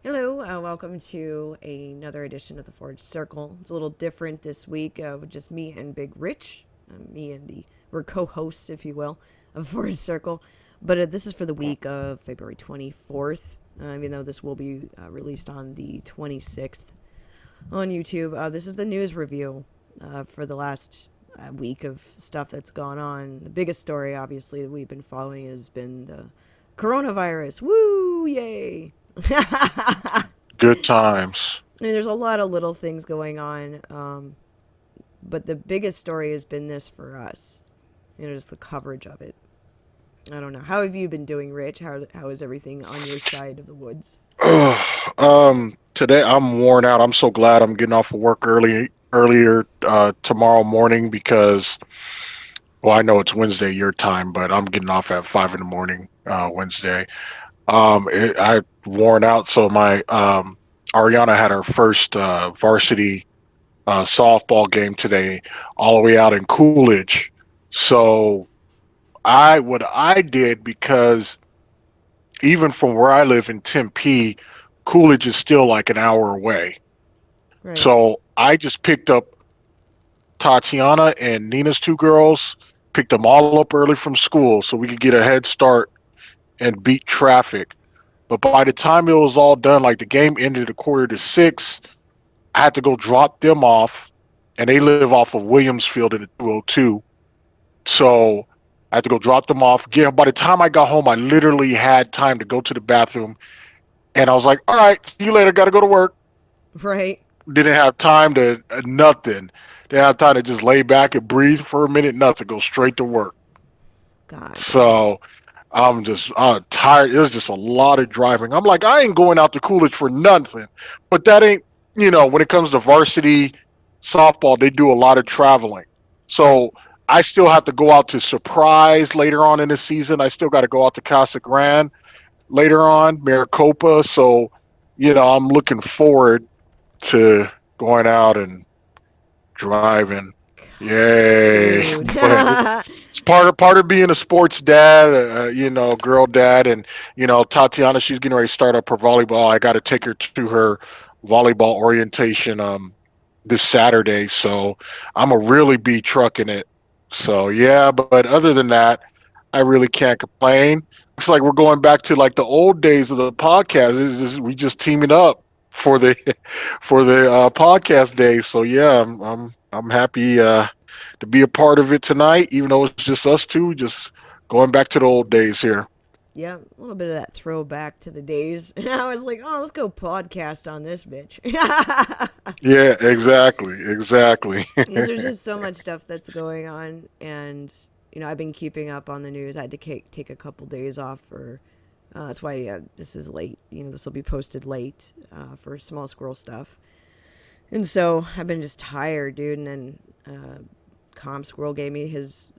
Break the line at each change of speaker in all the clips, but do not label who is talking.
Hello, welcome to another edition of the Forage Circle. It's a little different this week with just me and Big Rich. We're co-hosts, if you will, of Forage Circle. But this is for the week of February 24th, even though this will be released on the 26th on YouTube. This is the news review for the last week of stuff that's gone on. The biggest story, obviously, that we've been following has been the coronavirus. Woo! Yay!
Good times.
I mean, there's a lot of little things going on, but the biggest story has been this for us. Just the coverage of it. I don't know. How have you been doing, Rich? How is everything on your side of the woods?
Today I'm worn out. I'm so glad I'm getting off of work earlier tomorrow morning because, well, I know it's Wednesday your time, but I'm getting off at 5 in the morning Wednesday. I worn out, so my Ariana had her first varsity softball game today, all the way out in Coolidge. So what I did, because even from where I live in Tempe, Coolidge is still like an hour away.
Right.
So I just picked up Tatiana and Nina's two girls, picked them all up early from school so we could get a head start and beat traffic. But by the time it was all done, like the game ended at 5:45, I had to go drop them off, and they live off of Williamsfield in the 202. So I had to go drop them off. By the time I got home, I literally had time to go to the bathroom. And I was like, all right, see you later. Got to go to work.
Right.
Didn't have time to nothing. Didn't have time to just lay back and breathe for a minute, nothing. Go straight to work.
God damn.
So I'm just tired. It was just a lot of driving. I'm like, I ain't going out to Coolidge for nothing. But that ain't, when it comes to varsity softball, they do a lot of traveling. So I still have to go out to Surprise later on in the season. I still got to go out to Casa Grande later on, Maricopa. So, I'm looking forward to going out and driving. Yay!
Dude.
But it's part of being a sports dad, girl dad, and Tatiana. She's getting ready to start up her volleyball. I got to take her to her volleyball orientation this Saturday, so I'm a really be trucking it. So yeah, but other than that, I really can't complain. Looks like we're going back to like the old days of the podcast. We just teaming up for the for the podcast days. So yeah, I'm happy to be a part of it tonight, even though it's just us two, just going back to the old days here.
Yeah, a little bit of that throwback to the days. I was like, oh, let's go podcast on this bitch.
Yeah, exactly.
Because there's just so much stuff that's going on, and I've been keeping up on the news. I had to take a couple days off for. That's why this is late. This will be posted late for small squirrel stuff, and so I've been just tired, dude. And then Com Squirrel gave me his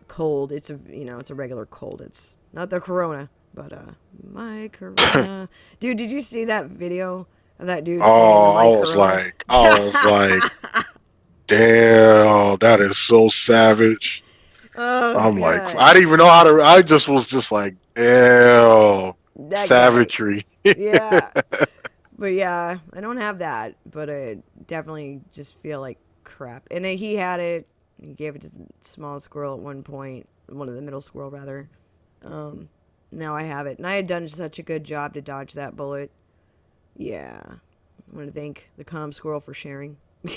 cold. It's a regular cold. It's not the corona, but my corona. Dude, did you see that video of that dude saying the
Oh,
my corona?
I was like, damn, that is so savage.
Oh
I'm like,
god,
I didn't even know how to. I just was just like, ew,
that guy.
savagery.
Yeah, but yeah, I don't have that, but I definitely just feel like crap. And he had it. He gave it to the small squirrel at one point, one of the middle squirrel rather. Um, Now I have it, and I had done such a good job to dodge that bullet. Yeah, I want to thank the calm squirrel for sharing.
I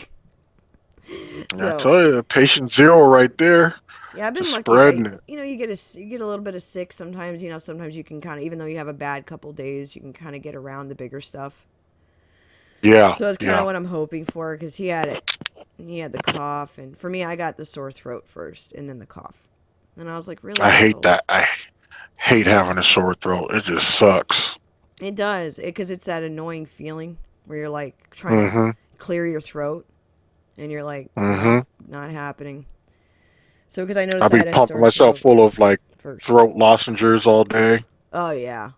So
tell you, patient zero right there,
yeah, I've been
just
lucky. But
spreading it.
you get a little bit of sick sometimes. Sometimes you can kind of, even though you have a bad couple days, you can kind of get around the bigger stuff.
Yeah,
So that's kind of
yeah.
what I'm hoping for because he had it. He had the cough, and for me, I got the sore throat first, and then the cough. And I was like, really,
I hate that.
assholes?
I hate having a sore throat. It just sucks.
It does, because it's that annoying feeling where you're like trying to
Mm-hmm.
clear your throat, and you're like, nope,
Mm-hmm.
not happening. So because I
I'll
noticed I
be
had a
pumping
sore
myself
throat
full of like
first.
throat lozenges all day.
Oh yeah,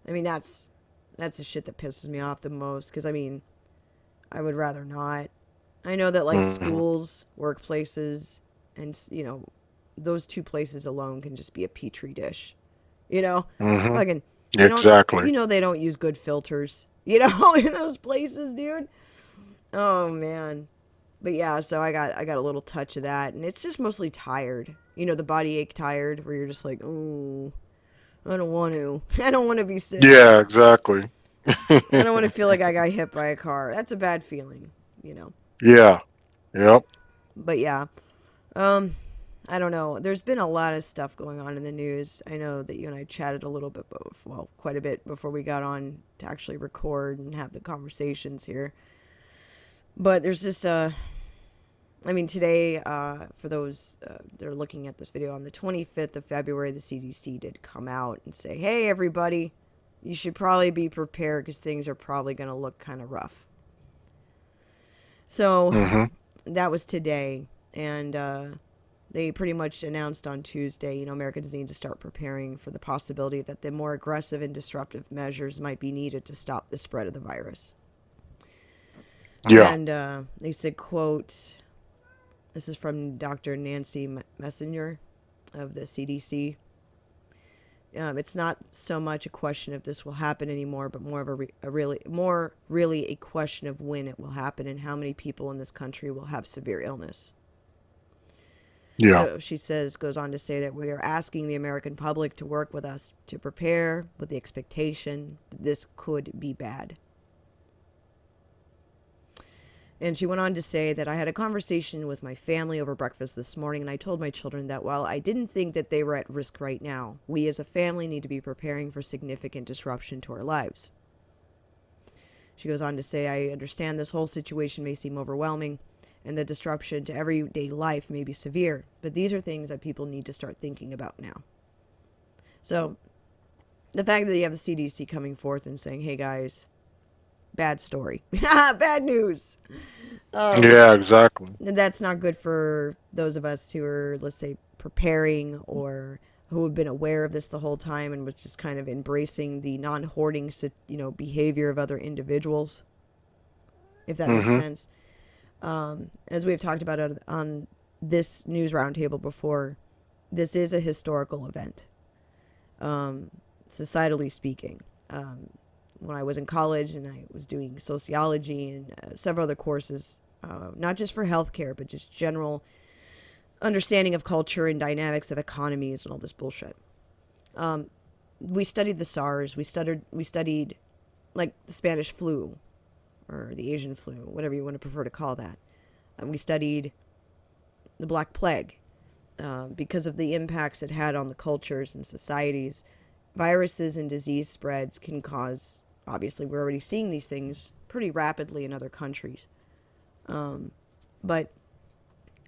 I mean that's the shit that pisses me off the most because I would rather not. I know that like
Mm-hmm.
schools, workplaces, and those two places alone can just be a petri dish. You know,
Mm-hmm.
fucking
Exactly.
they don't use good filters. you know, in those places, dude. Oh man. But yeah, so I got a little touch of that, and it's just mostly tired. You know, the body ache tired, where you're just like, oh, I don't want to. I don't want to be sick.
Yeah, exactly.
I don't want to feel like I got hit by a car. That's a bad feeling, you know.
Yeah. Yep.
But yeah, um, I don't know. There's been a lot of stuff going on in the news. I know that you and I chatted a little bit, well, quite a bit before we got on to actually record and have the conversations here. But there's just I mean, today, for those that are looking at this video, on the 25th of February, the CDC did come out and say, hey, everybody, you should probably be prepared because things are probably going to look kind of rough. So
Mhm.
that was today. And they pretty much announced on Tuesday, you know, America does need to start preparing for the possibility that the more aggressive and disruptive measures might be needed to stop the spread of the virus.
Yeah.
And they said, quote, this is from Dr. Nancy Messenger of the CDC. It's not so much a question of this will happen anymore, but more of really a question of when it will happen and how many people in this country will have severe illness.
Yeah.
So she goes on to say that we are asking the American public to work with us to prepare with the expectation that this could be bad. And she went on to say that I had a conversation with my family over breakfast this morning, and I told my children that while I didn't think that they were at risk right now, we as a family need to be preparing for significant disruption to our lives. She goes on to say, I understand this whole situation may seem overwhelming, and the disruption to everyday life may be severe, but these are things that people need to start thinking about now. So, the fact that you have the CDC coming forth and saying, hey guys, bad story, bad news.
Yeah, exactly.
That's not good for those of us who are, let's say, preparing or who have been aware of this the whole time and was just kind of embracing the non-hoarding, behavior of other individuals, if that makes
Mhm.
sense. As we've talked about on this news roundtable before, this is a historical event, societally speaking. When I was in college and I was doing sociology and several other courses, not just for healthcare, but just general understanding of culture and dynamics of economies and all this bullshit. We studied the SARS. We studied like the Spanish flu or the Asian flu, whatever you want to prefer to call that. And we studied the Black Plague because of the impacts it had on the cultures and societies. Viruses and disease spreads can cause, obviously, we're already seeing these things pretty rapidly in other countries. But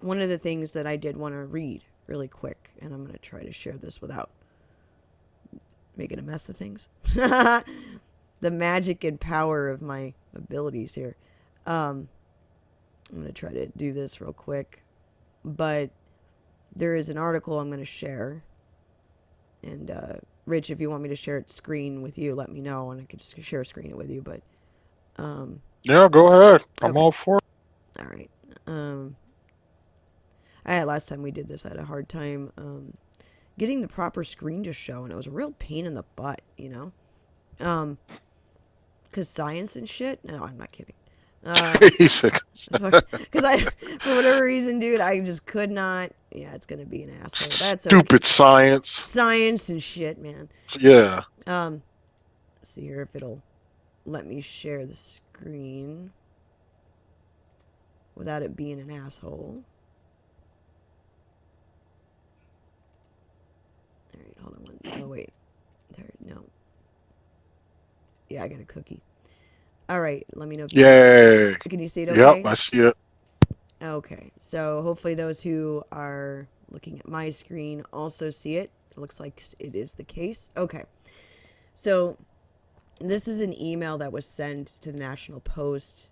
one of the things that I did want to read really quick, and I'm going to try to share this without making a mess of things. The magic and power of my abilities here. I'm going to try to do this real quick. But there is an article I'm going to share. And Rich, if you want me to share it screen with you, let me know, and I could just share screen it with you. But
Yeah, go ahead. I'm
okay,
all for it.
all right. I had last time we did this, I had a hard time getting the proper screen to show, and it was a real pain in the butt, you know. Because science and shit. No, I'm not kidding.
He's sick.
Because for whatever reason, dude, I just could not. Yeah, it's gonna be an asshole. That's okay.
Stupid science.
Science and shit, man.
Yeah.
Let's see here if it'll let me share the screen without it being an asshole. All right, hold on. Oh wait, there. No. Yeah, I got a cookie. All right, let me know if you
Yay.
can you see it
Yep,
okay?
I see it.
Okay, so hopefully those who are looking at my screen also see it. It looks like it is the case. Okay, so this is an email that was sent to the National Post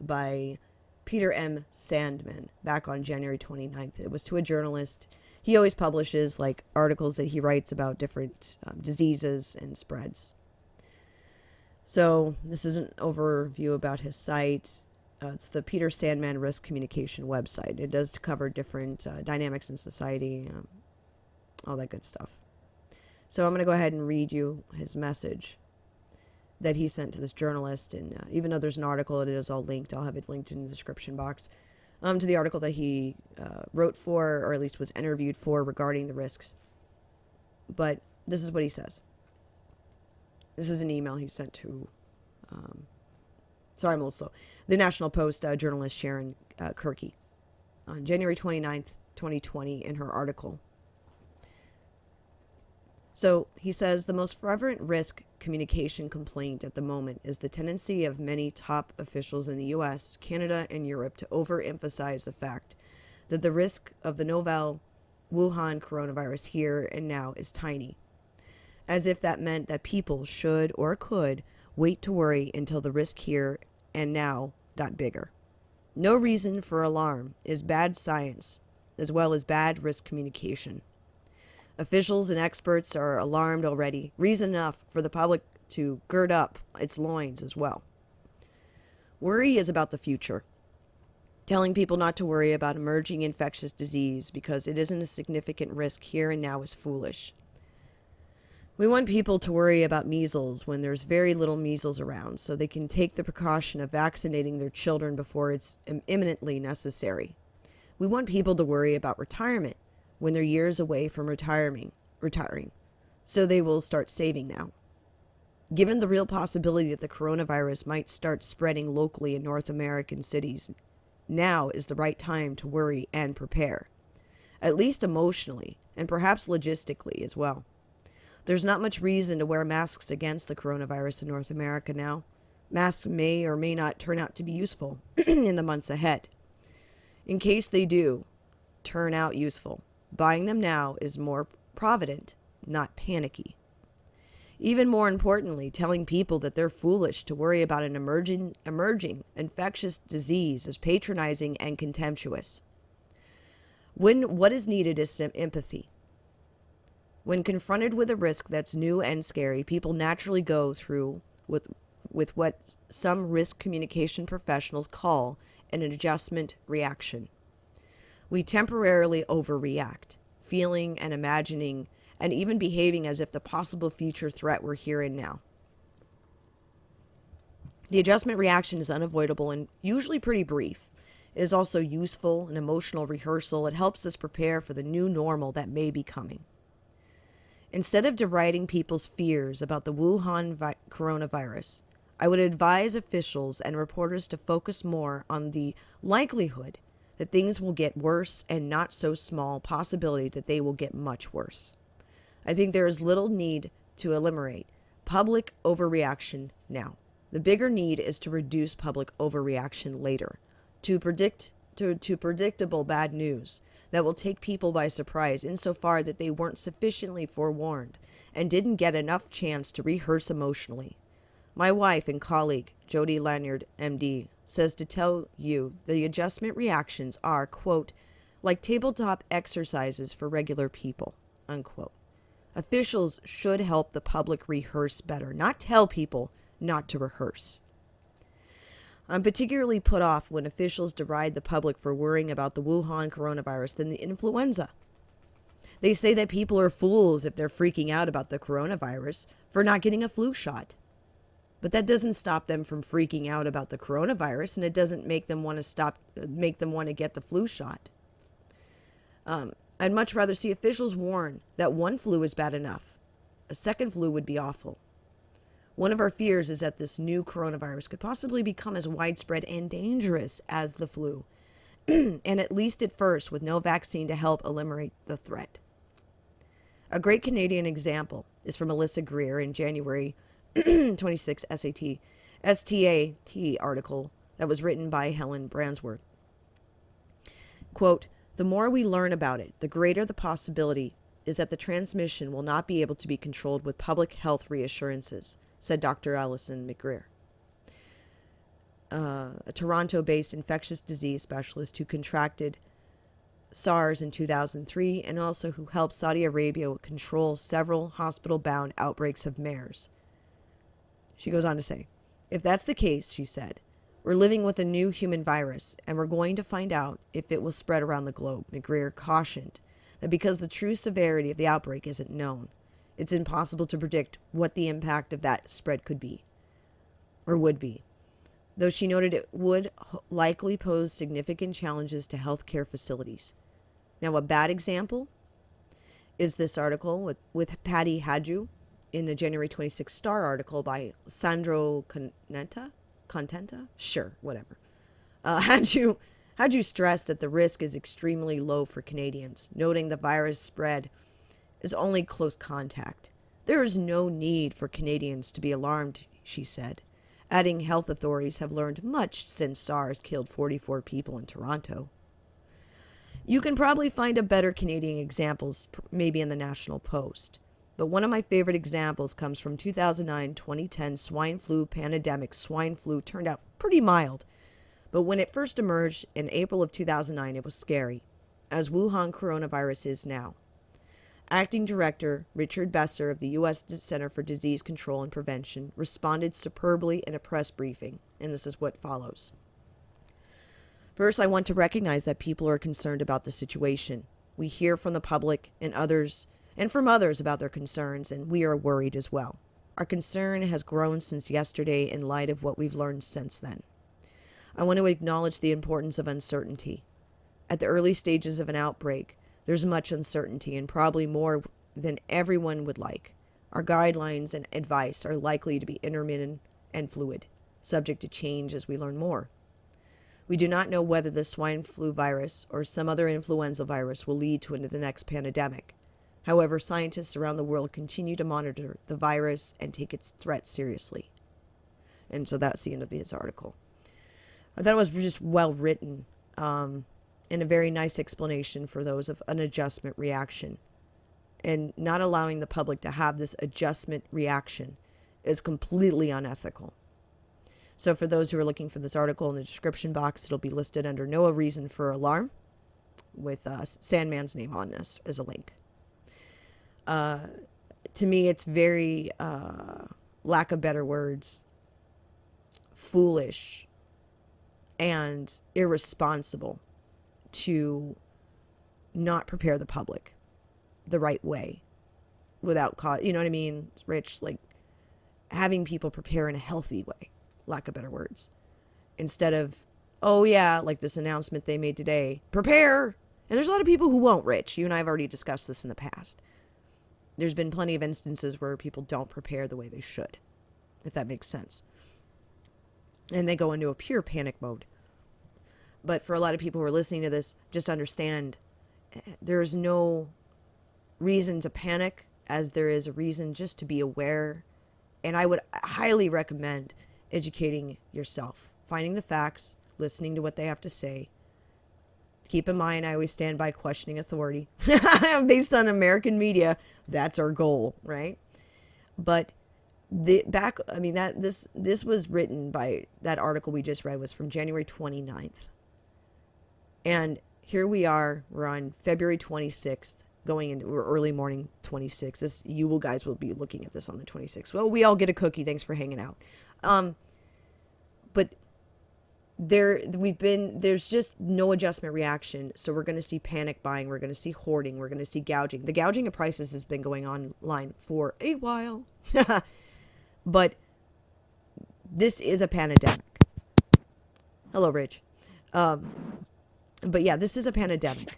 by Peter M. Sandman back on January 29th. It was to a journalist. He always publishes like articles that he writes about different diseases and spreads. So this is an overview about his site. It's the Peter Sandman Risk Communication website. It does cover different dynamics in society, all that good stuff. So I'm going to go ahead and read you his message. that he sent to this journalist. And even though there's an article, it is all linked. I'll have it linked in the description box to the article that he wrote for, or at least was interviewed for, regarding the risks. But this is what he says. This is an email he sent to, sorry, I'm a little slow, the National Post journalist Sharon Kirky on January 29th, 2020, in her article. So he says, the most prevalent risk communication complaint at the moment is the tendency of many top officials in the U.S., Canada, and Europe to overemphasize the fact that the risk of the novel Wuhan coronavirus here and now is tiny, as if that meant that people should or could wait to worry until the risk here and now got bigger. No reason for alarm is bad science, as well as bad risk communication. Officials and experts are alarmed already, reason enough for the public to gird up its loins as well. Worry is about the future. Telling people not to worry about emerging infectious disease because it isn't a significant risk here and now is foolish. We want people to worry about measles when there's very little measles around, so they can take the precaution of vaccinating their children before it's imminently necessary. We want people to worry about retirement when they're years away from retiring, so they will start saving now. Given the real possibility that the coronavirus might start spreading locally in North American cities, now is the right time to worry and prepare, at least emotionally and perhaps logistically as well. There's not much reason to wear masks against the coronavirus in North America now. Masks may or may not turn out to be useful in the months ahead. In case they do turn out useful, buying them now is more provident, not panicky. Even more importantly, telling people that they're foolish to worry about an emerging infectious disease is patronizing and contemptuous. When what is needed is empathy. When confronted with a risk that's new and scary, people naturally go through with what some risk communication professionals call an adjustment reaction. We temporarily overreact, feeling and imagining and even behaving as if the possible future threat were here and now. The adjustment reaction is unavoidable and usually pretty brief. It is also useful, an emotional rehearsal. It helps us prepare for the new normal that may be coming. Instead of deriding people's fears about the Wuhan coronavirus, I would advise officials and reporters to focus more on the likelihood that things will get worse and not so small possibility that they will get much worse. I think there is little need to eliminate public overreaction now. The bigger need is to reduce public overreaction later, to predictable bad news that will take people by surprise insofar that they weren't sufficiently forewarned and didn't get enough chance to rehearse emotionally. My wife and colleague, Jody Lanyard, MD, says to tell you the adjustment reactions are, quote, like tabletop exercises for regular people, unquote. Officials should help the public rehearse better, not tell people not to rehearse. I'm particularly put off when officials deride the public for worrying about the Wuhan coronavirus than the influenza. They say that people are fools if they're freaking out about the coronavirus for not getting a flu shot. But that doesn't stop them from freaking out about the coronavirus, and it doesn't make them want to get the flu shot. I'd much rather see officials warn that one flu is bad enough. A second flu would be awful. One of our fears is that this new coronavirus could possibly become as widespread and dangerous as the flu, and at least at first with no vaccine to help eliminate the threat. A great Canadian example is from Melissa Greer in January 26 STAT article that was written by Helen Bransworth. Quote, the more we learn about it, the greater the possibility is that the transmission will not be able to be controlled with public health reassurances, said Dr. Alison McGreer, a Toronto-based infectious disease specialist who contracted SARS in 2003 and also who helped Saudi Arabia control several hospital-bound outbreaks of MERS. She goes on to say, if that's the case, she said, we're living with a new human virus, and we're going to find out if it will spread around the globe. McGreer cautioned that because the true severity of the outbreak isn't known, it's impossible to predict what the impact of that spread could be. or would be, though she noted it would likely pose significant challenges to healthcare facilities. Now, a bad example is this article with Patty Hadju in the January 26th Star article by Sandro Contenta? Sure, whatever. Hadju stressed that the risk is extremely low for Canadians, noting the virus spread is only close contact. There is no need for Canadians to be alarmed, she said, adding health authorities have learned much since SARS killed 44 people in Toronto. You can probably find a better Canadian examples maybe in the National Post, but one of my favorite examples comes from 2009-2010 swine flu pandemic. Swine flu turned out pretty mild, but when it first emerged in April of 2009, it was scary, as Wuhan coronavirus is now. Acting Director Richard Besser of the U.S. Center for Disease Control and Prevention responded superbly in a press briefing, and this is what follows. First, I want to recognize that people are concerned about the situation. We hear from the public and from others about their concerns, and we are worried as well. Our concern has grown since yesterday in light of what we've learned since then. I want to acknowledge the importance of uncertainty. At the early stages of an outbreak, there's much uncertainty and probably more than everyone would like. Our guidelines and advice are likely to be intermittent and fluid, subject to change as we learn more. We do not know whether the swine flu virus or some other influenza virus will lead to the next pandemic. However, scientists around the world continue to monitor the virus and take its threat seriously. And so that's the end of this article. I thought it was just well written. And a very nice explanation for those of an adjustment reaction. And not allowing the public to have this adjustment reaction is completely unethical. So for those who are looking for this article in the description box, it'll be listed under No Reason for Alarm with Sandman's name on this as a link. To me, it's very, lack of better words, foolish and irresponsible to not prepare the public the right way without you know what I mean, Rich? Like having people prepare in a healthy way, lack of better words, instead of, oh yeah, like this announcement they made today, prepare. And there's a lot of people who won't, Rich. You and I have already discussed this in the past. There's been plenty of instances where people don't prepare the way they should, if that makes sense. And they go into a pure panic mode. But for a lot of people who are listening to this, just understand there's no reason to panic as there is a reason just to be aware. And I would highly recommend educating yourself, finding the facts, listening to what they have to say. Keep in mind, I always stand by questioning authority. Based on American media, that's our goal, right? But this was written by, that article we just read was from January 29th. And here we are, we're on February 26th, going into early morning 26th. You guys will be looking at this on the 26th. Well, we all get a cookie. Thanks for hanging out. But there's just no adjustment reaction. So we're going to see panic buying. We're going to see hoarding. We're going to see gouging. The gouging of prices has been going online for a while. But this is a pandemic. Hello, Rich. But yeah, this is a pandemic.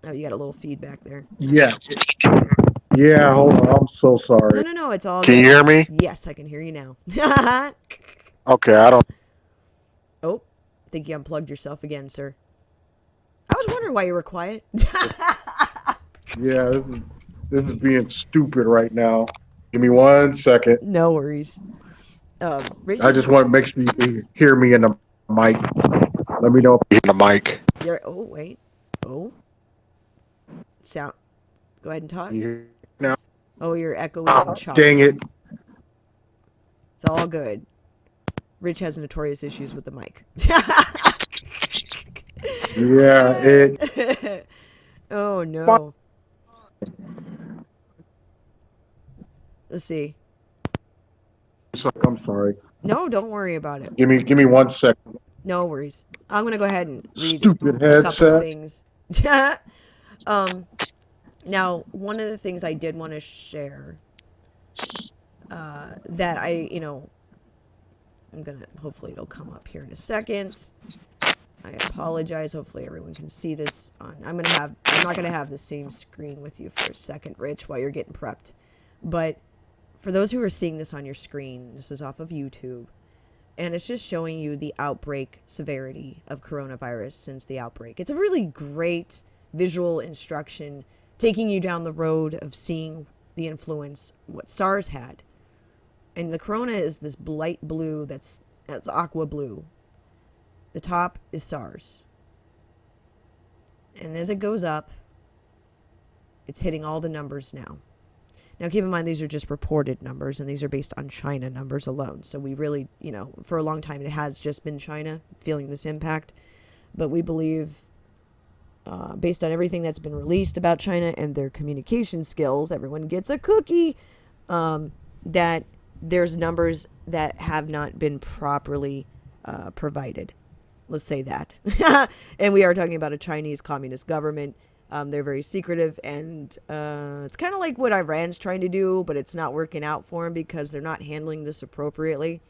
Oh, you got a little feedback there.
Yeah. Yeah, hold on. I'm so sorry.
No, it's all
Can
good.
you hear me?
Yes, I can hear you now.
Okay, I don't.
Oh, I think you unplugged yourself again, sir. I was wondering why you were quiet.
Yeah, this is being stupid right now. Give me 1 second.
No worries. Rich,
I just want to make sure you can hear me in the mic. Let me know.
In the mic.
oh, wait. Oh. Sound. Go ahead and talk.
You hear now?
Oh, you're echoing and choppy.
Dang it.
It's all good. Rich has notorious issues with the mic.
Yeah,
Oh, no. Let's see.
I'm sorry.
No, don't worry about it.
Give me 1 second.
No worries. I'm going to go ahead and read
Stupid
a couple
headset.
things. Now, one of the things I did want to share that I'm gonna, hopefully it'll come up here in a second. I apologize. Hopefully everyone can see this. I'm not gonna have the same screen with you for a second, Rich, while you're getting prepped. But for those who are seeing this on your screen, this is off of YouTube, and it's just showing you the outbreak severity of coronavirus since the outbreak. It's a really great visual instruction, taking you down the road of seeing the influence what SARS had. And the corona is this light blue that's aqua blue. The top is SARS. And as it goes up, it's hitting all the numbers now. Now, keep in mind, these are just reported numbers, and these are based on China numbers alone. So we really, for a long time, it has just been China feeling this impact. But we believe, based on everything that's been released about China and their communication skills, everyone gets a cookie, that there's numbers that have not been properly provided. Let's say that. And we are talking about a Chinese communist government. They're very secretive, and it's kind of like what Iran's trying to do, but it's not working out for them because they're not handling this appropriately.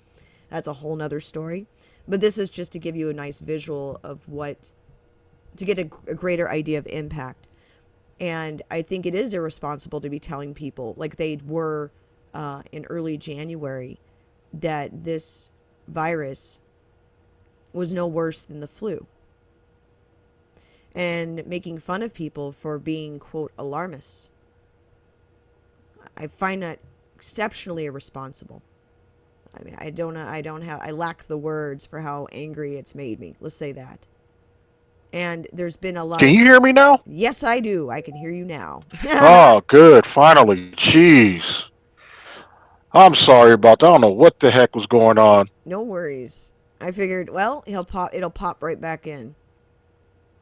That's a whole nother story. But this is just to give you a nice visual of to get a greater idea of impact. And I think it is irresponsible to be telling people, like they were in early January, that this virus was no worse than the flu. And making fun of people for being, quote, alarmists. I find that exceptionally irresponsible. I mean, I lack the words for how angry it's made me. Let's say that. And there's been a lot.
Can you hear me now?
Yes, I do. I can hear you now.
Oh, good. Finally. Jeez. I'm sorry about that. I don't know what the heck was going on.
No worries. I figured, well, it'll pop right back in.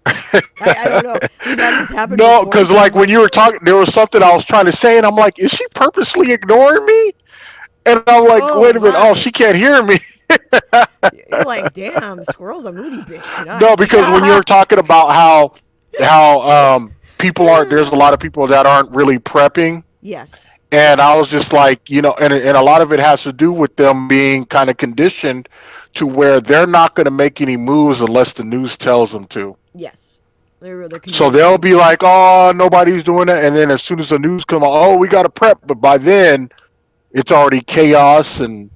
I don't know. We've had this happen
No,
before.
because like when you were talking, there was something I was trying to say, and I'm like, is she purposely ignoring me? And I'm like, wait a minute. Oh, she can't hear me.
You're like, damn, Squirrel's a moody bitch tonight.
No, because when you were talking about how people aren't, there's a lot of people that aren't really prepping.
Yes.
And I was just like, and a lot of it has to do with them being kind of conditioned to where they're not going to make any moves unless the news tells them to.
Yes.
So they'll be like, oh, nobody's doing it. And then as soon as the news come out, oh, we got to prep. But by then, it's already chaos and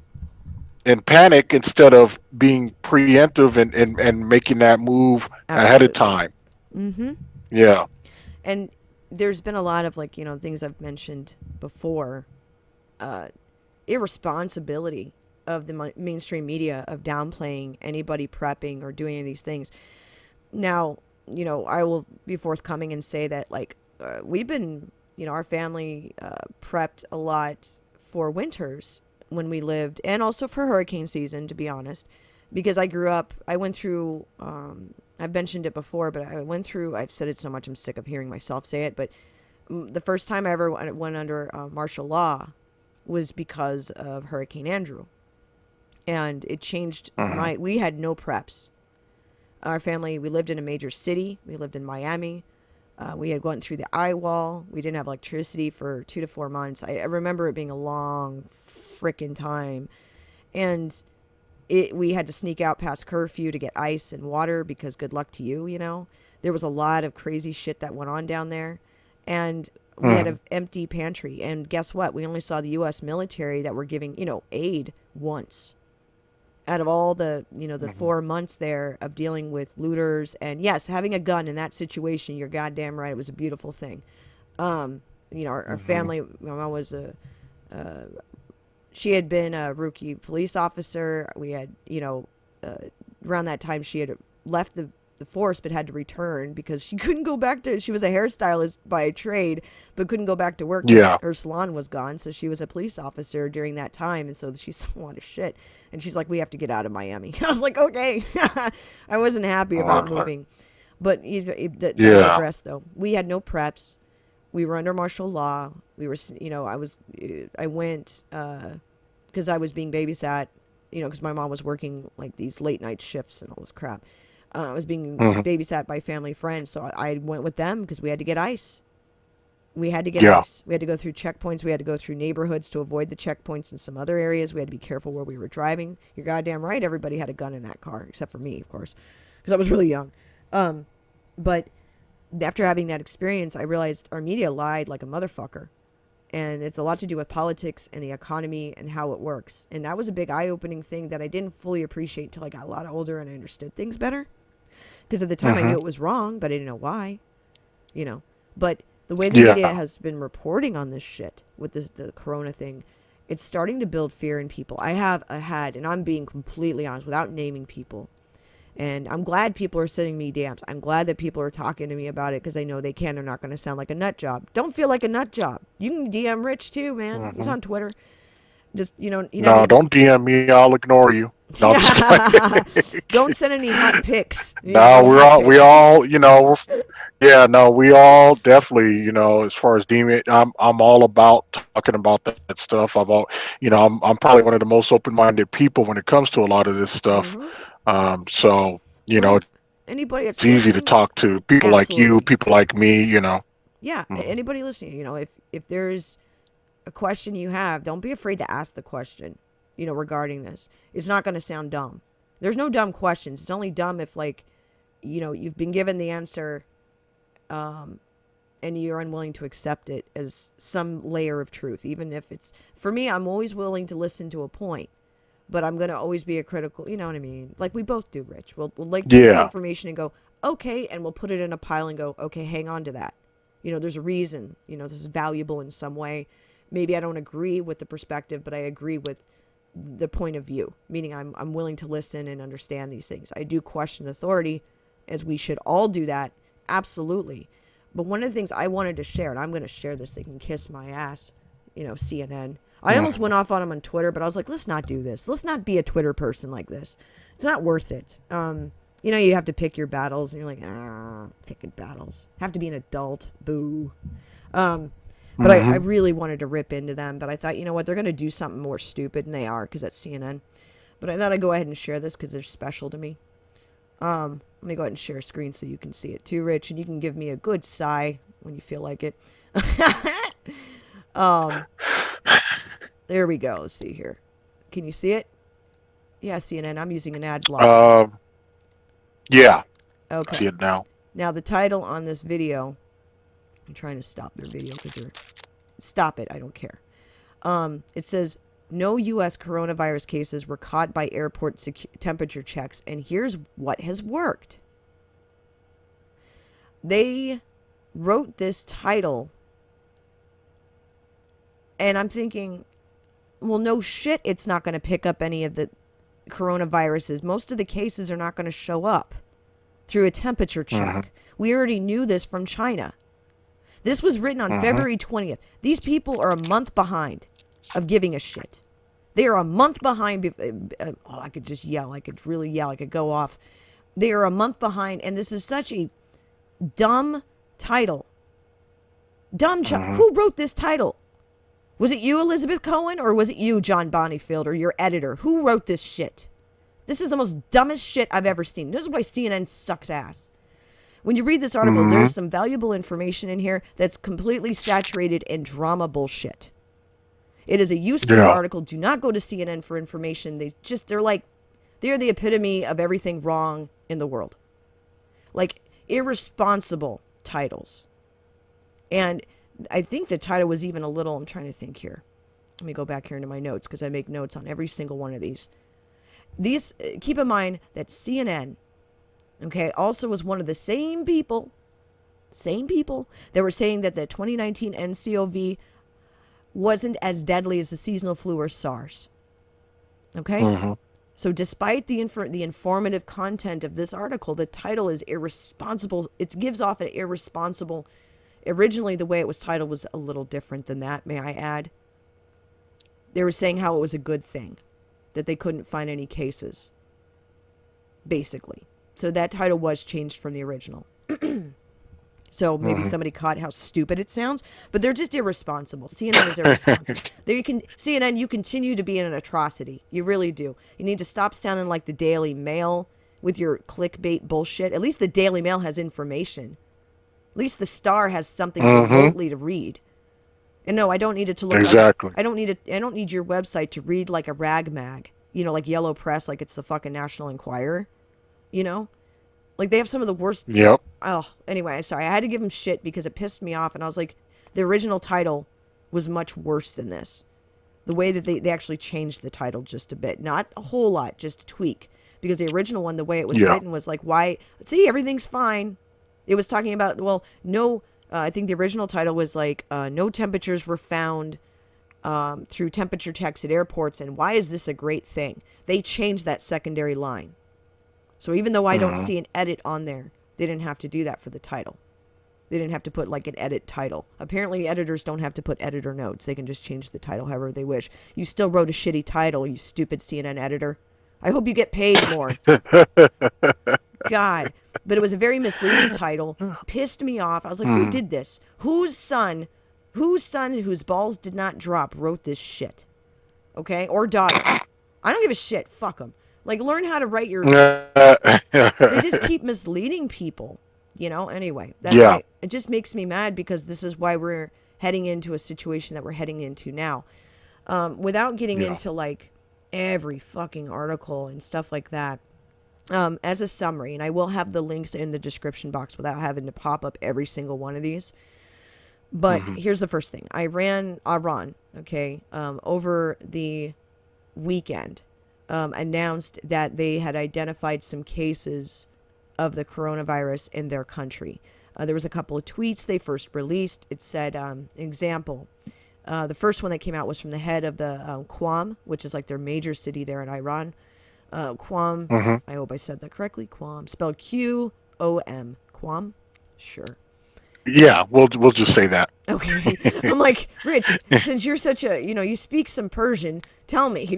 panic instead of being preemptive and making that move ahead of time.
Mm-hmm.
Yeah.
And there's been a lot of things I've mentioned before, irresponsibility of the mainstream media of downplaying anybody prepping or doing any of these things. Now, I will be forthcoming and say that we've been, our family prepped a lot for winters when we lived, and also for hurricane season, to be honest, because I went through, I've mentioned it before, but I've said it so much I'm sick of hearing myself say it, but the first time I ever went under martial law was because of Hurricane Andrew. And it changed we had no preps. Our family, we lived in a major city. We lived in Miami. We had gone through the eye wall. We didn't have electricity for 2 to 4 months. I remember it being a long frickin' time. And we had to sneak out past curfew to get ice and water because good luck to you, There was a lot of crazy shit that went on down there. And we had an empty pantry. And guess what? We only saw the U.S. military that were giving, aid once. Out of all the 4 months there of dealing with looters, and yes, having a gun in that situation, you're goddamn right, it was a beautiful thing. Our family, my mom was she had been a rookie police officer. We had, around that time she had left the force but had to return because she couldn't go back she was a hairstylist by trade but couldn't go back to work because her salon was gone, so she was a police officer during that time, and so she saw a lot of shit, and she's like, we have to get out of Miami. I was like, okay. I wasn't happy about moving, but I digress. Though we had no preps, we were under martial law, we were I went because I was being babysat, because my mom was working these late night shifts and all this crap. I was being babysat by family friends, so I went with them because we had to get ice. We had to get
Yeah.
ice. We had to go through checkpoints. We had to go through neighborhoods to avoid the checkpoints in some other areas. We had to be careful where we were driving. You're goddamn right. Everybody had a gun in that car, except for me, of course, because I was really young. But after having that experience, I realized our media lied like a motherfucker. And it's a lot to do with politics and the economy and how it works. And that was a big eye-opening thing that I didn't fully appreciate until I got a lot older and I understood things better. Because at the time I knew it was wrong, but I didn't know why. You know. But the way the media has been reporting on this shit with the corona thing, it's starting to build fear in people. I have had, and I'm being completely honest without naming people, and I'm glad people are sending me DMs. I'm glad that people are talking to me about it because they know they can. They're not going to sound like a nut job. Don't feel like a nut job. You can DM Rich too, man. He's on Twitter. Just,
No, don't DM me. I'll ignore you. No, I'm just
don't send any hot pics.
No,
No hot
we
pics.
all, yeah, no, we all definitely, as far as demon, I'm all about talking about that stuff. I'm probably one of the most open-minded people when it comes to a lot of this stuff. So,
So anybody
it's
that's
easy to
listening,
talk to people like you,
absolutely.
people like me,
Yeah,
Mhm.
anybody listening, if there's a question you have, don't be afraid to ask the question, regarding this. It's not going to sound dumb. There's no dumb questions. It's only dumb if, like, you've been given the answer, and you're unwilling to accept it as some layer of truth. Even if it's, for me, I'm always willing to listen to a point, but I'm going to always be a critical, you know what I mean? Like we both do, Rich. We'll like take the
Yeah.
information and go, okay, and we'll put it in a pile and go, okay, hang on to that. There's a reason, this is valuable in some way. Maybe I don't agree with the perspective, but I agree with the point of view, meaning I'm willing to listen and understand these things. I do question authority, as we should all do that, absolutely. But one of the things I wanted to share, and I'm going to share this, they can kiss my ass, CNN. I almost went off on them on Twitter, but I was like, let's not do this. Let's not be a Twitter person like this. It's not worth it. You have to pick your battles, and you're like, picking battles. Have to be an adult. Boo. But I really wanted to rip into them, but I thought, you know what, they're going to do something more stupid, and they are, because that's CNN. But I thought I'd go ahead and share this, because they're special to me. Let me go ahead and share a screen so you can see it too, Rich, and you can give me a good sigh when you feel like it. There we go. Let's see here. Can you see it? Yeah, CNN. I'm using an ad blocker.
Yeah.
Okay.
I see it now.
Now, the title on this video, I'm trying to stop their video because they're... Stop it. I don't care. It says, no U.S. coronavirus cases were caught by airport temperature checks, and here's what has worked. They wrote this title, and I'm thinking, well, no shit, it's not going to pick up any of the coronaviruses. Most of the cases are not going to show up through a temperature check. We already knew this from China. This was written on February 20th. These people are a month behind of giving a shit. They are a month behind. I could just yell. I could really yell. I could go off. They are a month behind, and this is such a dumb title. Who wrote this title? Was it you, Elizabeth Cohen, or was it you, John Bonifield, or your editor? Who wrote this shit? This is the most dumbest shit I've ever seen. This is why CNN sucks ass. When you read this article, there's some valuable information in here that's completely saturated in drama bullshit. It is a useless article. Do not go to CNN for information. They're the epitome of everything wrong in the world. Like, irresponsible titles. And I think the title was even a little, I'm trying to think here. Let me go back here into my notes because I make notes on every single one of these. Keep in mind that CNN, okay, also was one of the same people that were saying that the 2019 NCOV wasn't as deadly as the seasonal flu or SARS. Okay? So despite the informative content of this article, the title is irresponsible. It gives off an irresponsible... Originally, the way it was titled was a little different than that, may I add. They were saying how it was a good thing, that they couldn't find any cases, basically. So that title was changed from the original. So maybe somebody caught how stupid it sounds, but they're just irresponsible. CNN is irresponsible. CNN, you continue to be an atrocity. You really do. You need to stop sounding like the Daily Mail with your clickbait bullshit. At least the Daily Mail has information. At least the star has something
Mm-hmm.
remotely to read. And no, I don't need it to look like
Exactly.
I don't need it. I don't need your website to read like a rag mag. Like Yellow Press, like it's the fucking National Enquirer. You know, like they have some of the worst.
Yep.
Oh, anyway, sorry. I had to give him shit because it pissed me off, and I was like, the original title was much worse than this. The way that they actually changed the title just a bit, not a whole lot, just a tweak. Because the original one, the way it was
Yeah.
written was like, why? See, everything's fine. It was talking about, well, no. I think the original title was like, no temperatures were found through temperature checks at airports, and why is this a great thing? They changed that secondary line. So even though I don't
Mm-hmm.
see an edit on there, they didn't have to do that for the title. They didn't have to put like an edit title. Apparently editors don't have to put editor notes. They can just change the title however they wish. You still wrote a shitty title, you stupid CNN editor. I hope you get paid more. God. But it was a very misleading title. Pissed me off. I was like, who
Mm.
did this? Whose son whose balls did not drop wrote this shit? Okay? Or daughter. I don't give a shit. Fuck them. Like, learn how to write your... They just keep misleading people. Anyway, that's
Yeah.
why it just makes me mad, because this is why we're heading into a situation that we're heading into now. Without getting
Yeah.
into like every fucking article and stuff like that, as a summary, and I will have the links in the description box without having to pop up every single one of these. But
Mm-hmm.
here's the first thing. Iran, okay, over the weekend, announced that they had identified some cases of the coronavirus in their country. There was a couple of tweets they first released. It said, example, the first one that came out was from the head of the Qom, which is like their major city there in Iran. Qom,
Mm-hmm.
I hope I said that correctly. Qom, spelled Qom. Qom? Sure.
Yeah. We'll just say that.
Okay. I'm like, Rich, since you're such a, you speak some Persian, tell me,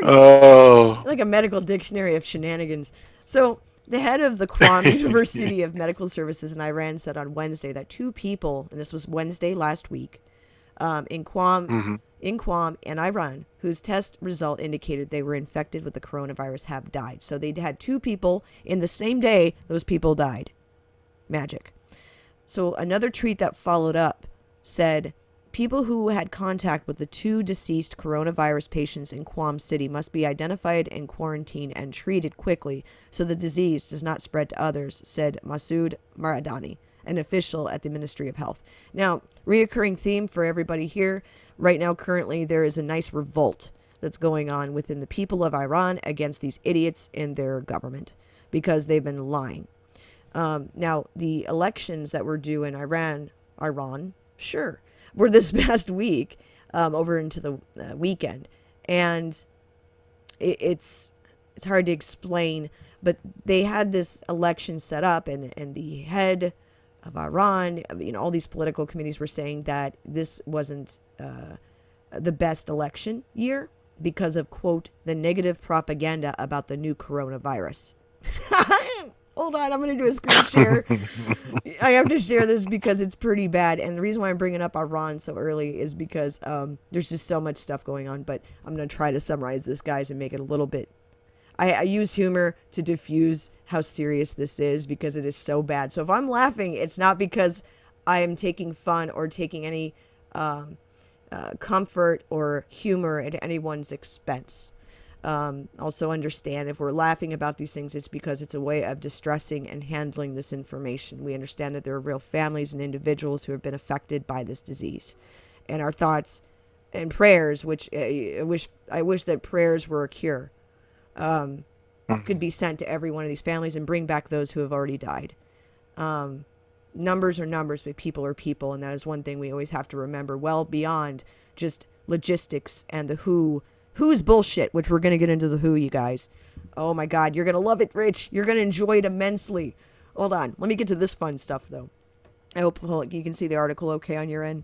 Oh.
like a medical dictionary of shenanigans. So the head of the Qom University of Medical Services in Iran said on Wednesday that 2 people, and this was Wednesday last week, in Qom,
Mm-hmm.
and Iran, whose test result indicated they were infected with the coronavirus, have died. So they had 2 people in the same day. Those people died. Magic. So another tweet that followed up said, people who had contact with the 2 deceased coronavirus patients in Qom City must be identified and quarantined and treated quickly so the disease does not spread to others, said Masoud Maradani, an official at the Ministry of Health. Now, reoccurring theme for everybody here, right now currently there is a nice revolt that's going on within the people of Iran against these idiots in their government because they've been lying. Now, the elections that were due in Iran, sure, were this past week, over into the weekend. And it's hard to explain, but they had this election set up, and the head of Iran, all these political committees were saying that this wasn't the best election year because of, quote, the negative propaganda about the new coronavirus. Hold on, I'm going to do a screen share. I have to share this because it's pretty bad. And the reason why I'm bringing up Iran so early is because there's just so much stuff going on. But I'm going to try to summarize this, guys, and make it a little bit... I use humor to diffuse how serious this is because it is so bad. So if I'm laughing, it's not because I am taking fun or taking any comfort or humor at anyone's expense. Also understand if we're laughing about these things, it's because it's a way of distressing and handling this information. We understand that there are real families and individuals who have been affected by this disease, and our thoughts and prayers, which I wish that prayers were a cure, could be sent to every one of these families and bring back those who have already died. Numbers are numbers, but people are people, and that is one thing we always have to remember, well beyond just logistics and the who's bullshit, which we're going to get into the who, you guys. Oh my God, you're going to love it, Rich. You're going to enjoy it immensely. Hold on. Let me get to this fun stuff, though. I hope you can see the article okay on your end.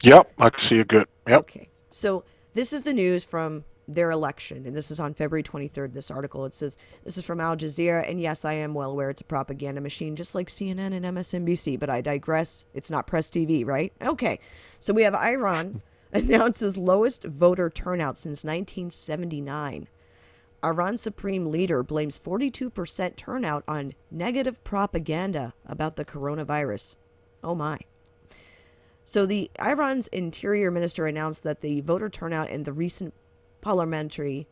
Yep. I can see it good. Yep.
Okay. So this is the news from their election, and this is on February 23rd, this article. It says, this is from Al Jazeera, and yes, I am well aware it's a propaganda machine, just like CNN and MSNBC, but I digress. It's not press TV, right? Okay. So we have Iran announces lowest voter turnout since 1979. Iran's supreme leader blames 42% turnout on negative propaganda about the coronavirus. Oh my. So the Iran's interior minister announced that the voter turnout in the recent parliamentary,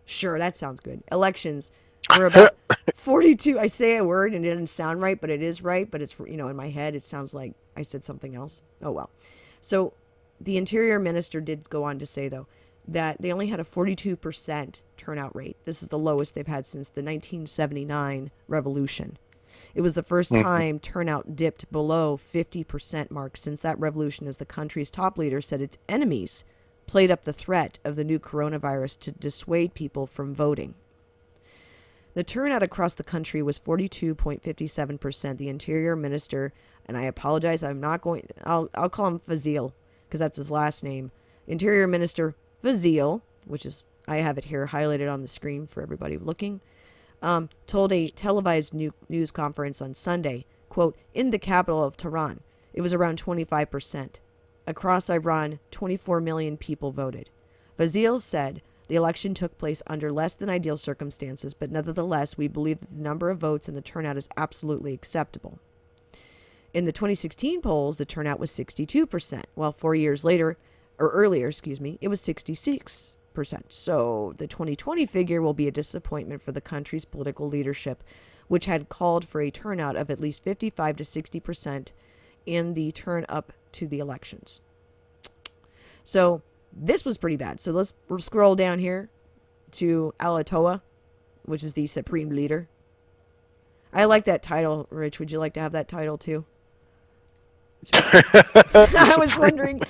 sure, that sounds good, elections were about 42. I say a word and it doesn't sound right, but it is right. But it's, in my head, it sounds like I said something else. Oh, well. So the interior minister did go on to say, though, that they only had a 42% turnout rate. This is the lowest they've had since the 1979 revolution. It was the first time turnout dipped below 50% mark since that revolution, as the country's top leader said its enemies played up the threat of the new coronavirus to dissuade people from voting. The turnout across the country was 42.57%. The interior minister, and I apologize, I'll call him Fazil because that's his last name. Interior Minister Fazil, which is, I have it here highlighted on the screen for everybody looking, told a televised news conference on Sunday, quote, in the capital of Tehran, it was around 25%. Across Iran, 24 million people voted. Fazil said the election took place under less than ideal circumstances, but nevertheless, we believe that the number of votes and the turnout is absolutely acceptable. In the 2016 polls, the turnout was 62%, while 4 years earlier, it was 66%. So the 2020 figure will be a disappointment for the country's political leadership, which had called for a turnout of at least 55 to 60% in the turn up to the elections. So this was pretty bad. So we'll scroll down here to Alatoa, which is the supreme leader. I like that title, Rich. Would you like to have that title too? I was wondering.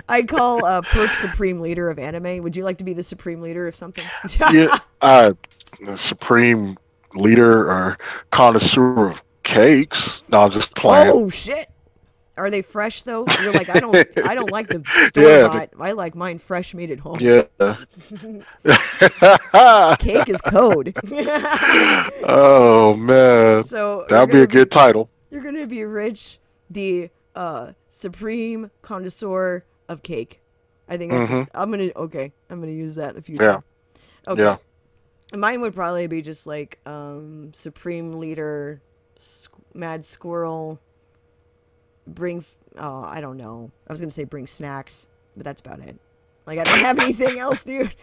I call Perk Supreme Leader of Anime. Would you like to be the Supreme Leader of something?
Yeah, the supreme leader or connoisseur of cakes. No, I'm just playing.
Oh shit! Are they fresh though? You're like, I don't like the store bought. I like mine fresh, made at home.
Yeah.
Cake is code.
Oh man.
So
that'd be a good title.
You're gonna be Rich, the supreme connoisseur of cake. I think that's. I'm gonna use that in the future.
Yeah.
Okay.
Yeah.
Mine would probably be just like supreme leader, mad squirrel. I don't know. I was gonna say bring snacks, but that's about it. Like I don't have anything else, dude.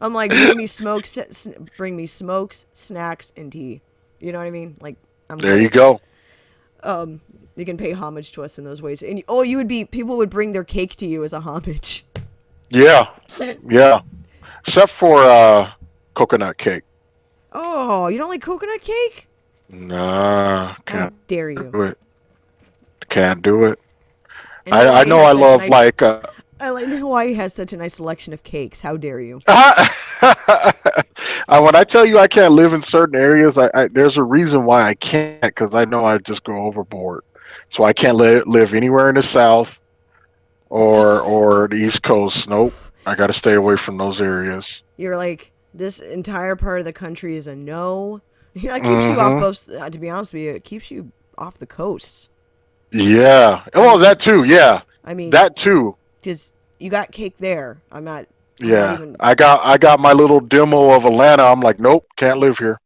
I'm like bring me smokes, snacks, and tea. You know what I mean? Like
there you go.
You can pay homage to us in those ways. And people would bring their cake to you as a homage.
Yeah. Yeah. Except for coconut cake.
Oh, you don't like coconut cake?
Nah,
How dare you?
Do it. Can't do it.
And
I know I love like.
I like Hawaii has such a nice selection of cakes. How dare you?
When I tell you I can't live in certain areas, there's a reason why I can't, because I know I just go overboard. So I can't live anywhere in the South or the East Coast. Nope, I got to stay away from those areas.
You're like, this entire part of the country is a no. That keeps you off both. To be honest with you, it keeps you off the coast.
Yeah. Well, that too. Yeah.
I mean,
that too.
Because you got cake there. I'm not
even... I got my little demo of Atlanta. I'm like, nope, can't live here.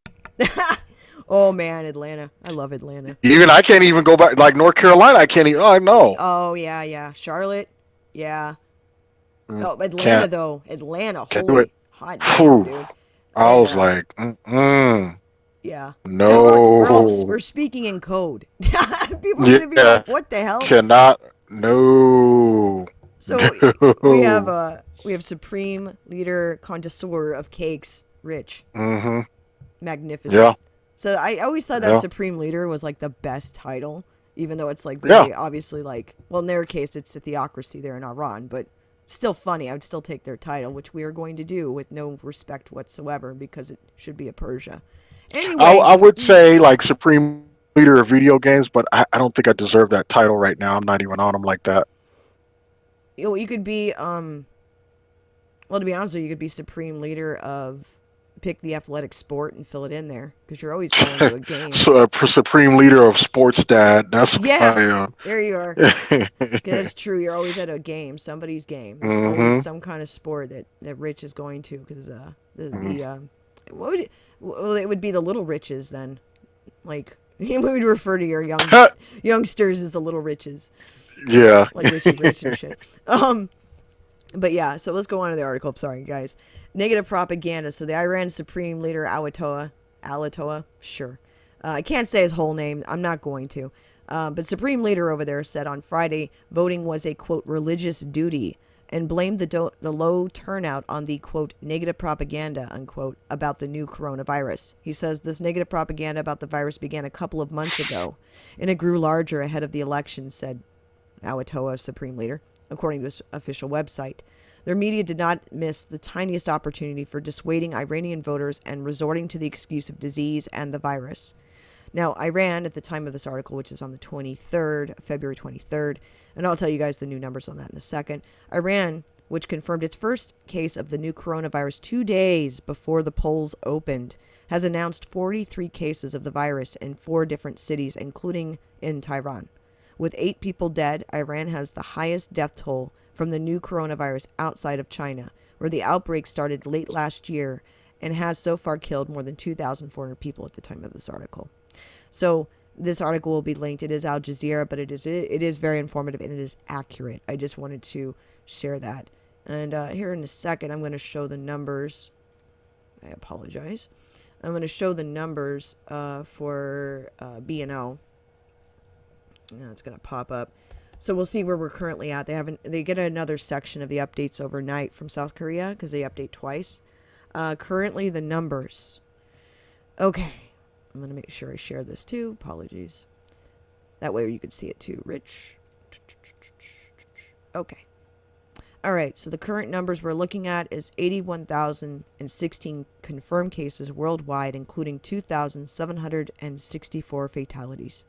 Oh man, Atlanta. I love Atlanta.
Even I can't even go back. Like North Carolina, I can't even. Oh, I know.
Oh yeah. Charlotte, yeah. No, Atlanta
can't.
Though. Atlanta,
Holy
hot damn, dude.
I was like,
yeah.
No.
We're speaking in code. People are gonna be like, "What the hell?"
Cannot. No.
So we have supreme leader connoisseur of cakes, Rich. Magnificent.
Yeah.
So I always thought that supreme leader was like the best title, even though it's like very obviously like, well, in their case it's a theocracy there in Iran, but still funny. I would still take their title, which we are going to do with no respect whatsoever because it should be a Persia. Anyway,
I would say like supreme leader of video games, but I don't think I deserve that title right now. I'm not even on them like that.
You could be well, to be honest with you could be supreme leader of, pick the athletic sport and fill it in there because you're always going to a game.
So supreme leader of sports dad. That's what I am.
There you are. That's true. You're always at a game, somebody's game. There's always some kind of sport that Rich is going to because what would well, it would be the little riches then. Like we would refer to your youngsters as the little riches,
Yeah.
like Richie Rich and shit. But yeah, so let's go on to the article. Sorry, guys. Negative propaganda. So the Iran Supreme Leader Alatoa, sure. I can't say his whole name. I'm not going to. But Supreme Leader over there said on Friday voting was a, quote, religious duty and blamed the low turnout on the, quote, negative propaganda, unquote, about the new coronavirus. He says this negative propaganda about the virus began a couple of months ago and it grew larger ahead of the election, said Awatoa, Supreme Leader, according to his official website. Their media did not miss the tiniest opportunity for dissuading Iranian voters and resorting to the excuse of disease and the virus. Now, Iran, at the time of this article, which is on the 23rd, February 23rd, and I'll tell you guys the new numbers on that in a second. Iran, which confirmed its first case of the new coronavirus 2 days before the polls opened, has announced 43 cases of the virus in 4 different cities, including in Tehran. With 8 people dead, Iran has the highest death toll from the new coronavirus outside of China, where the outbreak started late last year and has so far killed more than 2,400 people at the time of this article. So this article will be linked. It is Al Jazeera, but it is very informative and it is accurate. I just wanted to share that. And here in a second, I'm going to show the numbers. I apologize. I'm going to show the numbers for B&O. Now it's going to pop up. So we'll see where we're currently at. They get another section of the updates overnight from South Korea because they update twice. Currently the numbers. Okay. I'm going to make sure I share this too. Apologies. That way you can see it too. Rich. Okay. All right. So the current numbers we're looking at is 81,016 confirmed cases worldwide, including 2,764 fatalities.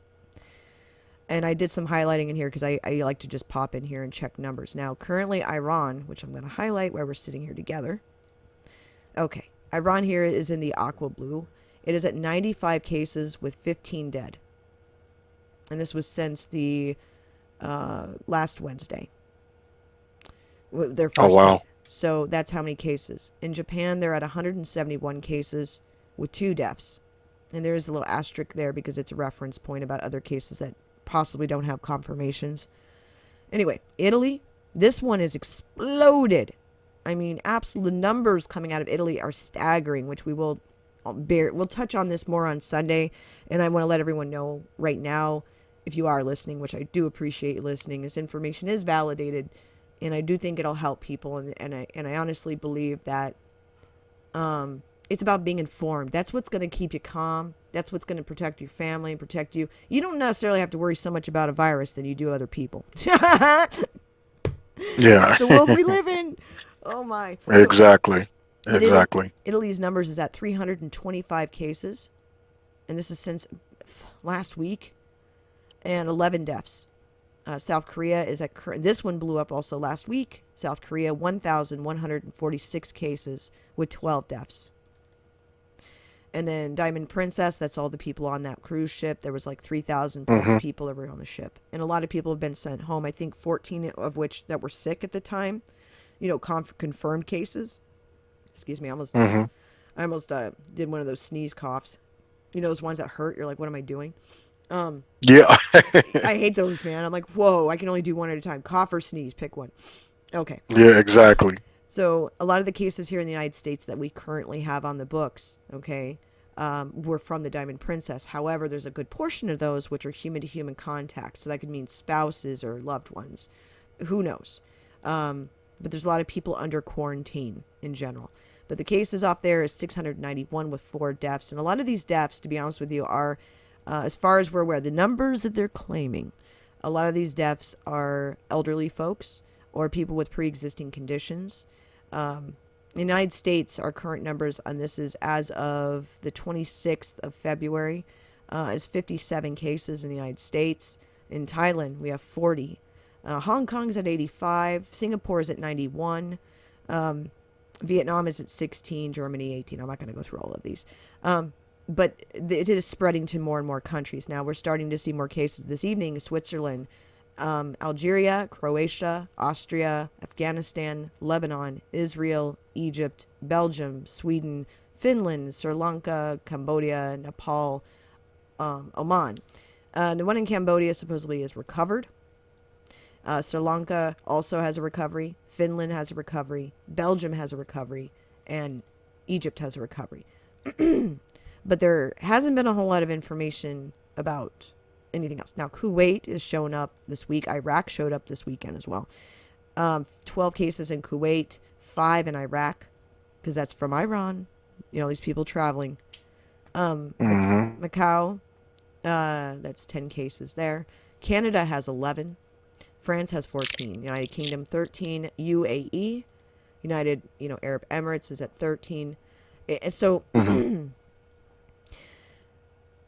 And I did some highlighting in here because I like to just pop in here and check numbers. Now, currently Iran, which I'm going to highlight where we're sitting here together. Okay. Iran here is in the aqua blue. It is at 95 cases with 15 dead. And this was since the last Wednesday. Their first
Oh, wow.
case. So that's how many cases. In Japan, they're at 171 cases with 2 deaths. And there is a little asterisk there because it's a reference point about other cases that possibly don't have confirmations. Anyway, Italy, this one is exploded. I mean, absolute numbers coming out of Italy are staggering, which we'll touch on this more on Sunday. And I want to let everyone know right now, if you are listening, which I do appreciate you listening, this information is validated, and I do think it'll help people. And I honestly believe that it's about being informed. That's what's going to keep you calm. That's what's going to protect your family and protect you. You don't necessarily have to worry so much about a virus than you do other people.
Yeah.
The world we live in. Oh my.
Exactly. Exactly.
Italy's numbers is at 325 cases, and this is since last week, and 11 deaths. South Korea is at this one blew up also last week. South Korea 1,146 cases with 12 deaths. And then Diamond Princess, that's all the people on that cruise ship. There was like 3,000 plus people that were on the ship. And a lot of people have been sent home. I think 14 of which that were sick at the time. Confirmed cases. Excuse me, I almost did one of those sneeze coughs. You know, those ones that hurt. You're like, what am I doing?
Yeah.
I hate those, man. I'm like, whoa, I can only do one at a time. Cough or sneeze, pick one. Okay.
Yeah, exactly.
So a lot of the cases here in the United States that we currently have on the books, okay, were from the Diamond Princess. However, there's a good portion of those which are human-to-human contact. So that could mean spouses or loved ones. Who knows? But there's a lot of people under quarantine in general. But the cases off there is 691 with 4 deaths. And a lot of these deaths, to be honest with you, are, as far as we're aware, the numbers that they're claiming, a lot of these deaths are elderly folks or people with pre-existing conditions. United States, our current numbers on this is as of the 26th of February, is 57 cases in the United States. In Thailand, we have 40. Hong Kong's at 85. Singapore is at 91. Vietnam is at 16. Germany, 18. I'm not going to go through all of these. But it is spreading to more and more countries. Now we're starting to see more cases this evening. Switzerland, Algeria, Croatia, Austria, Afghanistan, Lebanon, Israel, Egypt, Belgium, Sweden, Finland, Sri Lanka, Cambodia, Nepal, Oman. The one in Cambodia supposedly is recovered. Sri Lanka also has a recovery. Finland has a recovery. Belgium has a recovery. And Egypt has a recovery. But there hasn't been a whole lot of information about anything else. Now, Kuwait is showing up this week. Iraq showed up this weekend as well. 12 cases in Kuwait, 5 in Iraq, because that's from Iran. You know, these people traveling. Macau, that's 10 cases there. Canada has 11. France has 14. United Kingdom, 13. UAE, United, Arab Emirates is at 13. So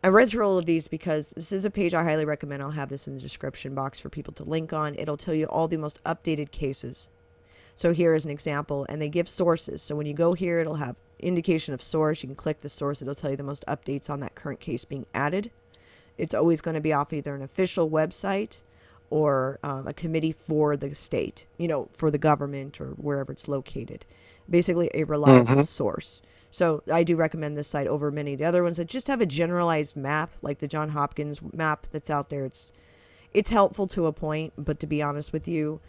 I read through all of these because this is a page I highly recommend. I'll have this in the description box for people to link on. It'll tell you all the most updated cases. So here is an example, and they give sources. So when you go here, it'll have indication of source. You can click the source. It'll tell you the most updates on that current case being added. It's always going to be off either an official website or a committee for the state, for the government or wherever it's located. Basically a reliable source. So I do recommend this site over many of the other ones that just have a generalized map, like the John Hopkins map that's out there. It's helpful to a point, but to be honest with you,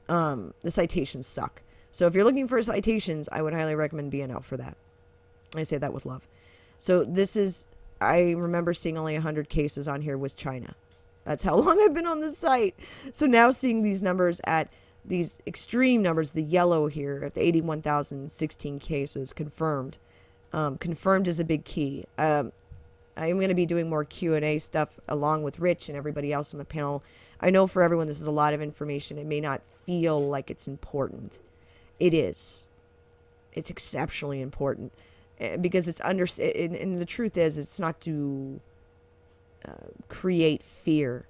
the citations suck. So if you're looking for citations, I would highly recommend BNL for that. I say that with love. So I remember seeing only 100 cases on here with China. That's how long I've been on this site. So now seeing these numbers at these extreme numbers, the yellow here at the 81,016 cases confirmed. Confirmed is a big key. I'm going to be doing more Q&A stuff along with Rich and everybody else on the panel. I know for everyone this is a lot of information. It may not feel like it's important. It is. It's exceptionally important because it's and the truth is it's not to create fear.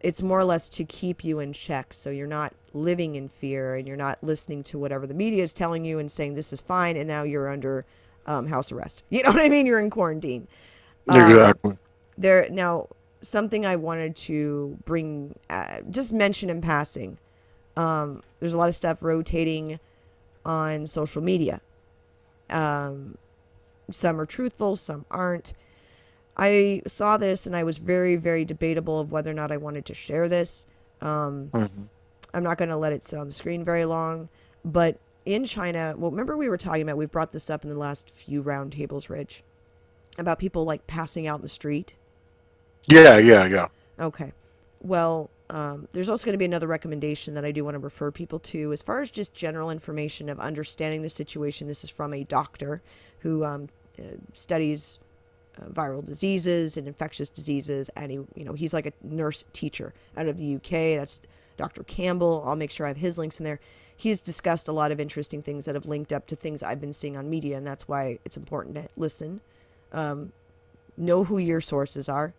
It's more or less to keep you in check so you're not living in fear and you're not listening to whatever the media is telling you and saying this is fine and now you're under house arrest. You know what I mean? You're in quarantine.
Exactly.
Now, something I wanted to bring, just mention in passing. There's a lot of stuff rotating on social media. Some are truthful, some aren't. I saw this and I was very, very debatable of whether or not I wanted to share this. I'm not going to let it sit on the screen very long. But in China, well, remember we were talking about, we've brought this up in the last few roundtables, Rich, about people like passing out in the street.
Yeah.
Okay. Well, there's also going to be another recommendation that I do want to refer people to as far as just general information of understanding the situation. This is from a doctor who studies viral diseases and infectious diseases, and he's like a nurse teacher out of the UK. That's Dr. Campbell. I'll make sure I have his links in there. He's discussed a lot of interesting things that have linked up to things I've been seeing on media, and that's why it's important to listen, know who your sources are,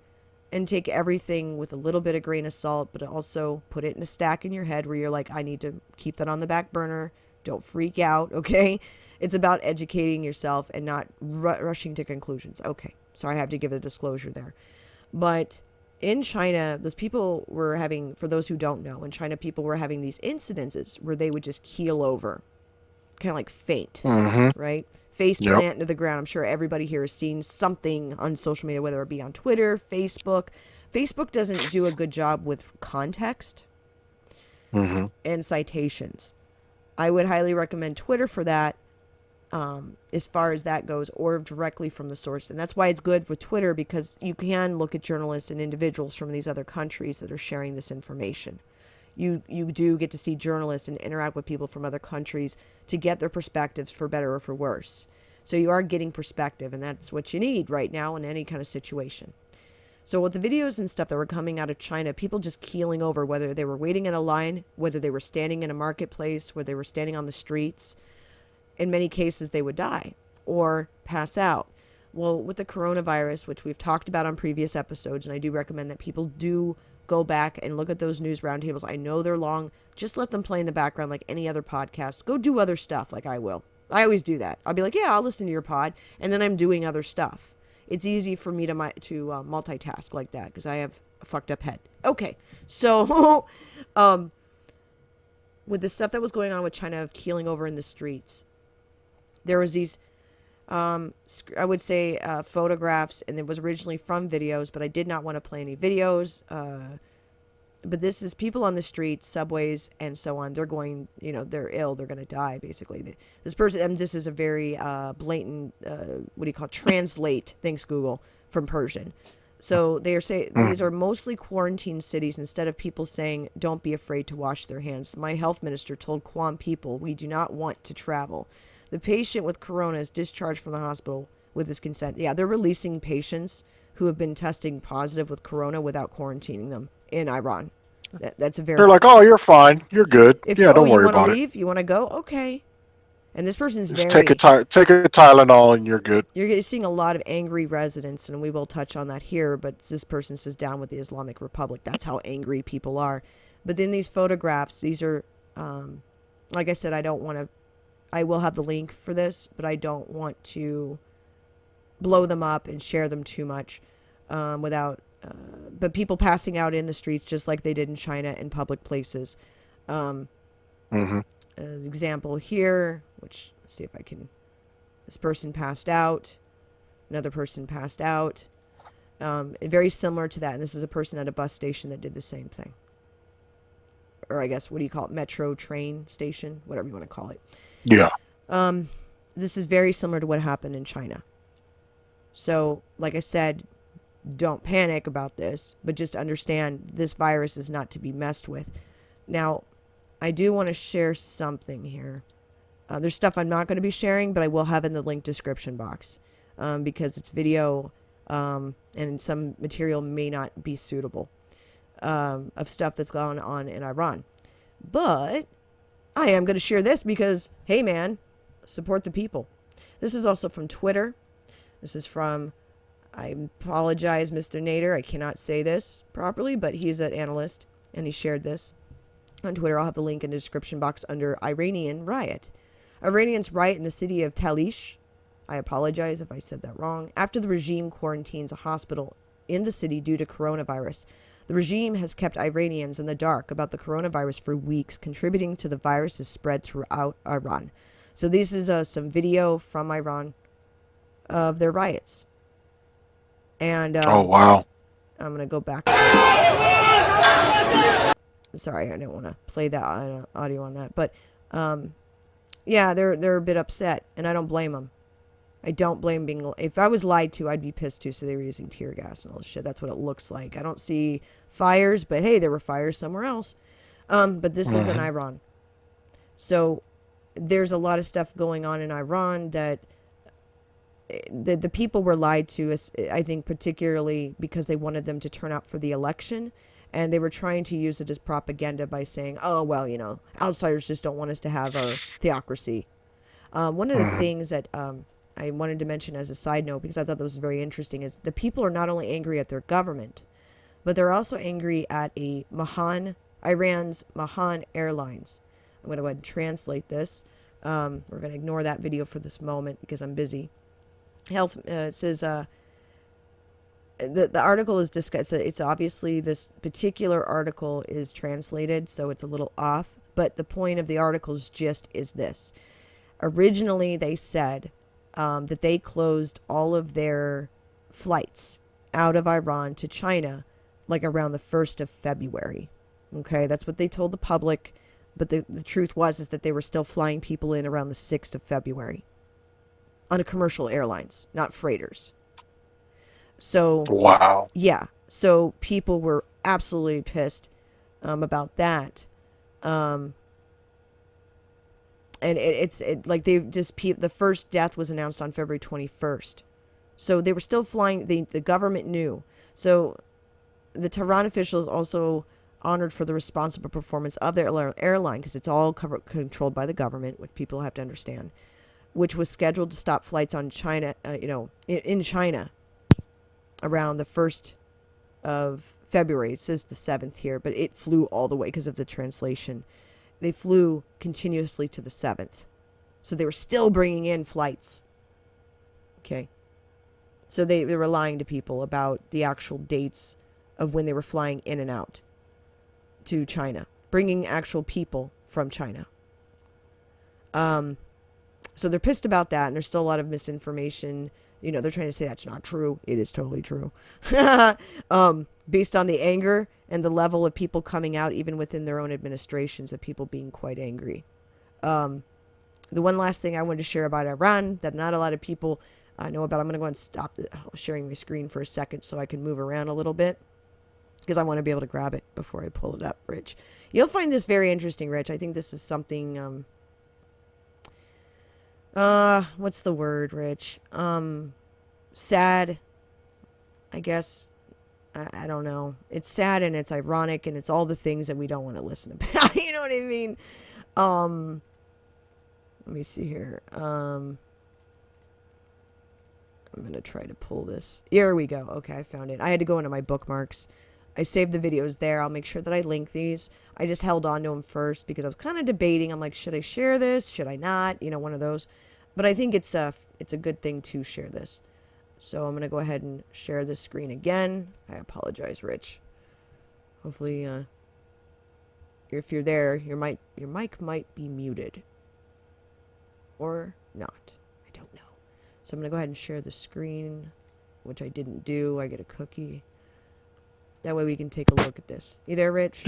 and take everything with a little bit of grain of salt, but also put it in a stack in your head where you're like, I need to keep that on the back burner. Don't freak out, okay? It's about educating yourself and not rushing to conclusions. Okay, so I have to give a disclosure there. But in China, those people were having, for those who don't know, in China, people were having these incidences where they would just keel over, kind of like faint, right? Face plant into the ground. I'm sure everybody here has seen something on social media, whether it be on Twitter, Facebook. Facebook doesn't do a good job with context and citations. I would highly recommend Twitter for that. As far as that goes, or directly from the source. And that's why it's good with Twitter, because you can look at journalists and individuals from these other countries that are sharing this information. You do get to see journalists and interact with people from other countries to get their perspectives, for better or for worse. So you are getting perspective, and that's what you need right now in any kind of situation. So with the videos and stuff that were coming out of China, people just keeling over, whether they were waiting in a line, whether they were standing in a marketplace, whether they were standing on the streets. In many cases, they would die or pass out. Well, with the coronavirus, which we've talked about on previous episodes, and I do recommend that people do go back and look at those news roundtables. I know they're long. Just let them play in the background like any other podcast. Go do other stuff like I will. I always do that. I'll be like, yeah, I'll listen to your pod, and then I'm doing other stuff. It's easy for me to multitask like that because I have a fucked up head. Okay, so um, with the stuff that was going on with China of keeling over in the streets, there was these I would say photographs, and it was originally from videos, but I did not want to play any videos. But this is people on the streets, subways, and so on. They're going, they're ill. They're going to die, basically. This person, and this is a very blatant, what do you call it? Translate, thanks Google, from Persian. So they are saying these are mostly quarantine cities. Instead of people saying, don't be afraid to wash their hands. My health minister told Guam people, we do not want to travel. The patient with corona is discharged from the hospital with his consent. Yeah, they're releasing patients who have been testing positive with corona without quarantining them in Iran. That's a
They're
very.
like, "Oh, you're fine. You're good.
If
Yeah, don't
you
worry
want to
about it.
leave, you want to go, okay. And this person's
Just take a
very.
Tylenol and you're good."
You're seeing a lot of angry residents, and we will touch on that here. But this person says down with the Islamic Republic. That's how angry people are. But then these photographs, these are, like I said, I don't want to. I will have the link for this, but I don't want to blow them up and share them too much without. But people passing out in the streets just like they did in China in public places.
hmm
An example here, which let's see if I can. This person passed out. Another person passed out. Very similar to that. And this is a person at a bus station that did the same thing. Or I guess, what do you call it? Metro train station, whatever you want to call it.
Yeah.
This is very similar to what happened in China. So, like I said, don't panic about this, but just understand this virus is not to be messed with. Now, I do want to share something here. There's stuff I'm not going to be sharing, but I will have in the link description box because it's video and some material may not be suitable of stuff that's gone on in Iran. But I am going to share this because, hey man, support the people. This is also from Twitter. This is from, I apologize, Mr. Nader. I cannot say this properly, but he's an analyst and he shared this on Twitter. I'll have the link in the description box under Iranian riot. Iranians riot in the city of Talish. I apologize if I said that wrong. After the regime quarantines a hospital in the city due to coronavirus. The regime has kept Iranians in the dark about the coronavirus for weeks, contributing to the virus's spread throughout Iran. So this is some video from Iran of their riots. And
Oh wow.
I'm going to go back. Sorry, I don't want to play that audio on that. But yeah, they're a bit upset, and I don't blame them. I don't blame being. If I was lied to, I'd be pissed too. So they were using tear gas and all this shit. That's what it looks like. I don't see fires, but hey, there were fires somewhere else. But this is in Iran. So there's a lot of stuff going on in Iran that the people were lied to, I think, particularly because they wanted them to turn out for the election. And they were trying to use it as propaganda by saying, oh, well, outsiders just don't want us to have our theocracy. One of the things that I wanted to mention as a side note, because I thought that was very interesting, is the people are not only angry at their government, but they're also angry at Iran's Mahan Airlines. I'm going to go ahead and translate this. We're going to ignore that video for this moment because I'm busy. It says the article is discussed. It's obviously this particular article is translated, so it's a little off. But the point of the article's gist is this. Originally, they said that they closed all of their flights out of Iran to China like around the 1st of February. Okay, that's what they told the public. But the truth is that they were still flying people in around the 6th of February on a commercial airlines, not freighters. So,
Wow.
yeah. So people were absolutely pissed about that. And it's like they just, the first death was announced on February 21st. So they were still flying. The government knew. So the Tehran officials also honored for the responsible performance of their airline, because it's all controlled by the government, which people have to understand, which was scheduled to stop flights on China, in China around the 1st of February. It says the 7th here, but it flew all the way because of the translation. They flew continuously to the 7th. So they were still bringing in flights. Okay. So they were lying to people about the actual dates of when they were flying in and out to China, bringing actual people from China. So they're pissed about that, and there's still a lot of misinformation. You know, they're trying to say that's not true. It is totally true. Based on the anger and the level of people coming out, even within their own administrations, of people being quite angry. The one last thing I wanted to share about Iran that not a lot of people know about. I'm going to go and stop sharing my screen for a second so I can move around a little bit, because I want to be able to grab it before I pull it up, Rich. You'll find this very interesting, Rich. I think this is something... what's the word, Rich? Sad, I guess. I don't know. It's sad and it's ironic and it's all the things that we don't want to listen about. You know what I mean? Let me see here. I'm going to try to pull this. Here we go. Okay, I found it. I had to go into my bookmarks. I saved the videos there. I'll make sure that I link these. I just held on to them first because I was kind of debating. I'm like, should I share this? Should I not? You know, one of those. But I think it's a good thing to share this. So I'm going to go ahead and share this screen again. I apologize, Rich. Hopefully, if you're there, your mic might be muted. Or not. I don't know. So I'm going to go ahead and share the screen, which I didn't do. I get a cookie. That way we can take a look at this. You there, Rich?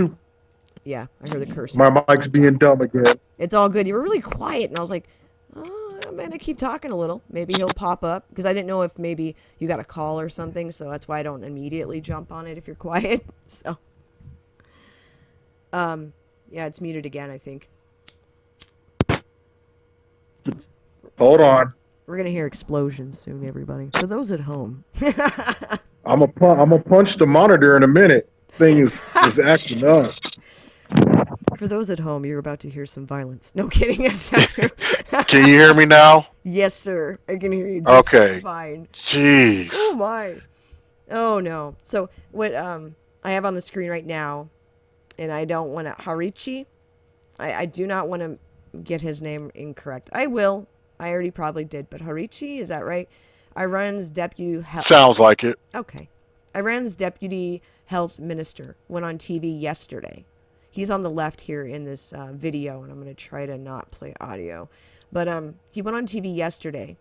Yeah, I heard the cursing.
My mic's being dumb again.
It's all good. You were really quiet, and I was like, oh, I'm going to keep talking a little. Maybe he'll pop up, because I didn't know if maybe you got a call or something, so that's why I don't immediately jump on it if you're quiet. So, yeah, it's muted again, I think.
Hold on.
We're going to hear explosions soon, everybody. For those at home.
I'm a punch the monitor in a minute. Thing is acting up.
For those at home, you're about to hear some violence. No kidding.
Can you hear me now?
Yes, sir. I can hear you just fine.
Jeez.
Oh, my. Oh, no. So, what I have on the screen right now, and I don't want to... Harichi? I do not want to get his name incorrect. I will. I already probably did, but Harichi, is that right? Iran's deputy health...
Sounds like it.
Okay. Iran's deputy health minister went on TV yesterday. He's on the left here in this video, and I'm going to try to not play audio. But he went on TV yesterday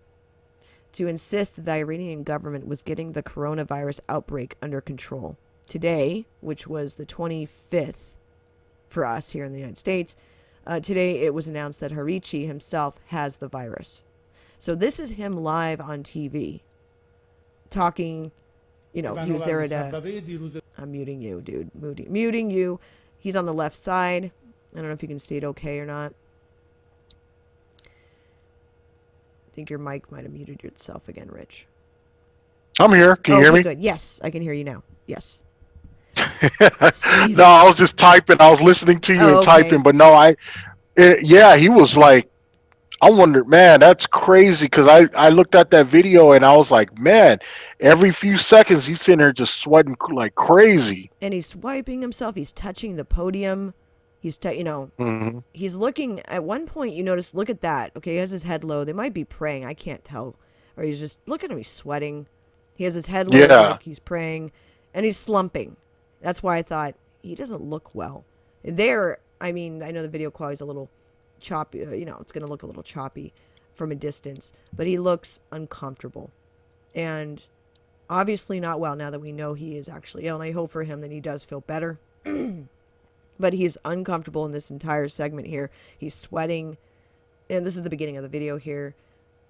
to insist that the Iranian government was getting the coronavirus outbreak under control. Today, which was the 25th for us here in the United States, today it was announced that Harichi himself has the virus. So this is him live on TV talking, you know, he was there at I'm muting you, dude. Muting you. He's on the left side. I don't know if you can see it okay or not. I think your mic might have muted itself again, Rich.
I'm here. Can you hear me?
Good. Yes, I can hear you now. Yes.
No, I was just typing. I was listening to you and typing, but no, yeah, he was like, I wondered, man, that's crazy, because I looked at that video and I was like, man, every few seconds he's sitting there just sweating like crazy.
And he's wiping himself. He's touching the podium. He's, he's looking, at one point you notice, look at that. Okay, he has his head low. They might be praying. I can't tell. Or he's just, look at him, he's sweating. He has his head low, like he's praying. And he's slumping. That's why I thought, he doesn't look well. There, I mean, I know the video quality is a little choppy, you know, it's going to look a little choppy from a distance, but he looks uncomfortable and obviously not well now that we know he is actually ill, and I hope for him that he does feel better. But he's uncomfortable in this entire segment here. He's sweating, and this is the beginning of the video here.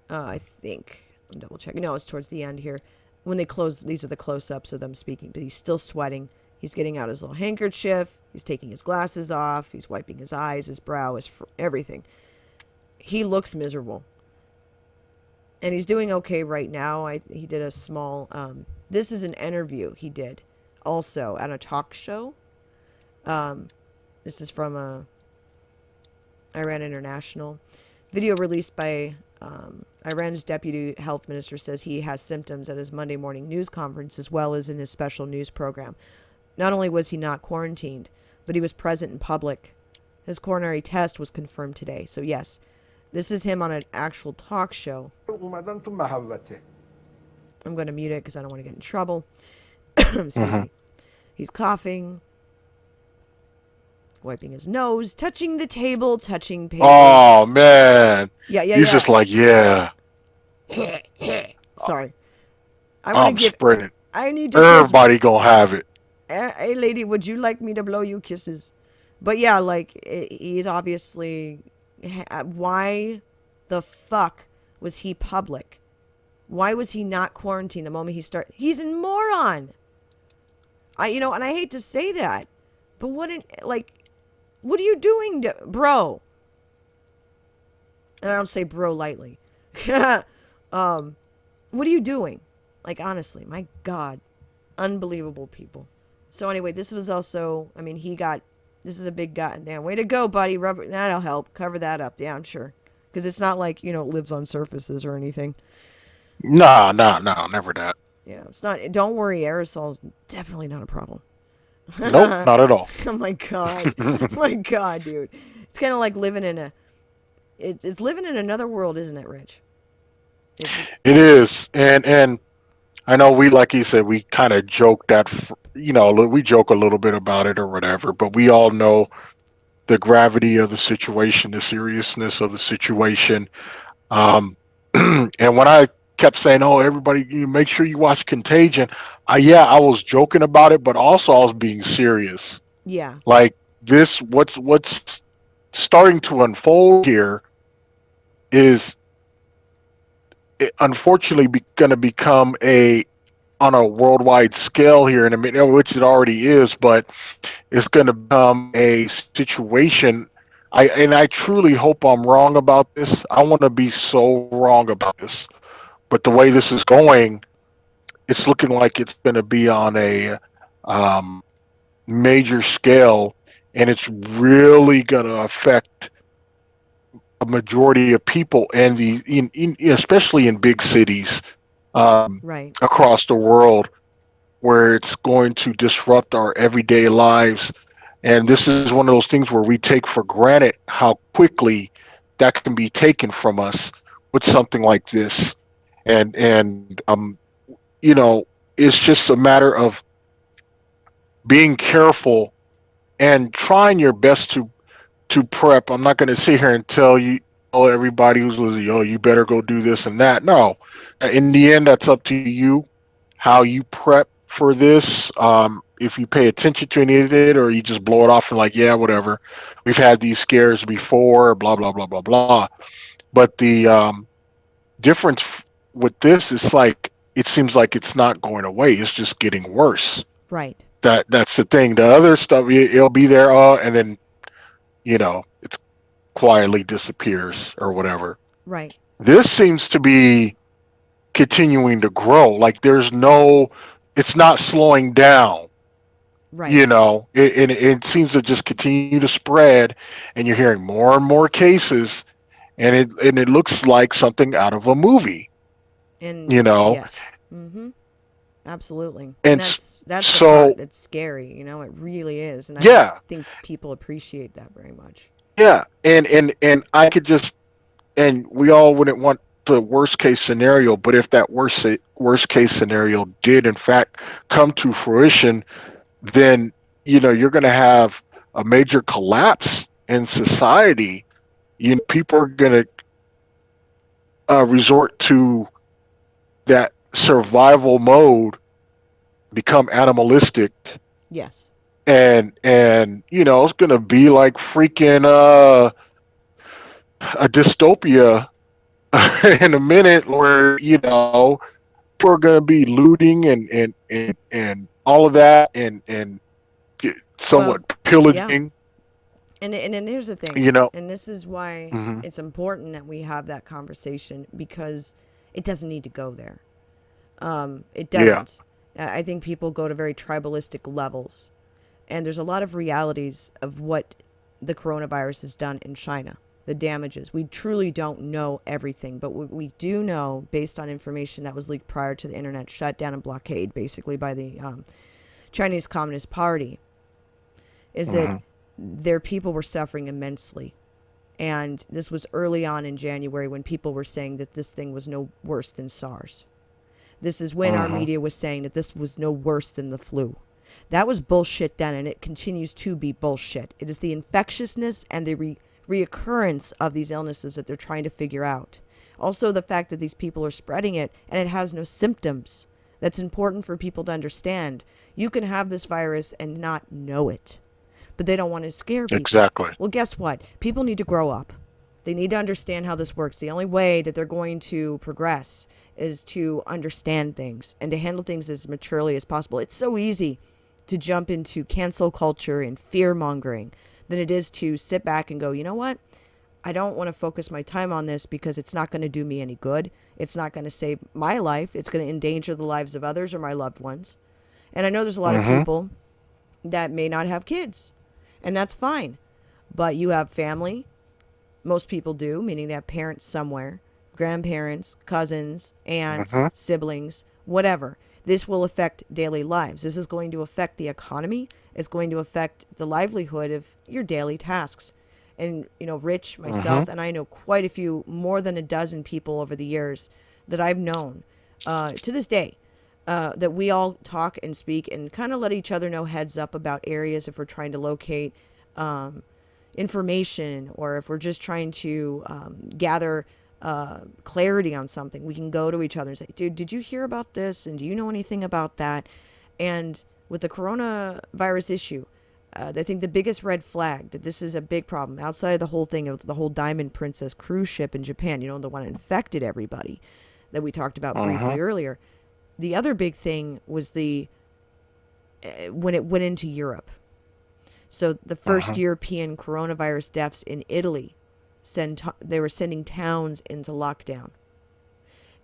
I think I'm double checking. No, it's towards the end here when they close. These are the close-ups of them speaking, but he's still sweating. He's getting out his little handkerchief. He's taking his glasses off. He's wiping his eyes, his brow, everything. He looks miserable. And he's doing okay right now. He did a small... this is an interview he did also at a talk show. This is from Iran International. Video released by Iran's deputy health minister says he has symptoms at his Monday morning news conference as well as in his special news program. Not only was he not quarantined, but he was present in public. His coronary test was confirmed today. So yes, this is him on an actual talk show. I'm going to mute it because I don't want to get in trouble. Excuse me. He's coughing, wiping his nose, touching the table, touching papers.
Oh man.
Yeah,
He's just like, yeah,
Sorry. I want to
I'm
give.
spreading.
I need to kiss.
Everybody gonna have it.
Hey, lady, would you like me to blow you kisses? But yeah, like, he's obviously. Why the fuck was he public? Why was he not quarantined the moment he started? He's a moron. And I hate to say that, but what are you doing, bro? And I don't say bro lightly. What are you doing? Like, honestly, my God, unbelievable people. So anyway, this was also, this is a big goddamn way to go, buddy. Rubber, that'll help cover that up. Yeah, I'm sure. Because it's not like, it lives on surfaces or anything.
No, never that.
Yeah, it's not. Don't worry, aerosol's definitely not a problem.
Nope, not at all.
Oh my God. Oh my God, dude. It's kind of like living in it's living in another world, isn't it, Rich?
It is, and I know we, like you said, we kind of joke that, we joke a little bit about it or whatever, but we all know the gravity of the situation, the seriousness of the situation. Um, and when I kept saying, "Oh, everybody, you make sure you watch Contagion," I was joking about it, but also I was being serious.
Yeah.
Like this, what's starting to unfold here is unfortunately going to become on a worldwide scale here in a minute, which it already is, but it's going to become a situation. I truly hope I'm wrong about this. I want to be so wrong about this, but the way this is going, it's looking like it's going to be on a major scale, and it's really going to affect a majority of people, and especially in big cities
Right.
across the world, where it's going to disrupt our everyday lives. And this is one of those things where we take for granted how quickly that can be taken from us with something like this. And it's just a matter of being careful and trying your best to prep. I'm not going to sit here and tell everybody who's listening, you better go do this and that. No, in the end, that's up to you, how you prep for this. If you pay attention to any of it, or you just blow it off and like, yeah, whatever. We've had these scares before, blah blah blah blah blah. But the difference with this is like it seems like it's not going away. It's just getting worse.
Right.
That's the thing. The other stuff, it'll be there, and then it quietly disappears or whatever.
Right.
This seems to be continuing to grow. Like it's not slowing down.
Right.
It seems to just continue to spread, and you're hearing more and more cases, and it looks like something out of a movie.
And yes. Mm-hmm. Absolutely. And that's the part that's scary, it really is. And I don't think people appreciate that very much.
Yeah. And I could just, and we all wouldn't want the worst case scenario, but if that worst case scenario did in fact come to fruition, then you're going to have a major collapse in society. People are going to resort to that survival mode, become animalistic.
Yes.
And it's going to be like freaking a dystopia in a minute, where people are going to be looting and all of that, and somewhat pillaging.
Yeah. And here's the thing, and this is why it's important that we have that conversation, because it doesn't need to go there. It doesn't. Yeah. I think people go to very tribalistic levels, and there's a lot of realities of what the coronavirus has done in China. The damages. We truly don't know everything, but what we do know, based on information that was leaked prior to the internet shutdown and blockade, basically by the Chinese Communist Party, is that their people were suffering immensely. And this was early on in January, when people were saying that this thing was no worse than SARS. This is when our media was saying that this was no worse than the flu. That was bullshit then, and it continues to be bullshit. It is the infectiousness and the reoccurrence of these illnesses that they're trying to figure out. Also, the fact that these people are spreading it and it has no symptoms. That's important for people to understand. You can have this virus and not know it, but they don't want to scare people.
Exactly.
Well, guess what? People need to grow up. They need to understand how this works. The only way that they're going to progress is to understand things and to handle things as maturely as possible. It's so easy to jump into cancel culture and fear mongering than it is to sit back and go, you know what? I don't want to focus my time on this because it's not going to do me any good. It's not going to save my life. It's going to endanger the lives of others or my loved ones. And I know there's a lot of people that may not have kids, and that's fine. But you have family. Most people do, meaning they have parents somewhere, grandparents, cousins, aunts, siblings, whatever. This will affect daily lives. This is going to affect the economy. It's going to affect the livelihood of your daily tasks. And, you know, Rich, myself, and I know quite a few, more than a dozen people over the years that I've known to this day, that we all talk and speak and kind of let each other know heads up about areas if we're trying to locate information, or if we're just trying to gather clarity on something. We can go to each other and say, dude, did you hear about this? And do you know anything about that? And with the coronavirus issue, I think the biggest red flag that this is a big problem outside of the whole thing of the whole Diamond Princess cruise ship in Japan, you know, the one that infected everybody that we talked about briefly earlier. The other big thing was the when it went into Europe. So the first European coronavirus deaths in Italy, they were sending towns into lockdown.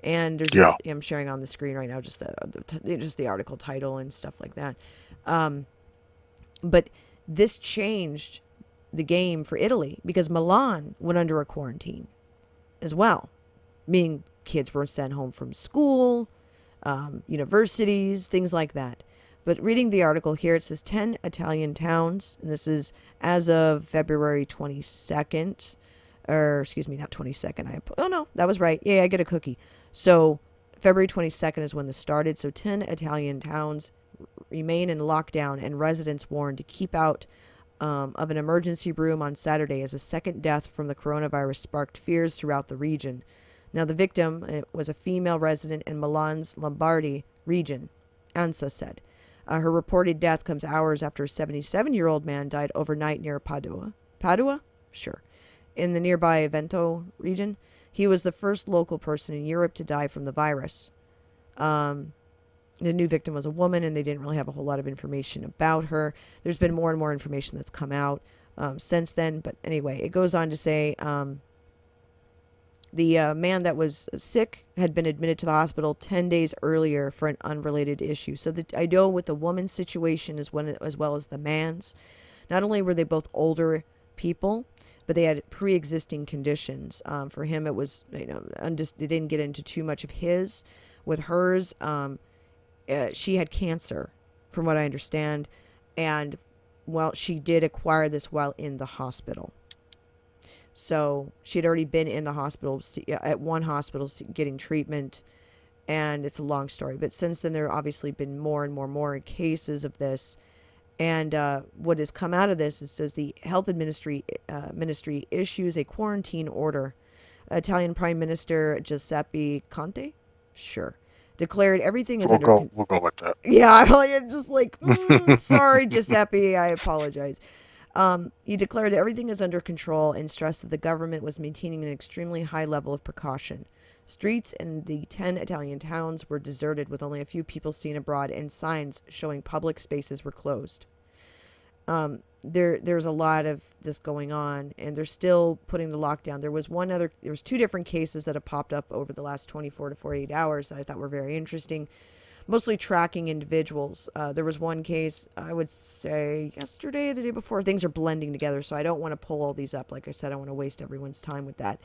And there's this, I'm sharing on the screen right now just the article title and stuff like that. But this changed the game for Italy because Milan went under a quarantine as well, meaning kids were sent home from school, universities, things like that. But reading the article here, it says 10 Italian towns, and this is as of February 22nd, or excuse me, not 22nd. Oh no, that was right. Yeah, I get a cookie. So February 22nd is when this started. So 10 Italian towns remain in lockdown, and residents warned to keep out of an emergency room on Saturday as a second death from the coronavirus sparked fears throughout the region. Now, the victim was a female resident in Milan's Lombardy region, ANSA said. Her reported death comes hours after a 77-year-old man died overnight near Padua. Padua? Sure. In the nearby Veneto region. He was the first local person in Europe to die from the virus. The new victim was a woman, and they didn't really have a whole lot of information about her. There's been more and more information that's come out since then. But anyway, it goes on to say the man that was sick had been admitted to the hospital 10 days earlier for an unrelated issue. So I know with the woman's situation as well as the man's, not only were they both older people, but they had pre-existing conditions. For him, it was, they didn't get into too much of his. With hers, she had cancer, from what I understand, and well, she did acquire this while in the hospital. So she had already been in the hospital, at one hospital, getting treatment, and it's a long story. But since then, there have obviously been more and more cases of this. And what has come out of this, it says the health ministry issues a quarantine order. Italian Prime Minister Giuseppe Conte, declared everything is
We'll go with that.
Yeah, I'm just like, sorry, Giuseppe, I apologize. He declared that everything is under control and stressed that the government was maintaining an extremely high level of precaution. Streets in the 10 Italian towns were deserted with only a few people seen abroad, and signs showing public spaces were closed. There's a lot of this going on, and they're still putting the lockdown. There was two different cases that have popped up over the last 24 to 48 hours that I thought were very interesting, mostly tracking individuals. There was one case, I would say yesterday, the day before. Things are blending together, so I don't want to pull all these up. Like I said, I want to waste everyone's time with that.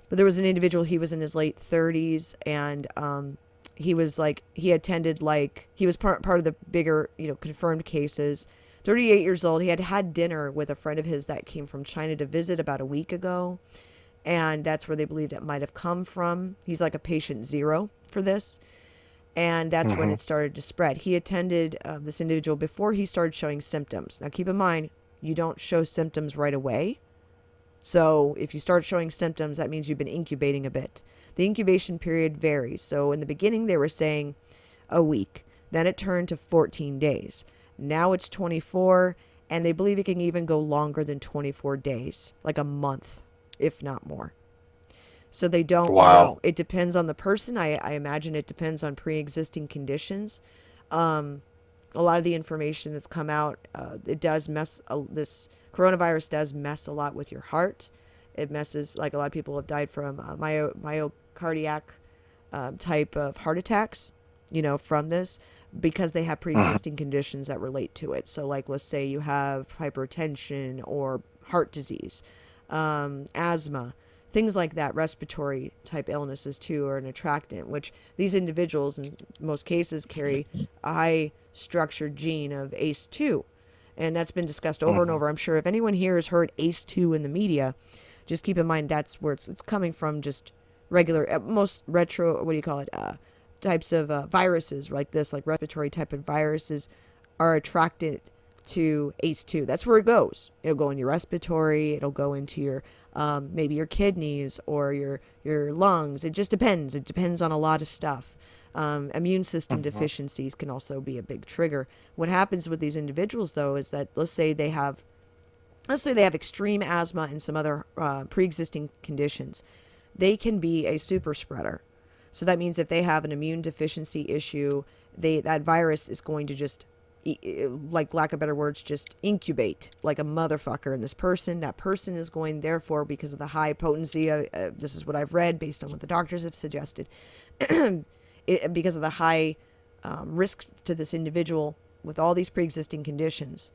But there was an individual, he was in his late 30s, and he was part of the bigger, confirmed cases. 38 years old. He had had dinner with a friend of his that came from China to visit about a week ago, and that's where they believed it might have come from. He's like a patient zero for this. And that's when it started to spread. He attended this individual before he started showing symptoms. Now, keep in mind, you don't show symptoms right away. So if you start showing symptoms, that means you've been incubating a bit. The incubation period varies. So in the beginning, they were saying a week. Then it turned to 14 days. Now it's 24, and they believe it can even go longer than 24 days, like a month, if not more. So they don't
Wow.
know. It depends on the person. I imagine it depends on pre-existing conditions. A lot of the information that's come out, it does mess, this coronavirus does mess a lot with your heart. It messes, like a lot of people have died from myocardiac type of heart attacks, from this, because they have pre-existing conditions that relate to it. So like, let's say you have hypertension or heart disease, asthma, things like that, respiratory type illnesses too, are an attractant, which these individuals in most cases carry a high structured gene of ACE2. And that's been discussed over and over. I'm sure if anyone here has heard ACE2 in the media, just keep in mind that's where it's coming from. Just regular, most retro, what do you call it, types of viruses like this, like respiratory type of viruses, are attracted to ACE2. That's where it goes. It'll go in your respiratory. It'll go into your maybe your kidneys or your lungs. It just depends. It depends on a lot of stuff. Immune system deficiencies can also be a big trigger. What happens with these individuals, though, is that let's say they have extreme asthma and some other pre-existing conditions. They can be a super spreader. So that means if they have an immune deficiency issue, that virus is going to just, like lack of better words, just incubate like a motherfucker in this person. That person is going, therefore, because of the high potency, this is what I've read based on what the doctors have suggested, because of the high risk to this individual with all these pre-existing conditions,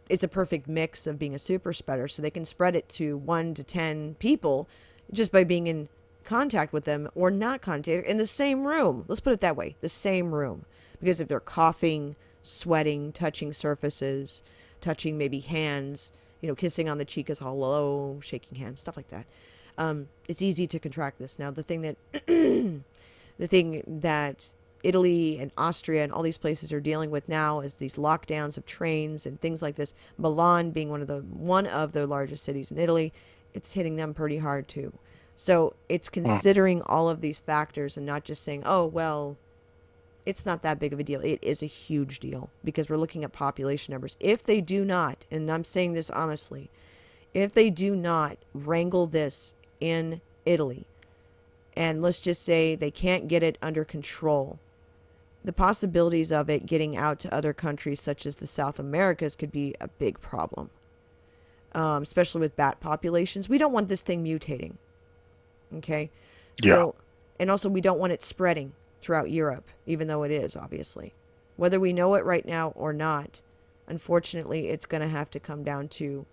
it's a perfect mix of being a super spreader. So they can spread it to 1 to 10 people just by being in contact with them or not contact in the same room. Let's put it that way, the same room. Because if they're coughing, sweating, touching surfaces, touching maybe hands, kissing on the cheek as hello, shaking hands, stuff like that. It's easy to contract this. Now, the thing that Italy and Austria and all these places are dealing with now is these lockdowns of trains and things like this. Milan being one of the largest cities in Italy, it's hitting them pretty hard too. So it's considering all of these factors and not just saying, oh, well, it's not that big of a deal. It is a huge deal because we're looking at population numbers. If they do not, and I'm saying this honestly, if they do not wrangle this in Italy, and let's just say they can't get it under control, the possibilities of it getting out to other countries such as the South Americas could be a big problem, especially with bat populations. We don't want this thing mutating. Okay?
Yeah.
So, and also we don't want it spreading throughout Europe, even though it is, obviously. Whether we know it right now or not, unfortunately, it's going to have to come down to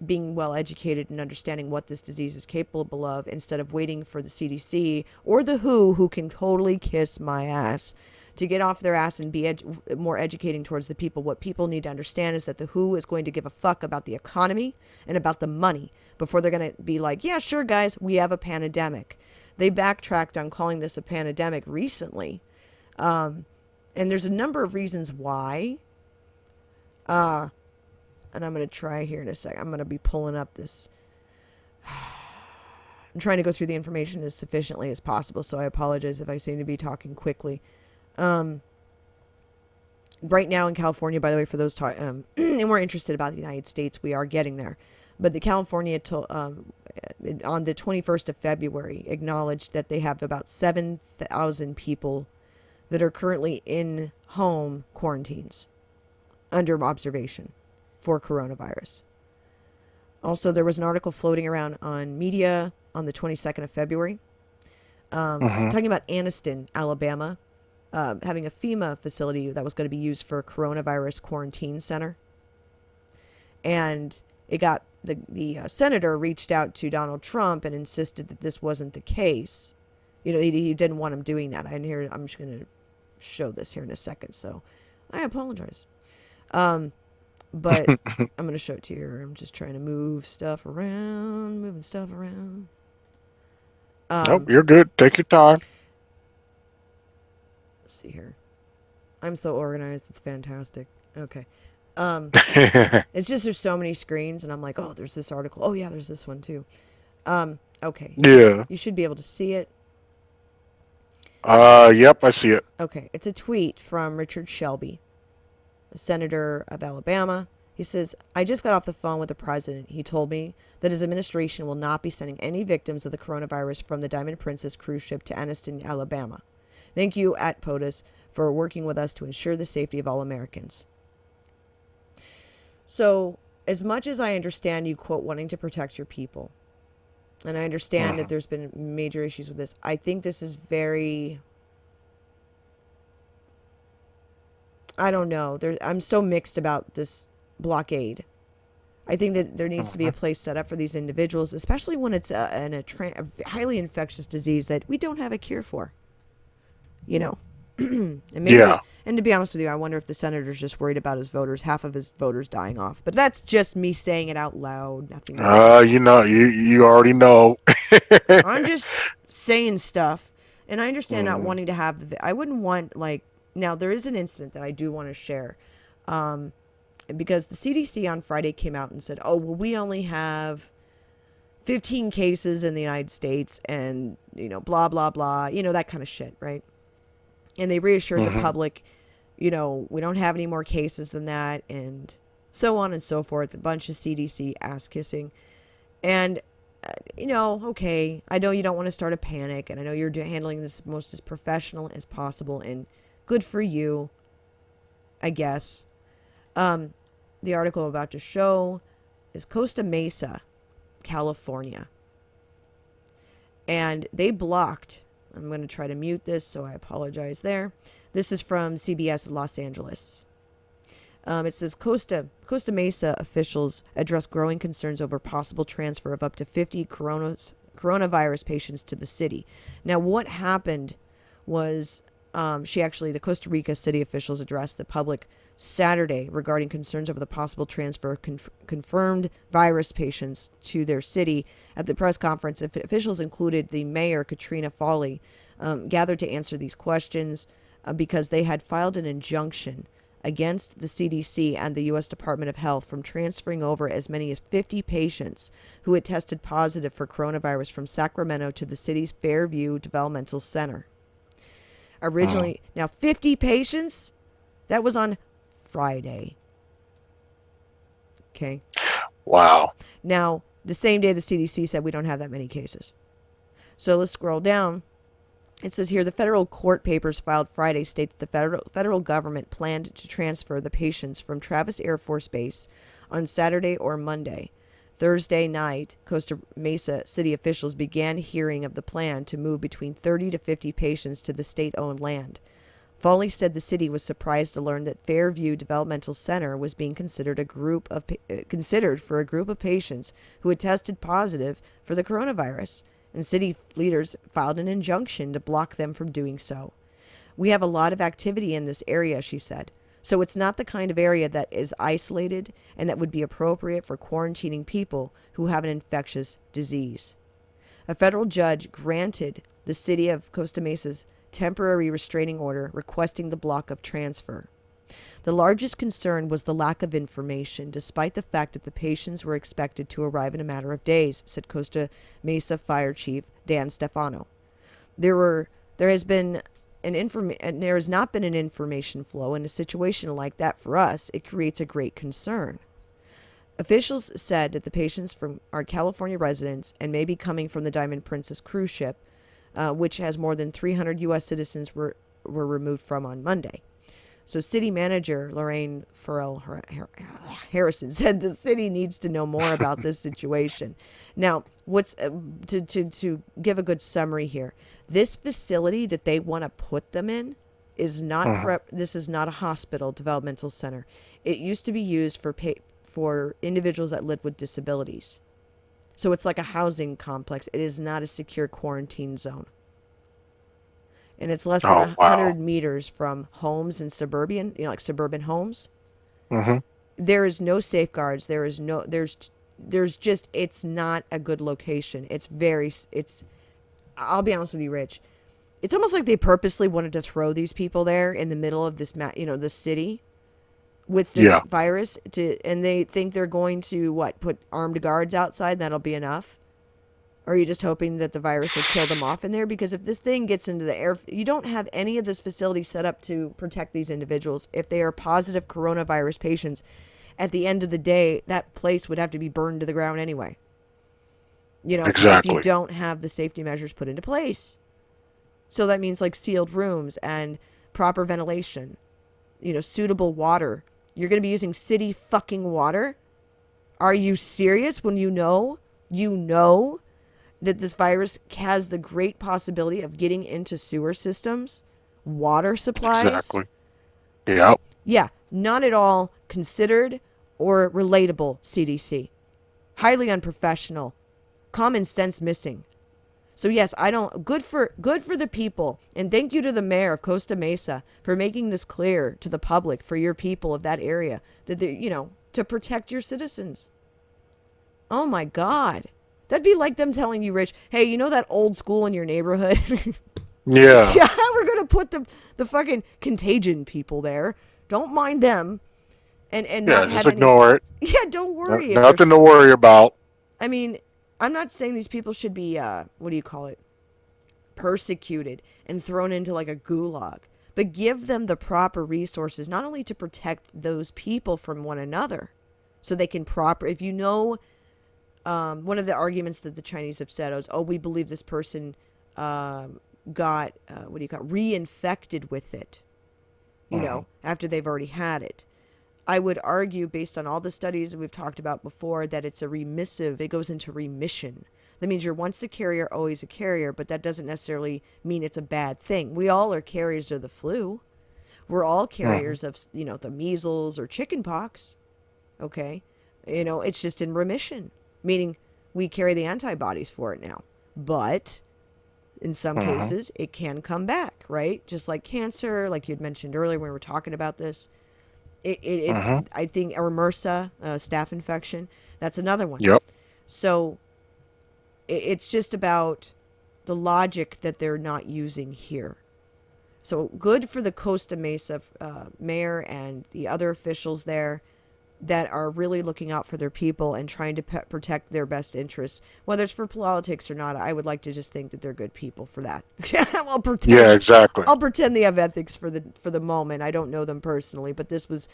being well educated and understanding what this disease is capable of instead of waiting for the CDC or the WHO, who can totally kiss my ass, to get off their ass and be more educating towards the people. What people need to understand is that the WHO is going to give a fuck about the economy and about the money before they're going to be like, yeah, sure, guys, we have a pandemic. They backtracked on calling this a pandemic recently. And there's a number of reasons why. And I'm going to try here in a second. I'm going to be pulling up this. I'm trying to go through the information as sufficiently as possible, so I apologize if I seem to be talking quickly. Right now in California, by the way, for those and we're interested about the United States, we are getting there. But the California, on the 21st of February, acknowledged that they have about 7,000 people that are currently in home quarantines under observation for coronavirus. Also, there was an article floating around on media on the 22nd of February talking about Anniston, Alabama, having a FEMA facility that was going to be used for a coronavirus quarantine center. And it got the senator reached out to Donald Trump and insisted that this wasn't the case. He didn't want him doing that. I'm just going to show this here in a second, so I apologize. But I'm going to show it to you here. I'm just trying to moving stuff around.
Nope, you're good. Take your time.
Let's see here. I'm so organized. It's fantastic. Okay. It's just there's so many screens, and I'm like, oh, there's this article. Oh yeah, there's this one too. Okay.
Yeah.
You should be able to see it.
Yep, I see it.
Okay. It's a tweet from Richard Shelby, a senator of Alabama. He says, I just got off the phone with the president. He told me that his administration will not be sending any victims of the coronavirus from the Diamond Princess cruise ship to Anniston, Alabama. Thank you, at POTUS, for working with us to ensure the safety of all Americans. So, as much as I understand you, quote, wanting to protect your people, and I understand that there's been major issues with this, I think this is very... I don't know. I'm so mixed about this blockade. I think that there needs to be a place set up for these individuals, especially when it's a highly infectious disease that we don't have a cure for. You know, and maybe,
Yeah.
and to be honest with you, I wonder if the senator's just worried about his voters, half of his voters dying off. But that's just me saying it out loud. Nothing more.
You know, you already know.
I'm just saying stuff, and I understand not wanting to have I wouldn't want now there is an incident that I do want to share, because the CDC on Friday came out and said, oh well, we only have 15 cases in the United States, and blah blah blah, that kind of shit, right? And they reassured the public, we don't have any more cases than that, and so on and so forth. A bunch of CDC ass kissing. And, okay, I know you don't want to start a panic, and I know you're handling this most as professional as possible, and good for you, I guess. The article I'm about to show is Costa Mesa, California. And they blocked... I'm going to try to mute this, so I apologize there. This is from CBS Los Angeles. It says, Costa Mesa officials address growing concerns over possible transfer of up to 50 coronavirus patients to the city. Now, what happened was the Costa Rica city officials addressed the public Saturday regarding concerns over the possible transfer of confirmed virus patients to their city. At the press conference, officials included the mayor, Katrina Foley, gathered to answer these questions because they had filed an injunction against the CDC and the U.S. Department of Health from transferring over as many as 50 patients who had tested positive for coronavirus from Sacramento to the city's Fairview Developmental Center. Originally, now 50 patients, that was on Friday. Okay.
Wow.
Now, the same day the CDC said we don't have that many cases. So let's scroll down. It says here, the federal court papers filed Friday state that the federal government planned to transfer the patients from Travis Air Force Base on Saturday or Monday. Thursday night, Costa Mesa city officials began hearing of the plan to move between 30 to 50 patients to the state-owned land. Foley said the city was surprised to learn that Fairview Developmental Center was being considered for a group of patients who had tested positive for the coronavirus, and city leaders filed an injunction to block them from doing so. We have a lot of activity in this area, she said. So it's not the kind of area that is isolated and that would be appropriate for quarantining people who have an infectious disease. A federal judge granted the city of Costa Mesa's temporary restraining order requesting the block of transfer. The largest concern was the lack of information, despite the fact that the patients were expected to arrive in a matter of days, said Costa Mesa Fire Chief Dan Stefano. There has not been an information flow. In a situation like that for us, it creates a great concern. Officials said that the patients are California residents and may be coming from the Diamond Princess cruise ship, which has more than 300 U.S. citizens were removed from on Monday. So city manager Lorraine Farrell Harrison said the city needs to know more about this situation. Now, what's to give a good summary here, this facility that they want to put them in is not this is not a hospital developmental center. It used to be used for individuals that live with disabilities. So it's like a housing complex. It is not a secure quarantine zone. And it's less than 100 meters from homes and suburban homes.
Mm-hmm.
There is no safeguards. There's just, it's not a good location. I'll be honest with you, Rich. it's almost like they purposely wanted to throw these people there in the middle of this, this city with this
Yeah.
virus and they think they're going to put armed guards outside. That'll be enough. Or are you just hoping that the virus will kill them off in there? Because if this thing gets into the air, you don't have any of this facility set up to protect these individuals. If they are positive coronavirus patients, at the end of the day, that place would have to be burned to the ground anyway. If you
Exactly.
don't have the safety measures put into place. So that means like sealed rooms and proper ventilation, suitable water. You're going to be using city fucking water? Are you serious when you know that this virus has the great possibility of getting into sewer systems, water supplies?
Exactly. Yep.
Yeah, not at all considered or relatable, CDC. Highly unprofessional. Common sense missing. So yes, good for the people, and thank you to the mayor of Costa Mesa for making this clear to the public, for your people of that area, that to protect your citizens. Oh my God. That'd be like them telling you, Rich, hey, you know that old school in your neighborhood?
Yeah.
Yeah, we're going to put the fucking contagion people there. Don't mind them. And
Yeah.
not
Just
have any...
ignore it.
Yeah, don't worry if
Nothing to worry about.
I mean, I'm not saying these people should be, what do you call it? Persecuted and thrown into like a gulag. But give them the proper resources, not only to protect those people from one another, so they can if you know... one of the arguments that the Chinese have said is, we believe this person got, reinfected with it, after they've already had it. I would argue, based on all the studies we've talked about before, that it's it goes into remission. That means you're once a carrier, always a carrier, but that doesn't necessarily mean it's a bad thing. We all are carriers of the flu. We're all carriers of, the measles or chickenpox. Okay? It's just in remission. Meaning we carry the antibodies for it now. But in some cases, it can come back, right? Just like cancer, like you had mentioned earlier when we were talking about this. I think, or MRSA, staph infection, that's another one.
Yep.
So it's just about the logic that they're not using here. So good for the Costa Mesa mayor and the other officials there that are really looking out for their people and trying to protect their best interests. Whether it's for politics or not, I would like to just think that they're good people for that. I'll pretend.
Yeah, exactly.
I'll pretend they have ethics for the moment. I don't know them personally, but it was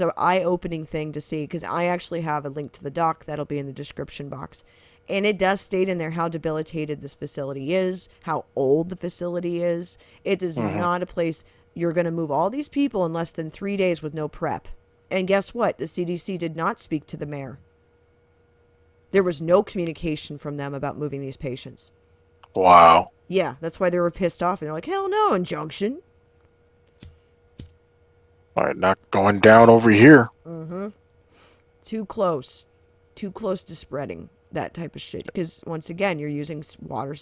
an eye-opening thing to see, because I actually have a link to the doc that'll be in the description box. And it does state in there how debilitated this facility is, how old the facility is. It is not a place you're going to move all these people in less than 3 days with no prep. And guess what? The CDC did not speak to the mayor. There was no communication from them about moving these patients.
Wow.
Yeah, that's why they were pissed off. And they're like, hell no, injunction.
All right, not going down over here.
Too close. Too close to spreading that type of shit. Because, once again, you're using water...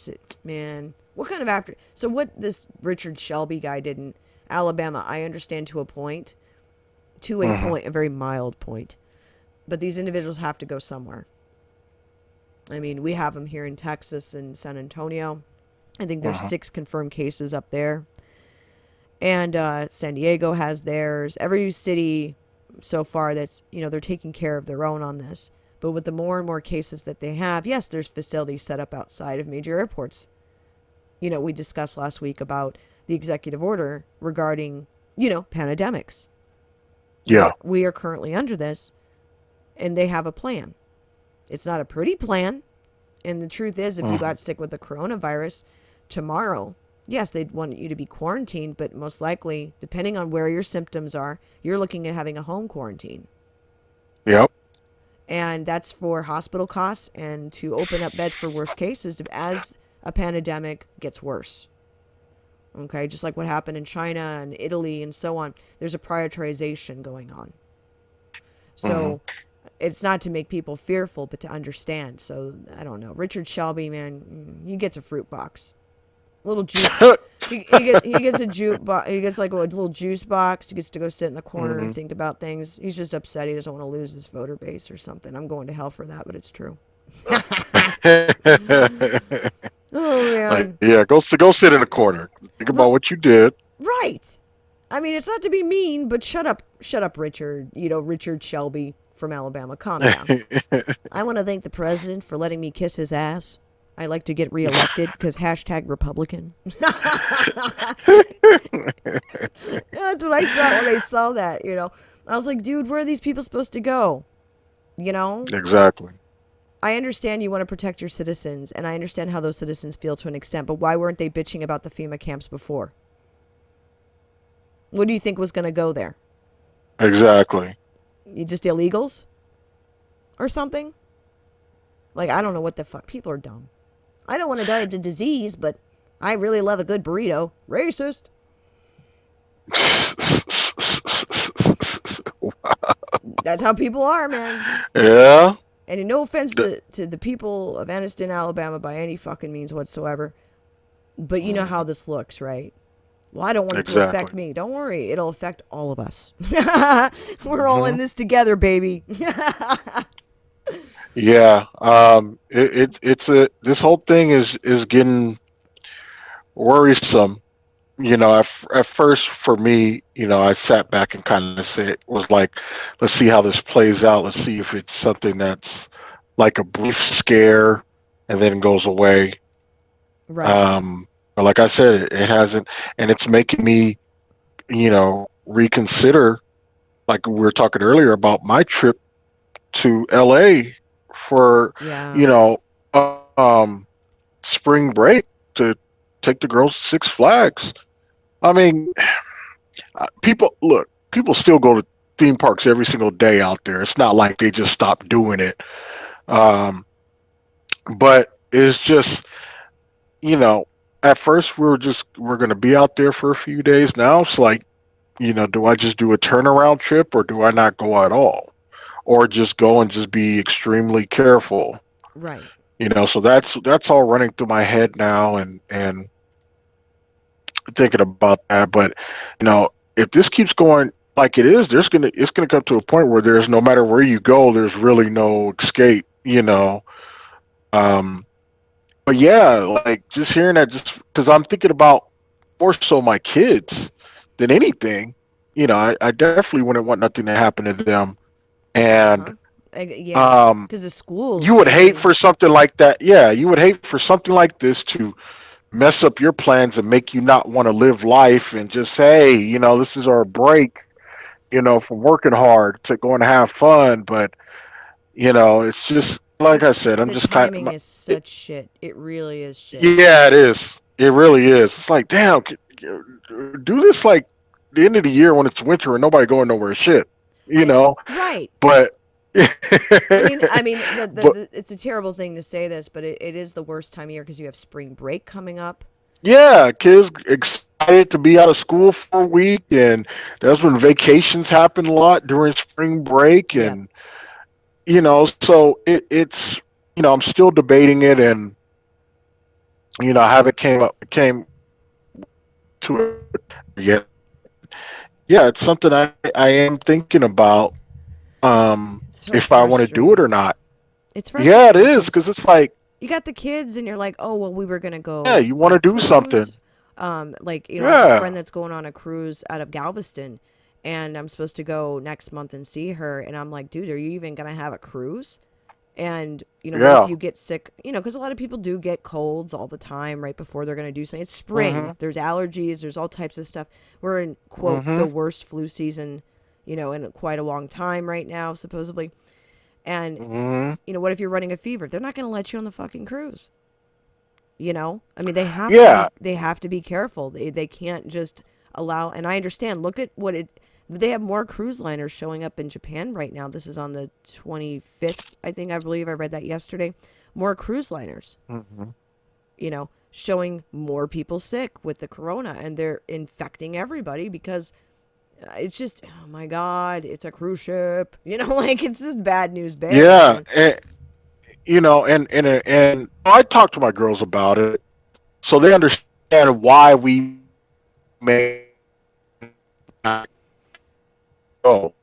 Man, what kind of after... So what this Richard Shelby guy did in Alabama, I understand to a point... To a point, a very mild point. But these individuals have to go somewhere. I mean, we have them here in Texas and San Antonio. I think there's 6 confirmed cases up there. And San Diego has theirs. Every city so far that's, they're taking care of their own on this. But with the more and more cases that they have, yes, there's facilities set up outside of major airports. We discussed last week about the executive order regarding, pandemics.
Yeah.
We are currently under this, and they have a plan. It's not a pretty plan. And the truth is, if you got sick with the coronavirus tomorrow, yes, they'd want you to be quarantined, but most likely, depending on where your symptoms are, you're looking at having a home quarantine.
Yep.
And that's for hospital costs and to open up beds for worst cases as a pandemic gets worse. Okay, just like what happened in China and Italy and so on. There's a prioritization going on. So it's not to make people fearful, but to understand. So, I don't know. Richard Shelby, man, he gets a fruit box. A little juice. he gets a juice box. He gets like a little juice box. He gets to go sit in the corner and think about things. He's just upset he doesn't want to lose his voter base or something. I'm going to hell for that, but it's true. Oh
Like,
man.
yeah, go sit in a corner. Think about
But
what you did.
right. I mean, it's not to be mean, but shut up, Richard. Richard Shelby from Alabama. Calm down. I want to thank the president for letting me kiss his ass. I like to get reelected because hashtag Republican. That's what I thought when I saw that. I was like, dude, where are these people supposed to go? You know,
Exactly.
I understand you want to protect your citizens, and I understand how those citizens feel to an extent, but why weren't they bitching about the FEMA camps before? What do you think was going to go there?
Exactly.
You just illegals or something? Like, I don't know what the fuck. People are dumb. I don't want to die of the disease, but I really love a good burrito. Racist. That's how people are, man.
Yeah.
And no offense
th-
to the people of Anniston, Alabama by any fucking means whatsoever. But you know how
mhm,
this looks, right? Well, I don't want it to affect
exactly.
me. Don't worry. It'll affect all of us. We're all in
Hmm.
this together, baby.
Yeah. It's a this whole thing is getting worrisome. At first for me, I sat back and kind of said, was like, let's see how this plays out. Let's see if it's something that's like a brief scare and then goes away.
Right.
But like I said, it hasn't, and it's making me, reconsider. Like we were talking earlier about my trip to LA for,
Yeah.
you know, um, spring break to take the girls to Six Flags. I mean, people still go to theme parks every single day out there. It's not like they just stopped doing it. Um, but it's just, you know, at first we're going to be out there for a few days. Now it's like, do I just do a turnaround trip or do I not go at all? Or just go and just be extremely careful.
Right.
So that's all running through my head now and thinking about that. But if this keeps going like it is, it's gonna come to a point where there's no matter where you go, there's really no escape. Um, but yeah, like just hearing that, just because I'm thinking about more so my kids than anything. I definitely wouldn't want nothing to happen to them. And
Uh-huh. Yeah.
um,
Because the
you
schools,
would
I
hate
mean,
for something like that. Yeah, you would hate for something like this to mess up your plans and make you not want to live life and just say, this is our break, from working hard to going to have fun. But, it's just, like I said, I'm
the
just kind
timing
of,
is such shit. It really is shit.
yeah, it is. It really is. It's like, damn, do this like the end of the year when it's winter and nobody going nowhere shit, you
I
know?
right.
But,
I mean,
but
it's a terrible thing to say this, but it is the worst time of year because you have spring break coming up.
yeah, kids excited to be out of school for a week, and that's when vacations happen a lot during spring break,
Yep.
and so it's I'm still debating it, and I haven't came to it yet. Yeah, it's something I am thinking about,
It's so
if I want to do it or
frustrating.
not.
It's
Yeah, it
frustrating
is
because
because it's like,
you got the kids and you're like, oh well, we were gonna
yeah,
go
you
on
want
a
to do something.
cruise. Like I have a friend
Yeah.
that's going on a cruise out of Galveston, and I'm supposed to go next month and see her, and I'm like, dude, are you even gonna have a cruise? And what if
Yeah.
you get sick? Because a lot of people do get colds all the time right before they're gonna do something. It's spring.
Mhm.
There's allergies. There's all types of stuff. We're in quote the
Mhm.
worst flu season, in quite a long time right now, supposedly. And
Mhm.
what if you're running a fever? They're not gonna let you on the fucking cruise. I mean,
Yeah.
they have to be careful. They can't just allow. And I understand. Look at what it. They have more cruise liners showing up in Japan right now. This is on the 25th, I believe I read that yesterday. More cruise liners,
Mhm.
showing more people sick with the corona, and they're infecting everybody because it's just, oh my god, it's a cruise ship. Like it's just bad news bears,
Yeah.
man.
And I talked to my girls about it, so they understand why we may not go.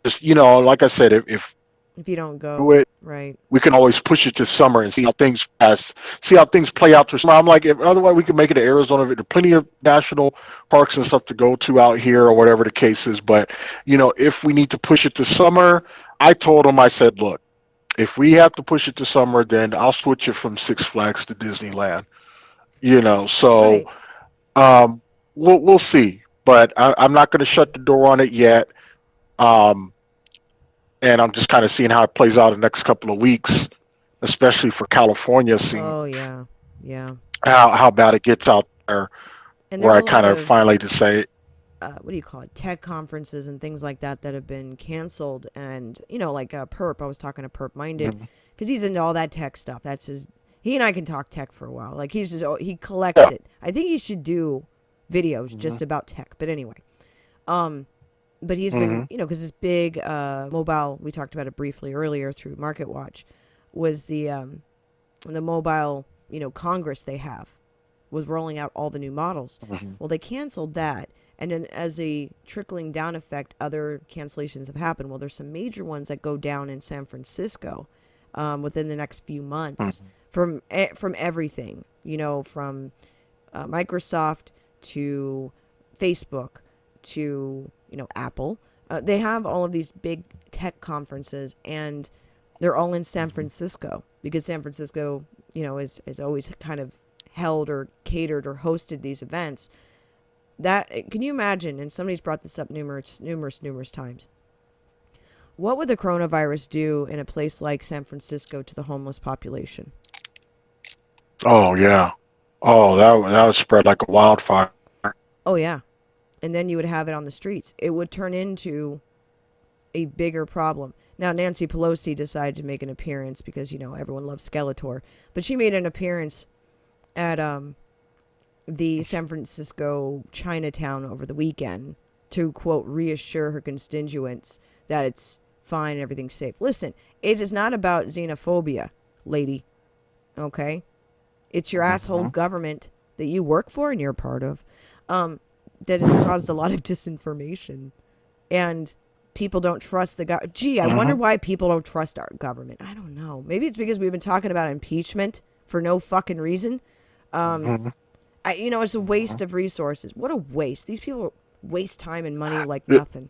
Just like I said, if
If you don't
do
go,
it,
right.
we can always push it to summer and see how things play out to summer. I'm like, if, otherwise we can make it to Arizona. There are plenty of national parks and stuff to go to out here or whatever the case is. But, if we need to push it to summer, I told them, I said, look, if we have to push it to summer, then I'll switch it from Six Flags to Disneyland. So
Right.
um, we'll see. But I'm not going to shut the door on it yet. Um, and I'm just kind of seeing how it plays out in the next couple of weeks, especially for California, seeing
Oh, yeah. Yeah.
how bad it gets out there,
And
where
there's
I
a lot
kind of
of,
finally just say,
what do you call it, tech conferences and things like that that have been canceled. And, like Perp, I was talking to Perp Minded
mhm,
because he's into all that tech stuff. He and I can talk tech for a while. Like, he collects
yeah,
it. I think he should do videos
hmm
just about tech. But anyway, um, but he's been,
hmm
because this big mobile, we talked about it briefly earlier through Market Watch, was the mobile, Congress they have with rolling out all the new models.
hmm
Well, they canceled that. And then as a trickling down effect, other cancellations have happened. Well, there's some major ones that go down in San Francisco within the next few months
hmm
from everything, from Microsoft to Facebook to, Apple. They have all of these big tech conferences, and they're all in San Francisco because San Francisco, is always kind of held or catered or hosted these events. That can you imagine? And somebody's brought this up numerous times. What would the coronavirus do in a place like San Francisco to the homeless population?
oh yeah, oh that would spread like a wildfire.
Oh yeah, and then you would have it on the streets. It would turn into a bigger problem. Now Nancy Pelosi decided to make an appearance because everyone loves Skeletor, but she made an appearance at the San Francisco Chinatown over the weekend to, quote, reassure her constituents that it's fine, everything's safe. Listen, it is not about xenophobia, lady, okay? It's your asshole
Hmm
government that you work for and you're a part of that has caused a lot of disinformation. And people don't trust the government. Gee, I wonder
hmm
why people don't trust our government. I don't know. Maybe it's because we've been talking about impeachment for no fucking reason. Um,
hmm
it's a
hmm
waste of resources. What a waste. These people waste time and money like nothing.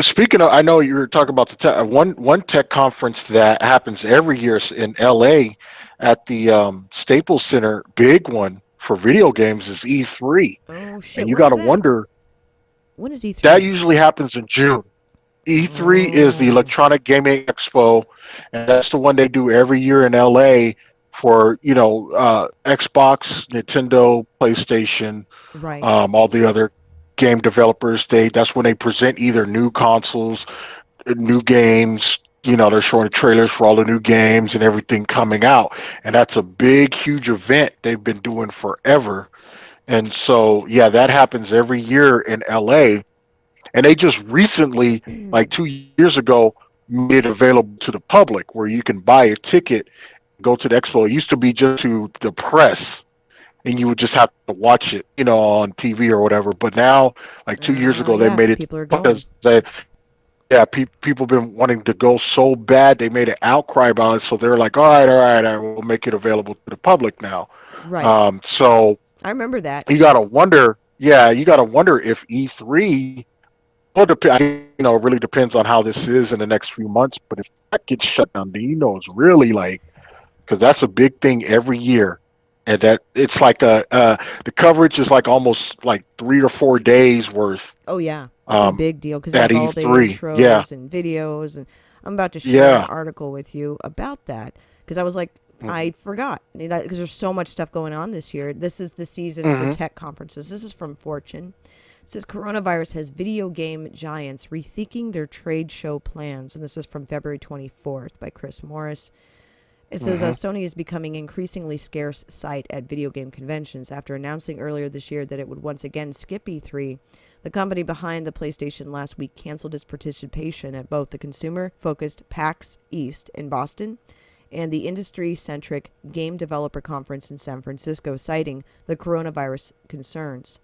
Speaking of, I know you were talking about the one tech conference that happens every year in L.A. at the Staples Center. Big one for video games is E3,
Oh
and
shit,
you
when
got
is
to
that?
wonder
When is
that
E3?
usually happens in June. E3 is the
Oh,
Electronic Gaming Expo, and that's the one they do every year in LA for Xbox, Nintendo, PlayStation,
right.
all the other game developers. That's when they present either new consoles, new games. They're showing trailers for all the new games and everything coming out, and that's a big, huge event they've been doing forever. And so, yeah, that happens every year in LA, and they just recently, like 2 years ago, made it available to the public where you can buy a ticket, go to the expo. It used to be just to the press, and you would just have to watch it, on TV or whatever. But now, like 2 years ago, they
Yeah,
made it
people are going.
because yeah, people been wanting to go so bad, they made an outcry about it. So they're like, all right, I will make it available to the public now.
Right.
So
I remember that.
you got to wonder, yeah, you got to wonder if E3. Well, it really depends on how this is in the next few months. But if that gets shut down, then it's really like, because that's a big thing every year, and that it's like the coverage is like almost like 3 or 4 days worth
Oh yeah, it's a
um
big deal because they
at
have all the
E3. Yeah,
intros and videos, and I'm about to share an
yeah.
article with you about that because I was like, I
hmm
forgot because there's so much stuff going on this year. This is the season for
hmm
tech conferences. This is from Fortune. It says coronavirus has video game giants rethinking their trade show plans, and this is from February 24th by Chris Morris. It says
hmm
Sony is becoming increasingly scarce sight at video game conventions after announcing earlier this year that it would once again skip E3. The company behind the PlayStation last week canceled its participation at both the consumer-focused PAX East in Boston and the industry-centric Game Developer Conference in San Francisco, citing the coronavirus concerns.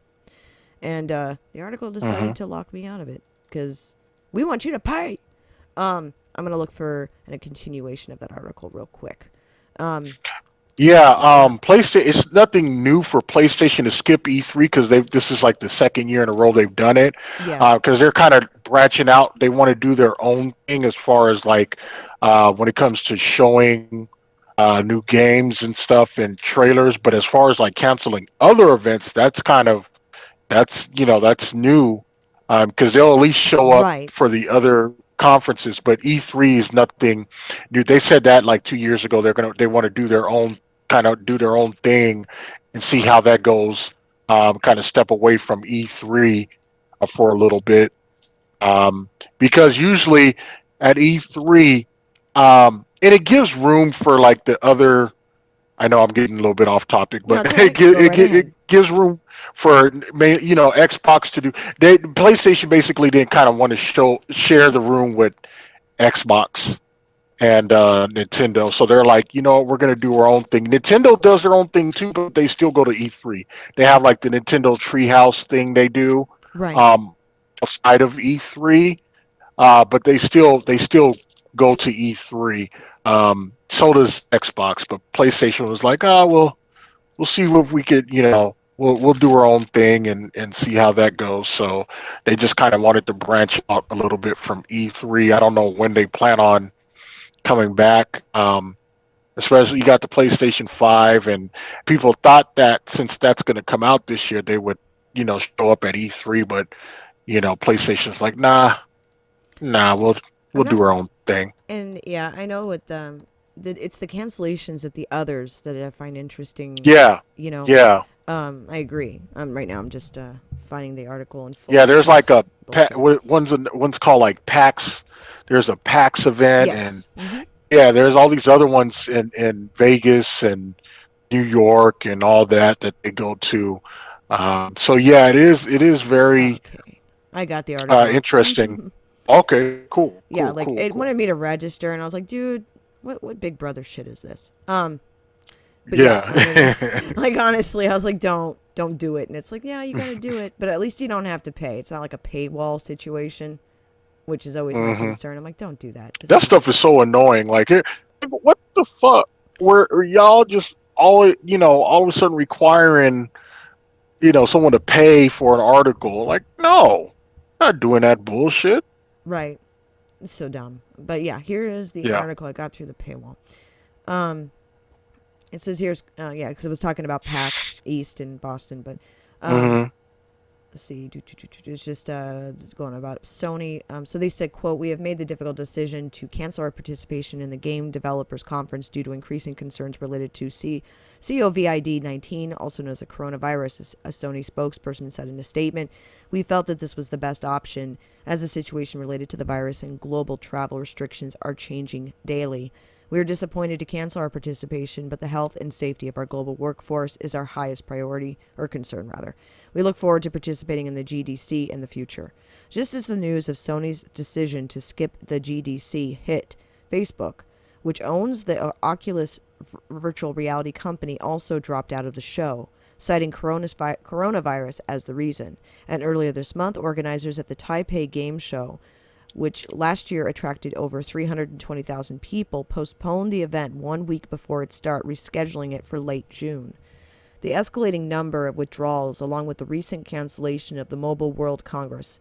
And the article
hmm
decided to lock me out of it because we want you to pay. I'm gonna look for a continuation of that article real quick. Um,
Yeah,
yeah.
PlayStation. It's nothing new for PlayStation to skip E3 because they this is like the second year in a row they've done it.
Yeah.
Because they're kind of branching out. They want to do their own thing as far as like when it comes to showing new games and stuff and trailers. But as far as like canceling other events, that's new because they'll at least show up
Right.
for the other conferences. But E3 is nothing new. They said that like 2 years ago. They want to do their own do their own thing and see how that goes. Kind of step away from E3 for a little bit because usually at E3 and it gives room for like the other. I know I'm getting a little bit off topic,
No,
but
it's all right. Go right
it
ahead.
gives room for Xbox to do. PlayStation basically didn't kind of want to share the room with Xbox and Nintendo, so they're like, you know what, we're gonna do our own thing. Nintendo does their own thing too, but they still go to E3. They have like the Nintendo Treehouse thing they do
Right.
um, outside of E3, but they still go to E3. So does Xbox, but PlayStation was like, oh, we'll see if we could, we'll do our own thing and see how that goes. So they just kind of wanted to branch out a little bit from E3. I don't know when they plan on coming back. Especially you got the PlayStation 5, and people thought that since that's going to come out this year, they would, show up at E3, but PlayStation's like, nah,
I'm
we'll
not,
do our own thing.
and yeah, I know with it's the cancellations at the others that I find interesting.
Yeah,
You know,
yeah,
I agree. Right now I'm just finding the article in
yeah.
full
There's
because
like
it's
a
bullshit.
one's called like PAX. There's a PAX event, and
Yes. Mm-hmm.
yeah, there's all these other ones in Vegas and New York and all that they go to. So yeah, it is very
Okay. I got the article up.
interesting. Okay, cool,
Yeah,
cool,
like
cool,
it
cool.
wanted me to register, and I was like, dude, what Big Brother shit is this? But yeah, I'm gonna
Yeah.
like honestly, I was like, don't do it, and it's like, yeah, you gotta do it, but at least you don't have to pay. It's not like a paywall situation, which is always my
hmm
concern. I'm like, don't do that because
That
then
stuff is so annoying. Like, what the fuck? Were y'all just all of a sudden requiring, someone to pay for an article? Like, no, not doing that bullshit.
right, it's so dumb. But yeah, here is the
Yeah.
article I got through the paywall. Um, it says here's yeah, because it was talking about PAX East in Boston, but um,
hmm
let's see, it's just going about Sony. So they said, quote, we have made the difficult decision to cancel our participation in the Game Developers Conference due to increasing concerns related to COVID-19, also known as a coronavirus, a Sony spokesperson said in a statement. We felt that this was the best option as the situation related to the virus and global travel restrictions are changing daily. We are disappointed to cancel our participation, but the health and safety of our global workforce is our highest priority, or concern rather. We look forward to participating in the GDC in the future. Just as the news of Sony's decision to skip the GDC hit, Facebook, which owns the Oculus virtual reality company, also dropped out of the show, citing coronavirus as the reason. And earlier this month, organizers at the Taipei Game Show, which last year attracted over 320,000 people, postponed the event 1 week before its start, rescheduling it for late June. The escalating number of withdrawals, along with the recent cancellation of the Mobile World Congress,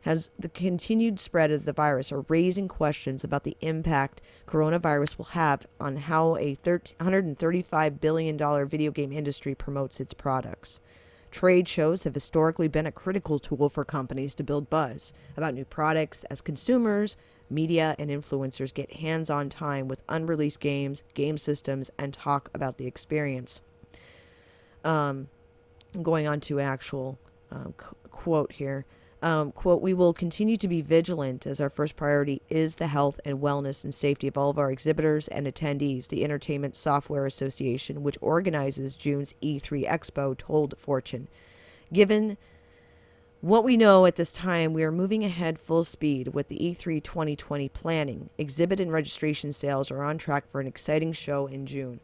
has the continued spread of the virus are raising questions about the impact coronavirus will have on how a $135 billion video game industry promotes its products. Trade shows have historically been a critical tool for companies to build buzz about new products as consumers, media, and influencers get hands-on time with unreleased games, game systems, and talk about the experience. Going on to actual quote here. Quote, we will continue to be vigilant as our first priority is the health and wellness and safety of all of our exhibitors and attendees, the Entertainment Software Association, which organizes June's E3 Expo, told Fortune. Given what we know at this time, we are moving ahead full speed with the E3 2020 planning. Exhibit and registration sales are on track for an exciting show in June.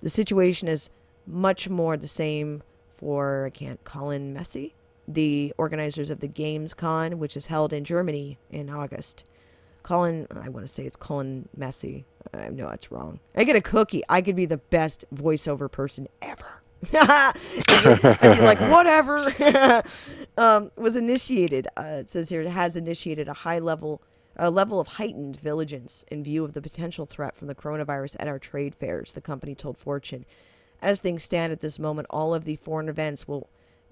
The situation is much more the same for, I can't call in Messi, the organizers of the Games Con, which is held in Germany in August. Colin, I want to say it's Colin Messi. I know it's wrong. I get a cookie. I could be the best voiceover person ever. I'd be like, whatever. Was initiated. It says here it has initiated a level of heightened vigilance in view of the potential threat from the coronavirus at our trade fairs. The company told Fortune, as things stand at this moment, all of the foreign events will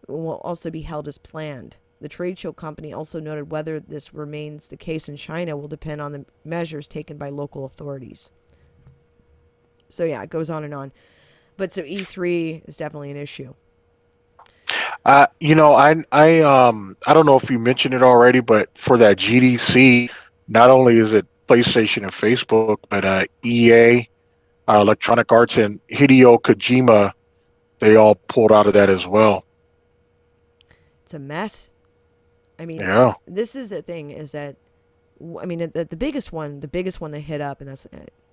also be held as planned. The trade show company also noted whether this remains the case in China will depend on the measures taken by local authorities. So yeah, it goes on and on. But so E3 is definitely an issue.
I don't know if you mentioned it already, but for that GDC, not only is it PlayStation and Facebook, but EA, Electronic Arts, and Hideo Kojima, they all pulled out of that as well.
It's a mess. I mean,
Yeah.
this is the thing is that, I mean, the biggest one that hit up, and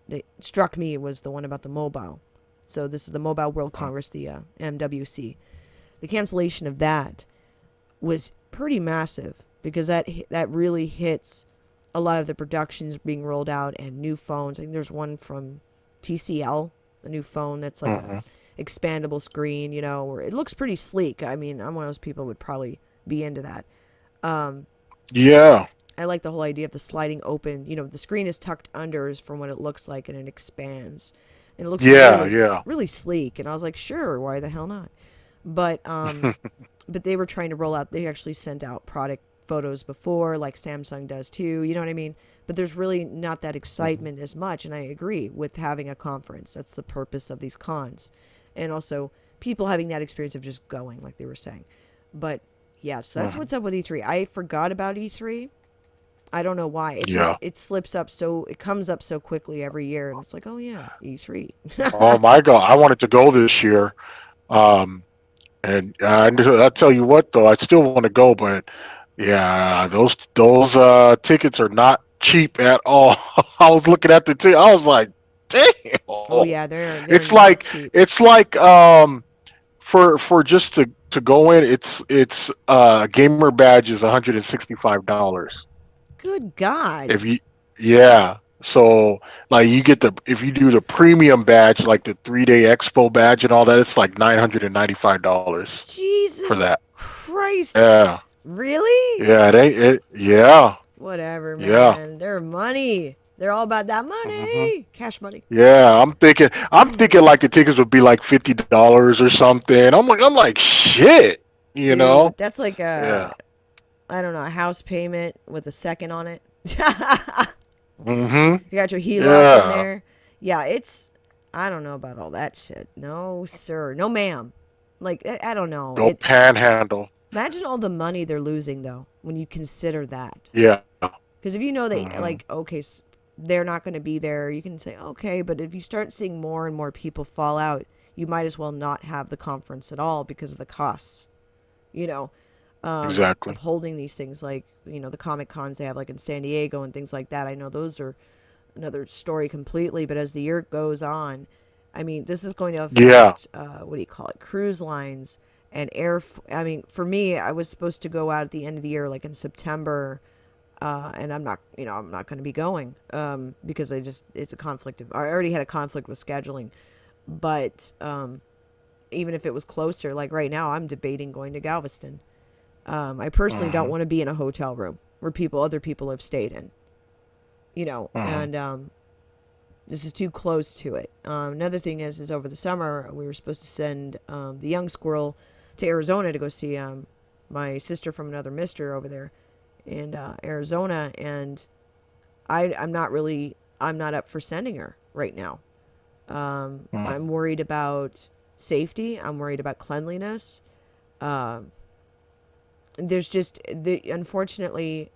that struck me was the one about the mobile. So this is the Mobile World Congress, the MWC. The cancellation of that was pretty massive because that really hits a lot of the productions being rolled out and new phones. I think there's one from TCL, a new phone that's like a expandable screen, where it looks pretty sleek. I mean, I'm one of those people who would probably be into that.
Yeah.
I like the whole idea of the sliding open. The screen is tucked under is from what it looks like, and it expands. And it looks really sleek. And I was like, sure, why the hell not? But but they were trying to roll out. They actually sent out product photos before, like Samsung does too. You know what I mean? But there's really not that excitement as much. And I agree with having a conference. That's the purpose of these cons, and also people having that experience of just going, like they were saying. But yeah, so that's what's up with E3. I forgot about E3. I don't know why. It's just it slips up it comes up so quickly every year, and it's like, oh yeah, E3.
Oh my God, I wanted to go this year. And I'll tell you what, though, I still want to go, but yeah, those tickets are not cheap at all. I was looking at the ticket, I was like, damn.
Oh yeah, they're
It's
not
like
cheap.
for just to go in, it's gamer badge is $165.
Good God.
If you Yeah. So like you get if you do the premium badge, like the 3-day expo badge and all that, it's like $995 for
Jesus
that.
Christ.
Yeah.
Really?
Yeah, yeah.
Whatever,
Yeah.
man. They're money. They're all about that
hmm
money. Cash money.
Yeah, I'm thinking like the tickets would be like $50 or something. I'm like shit, you know?
Dude, that's like
Yeah.
I don't know, a house payment with a second on it.
Mhm.
You got your HELOC in
Yeah.
there. Yeah, I don't know about all that shit. No, sir. No, ma'am. Like, I don't know.
Go panhandle.
Imagine all the money they're losing, though, when you consider that.
Yeah.
Because if you know they,
Mhm.
like, okay, they're not going to be there, you can say, okay, but if you start seeing more and more people fall out, you might as well not have the conference at all because of the costs, you know, of
Exactly.
holding these things, like, the Comic Cons they have, like, in San Diego and things like that. I know those are another story completely, but as the year goes on, I mean, this is going to
Yeah.
affect, what do you call it, cruise lines and I mean, for me, I was supposed to go out at the end of the year, like in September, and I'm not going to be going, because it's a conflict I already had a conflict with scheduling, but, even if it was closer, like right now, I'm debating going to Galveston. I personally don't
Mhm.
want to be in a hotel room where other people have stayed in,
Mhm.
and, this is too close to it. Another thing is over the summer, we were supposed to send, the young squirrel to Arizona to go see, my sister from another mister over there in, Arizona, and I'm not up for sending her right now.
Mhm.
I'm worried about safety. I'm worried about cleanliness. Um, there's just unfortunately,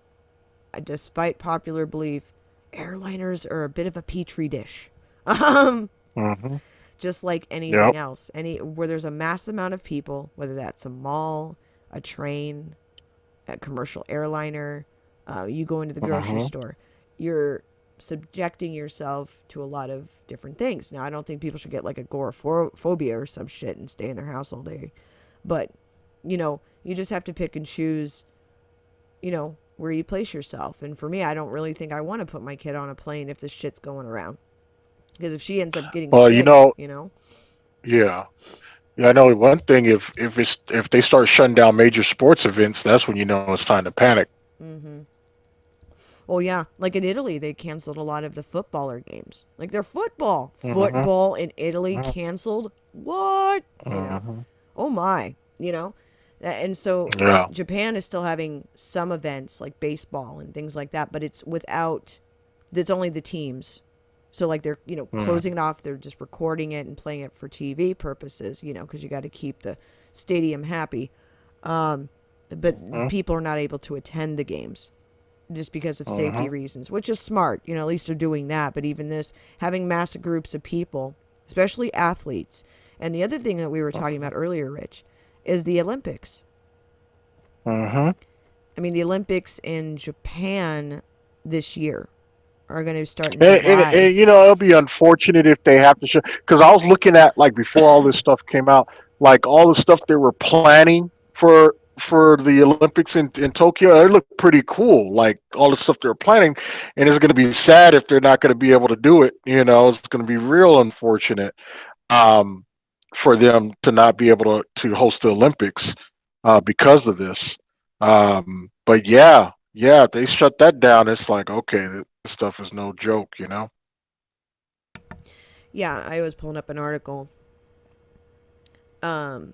despite popular belief, airliners are a bit of a petri dish. Um,
Mhm.
just like anything
Yep.
else, where there's a mass amount of people, whether that's a mall, a train, a commercial airliner, you go into the grocery
Mhm.
store, you're subjecting yourself to a lot of different things. Now, I don't think people should get like agoraphobia or some shit and stay in their house all day, but you just have to pick and choose, where you place yourself. And for me, I don't really think I want to put my kid on a plane if this shit's going around. Because if she ends up getting
Well,
sick,
yeah. Yeah, I know one thing. If they start shutting down major sports events, that's when you know it's time to panic.
Mm-hmm. Oh yeah, like in Italy, they canceled a lot of the footballer games. Like their
Hmm.
football in Italy canceled. What?
Hmm.
Oh my, and so
Yeah.
Japan is still having some events like baseball and things like that, but it's without. It's only the teams. So like they're
Mm-hmm.
closing it off. They're just recording it and playing it for TV purposes. Because you got to keep the stadium happy. But people are not able to attend the games just because of safety
Hmm.
reasons, which is smart. At least they're doing that. But even this, having massive groups of people, especially athletes. And the other thing that we were talking about earlier, Rich, is the Olympics.
Hmm.
I mean, the Olympics in Japan this year are going to start in
And
July.
it'll be unfortunate if they have to show. Because I was looking at, like, before all this stuff came out, like all the stuff they were planning for the Olympics in Tokyo. It looked pretty cool. Like all the stuff they were planning, and it's going to be sad if they're not going to be able to do it. It's going to be real unfortunate, um, for them to not be able to host the Olympics, because of this. But yeah, if they shut that down, it's like, okay, this stuff is no joke.
Yeah, I was pulling up an article um,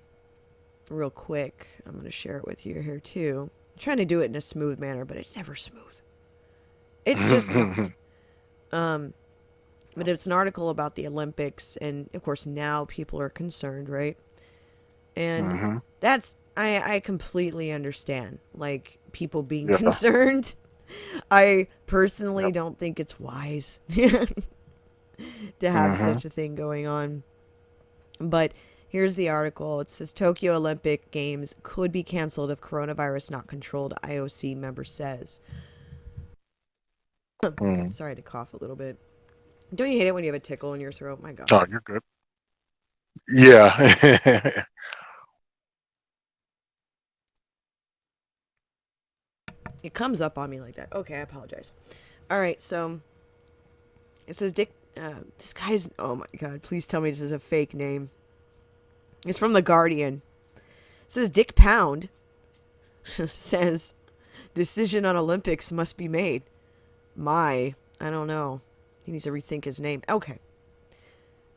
real quick. I'm going to share it with you here too. I'm trying to do it in a smooth manner, but it's never smooth. It's just not. Um, but it's an article about the Olympics, and of course now people are concerned, right? And
Hmm.
that's I completely understand, like people being
Yeah.
concerned. I personally
Yep.
don't think it's wise to have
Hmm.
such a thing going on. But here's the article. It says Tokyo Olympic Games could be canceled if coronavirus not controlled, IOC member says.
Mm.
Sorry to cough a little bit. Don't you hate it when you have a tickle in your throat? My God.
Oh, you're good. Yeah.
It comes up on me like that. Okay, I apologize. All right, so it says Dick. This guy's. Oh my God! Please tell me this is a fake name. It's from the Guardian. It says Dick Pound says decision on Olympics must be made. I don't know. He needs to rethink his name. Okay.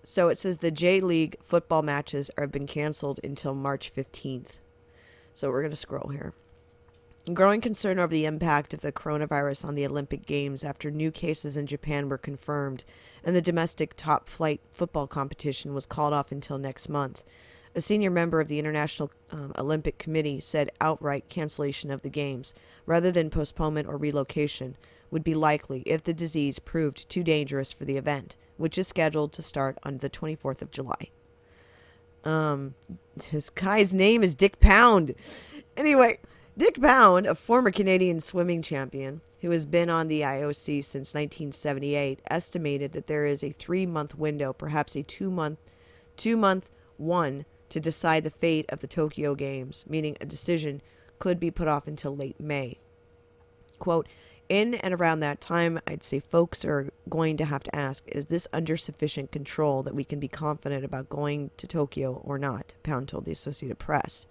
So it says the J League football matches have been canceled until March 15th. So we're going to scroll here. Growing concern over the impact of the coronavirus on the Olympic Games after new cases in Japan were confirmed, and the domestic top flight football competition was called off until next month. A senior member of the International Olympic Committee said outright cancellation of the Games, rather than postponement or relocation, would be likely if the disease proved too dangerous for the event, which is scheduled to start on the 24th of July. Um, this guy's name is Dick Pound. Anyway, Dick Pound, a former Canadian swimming champion who has been on the IOC since 1978, estimated that there is a 3-month window, perhaps a two-month one, to decide the fate of the Tokyo Games, meaning a decision could be put off until late May. Quote, in and around that time, I'd say folks are going to have to ask, is this under sufficient control that we can be confident about going to Tokyo or not? Pound told the Associated Press.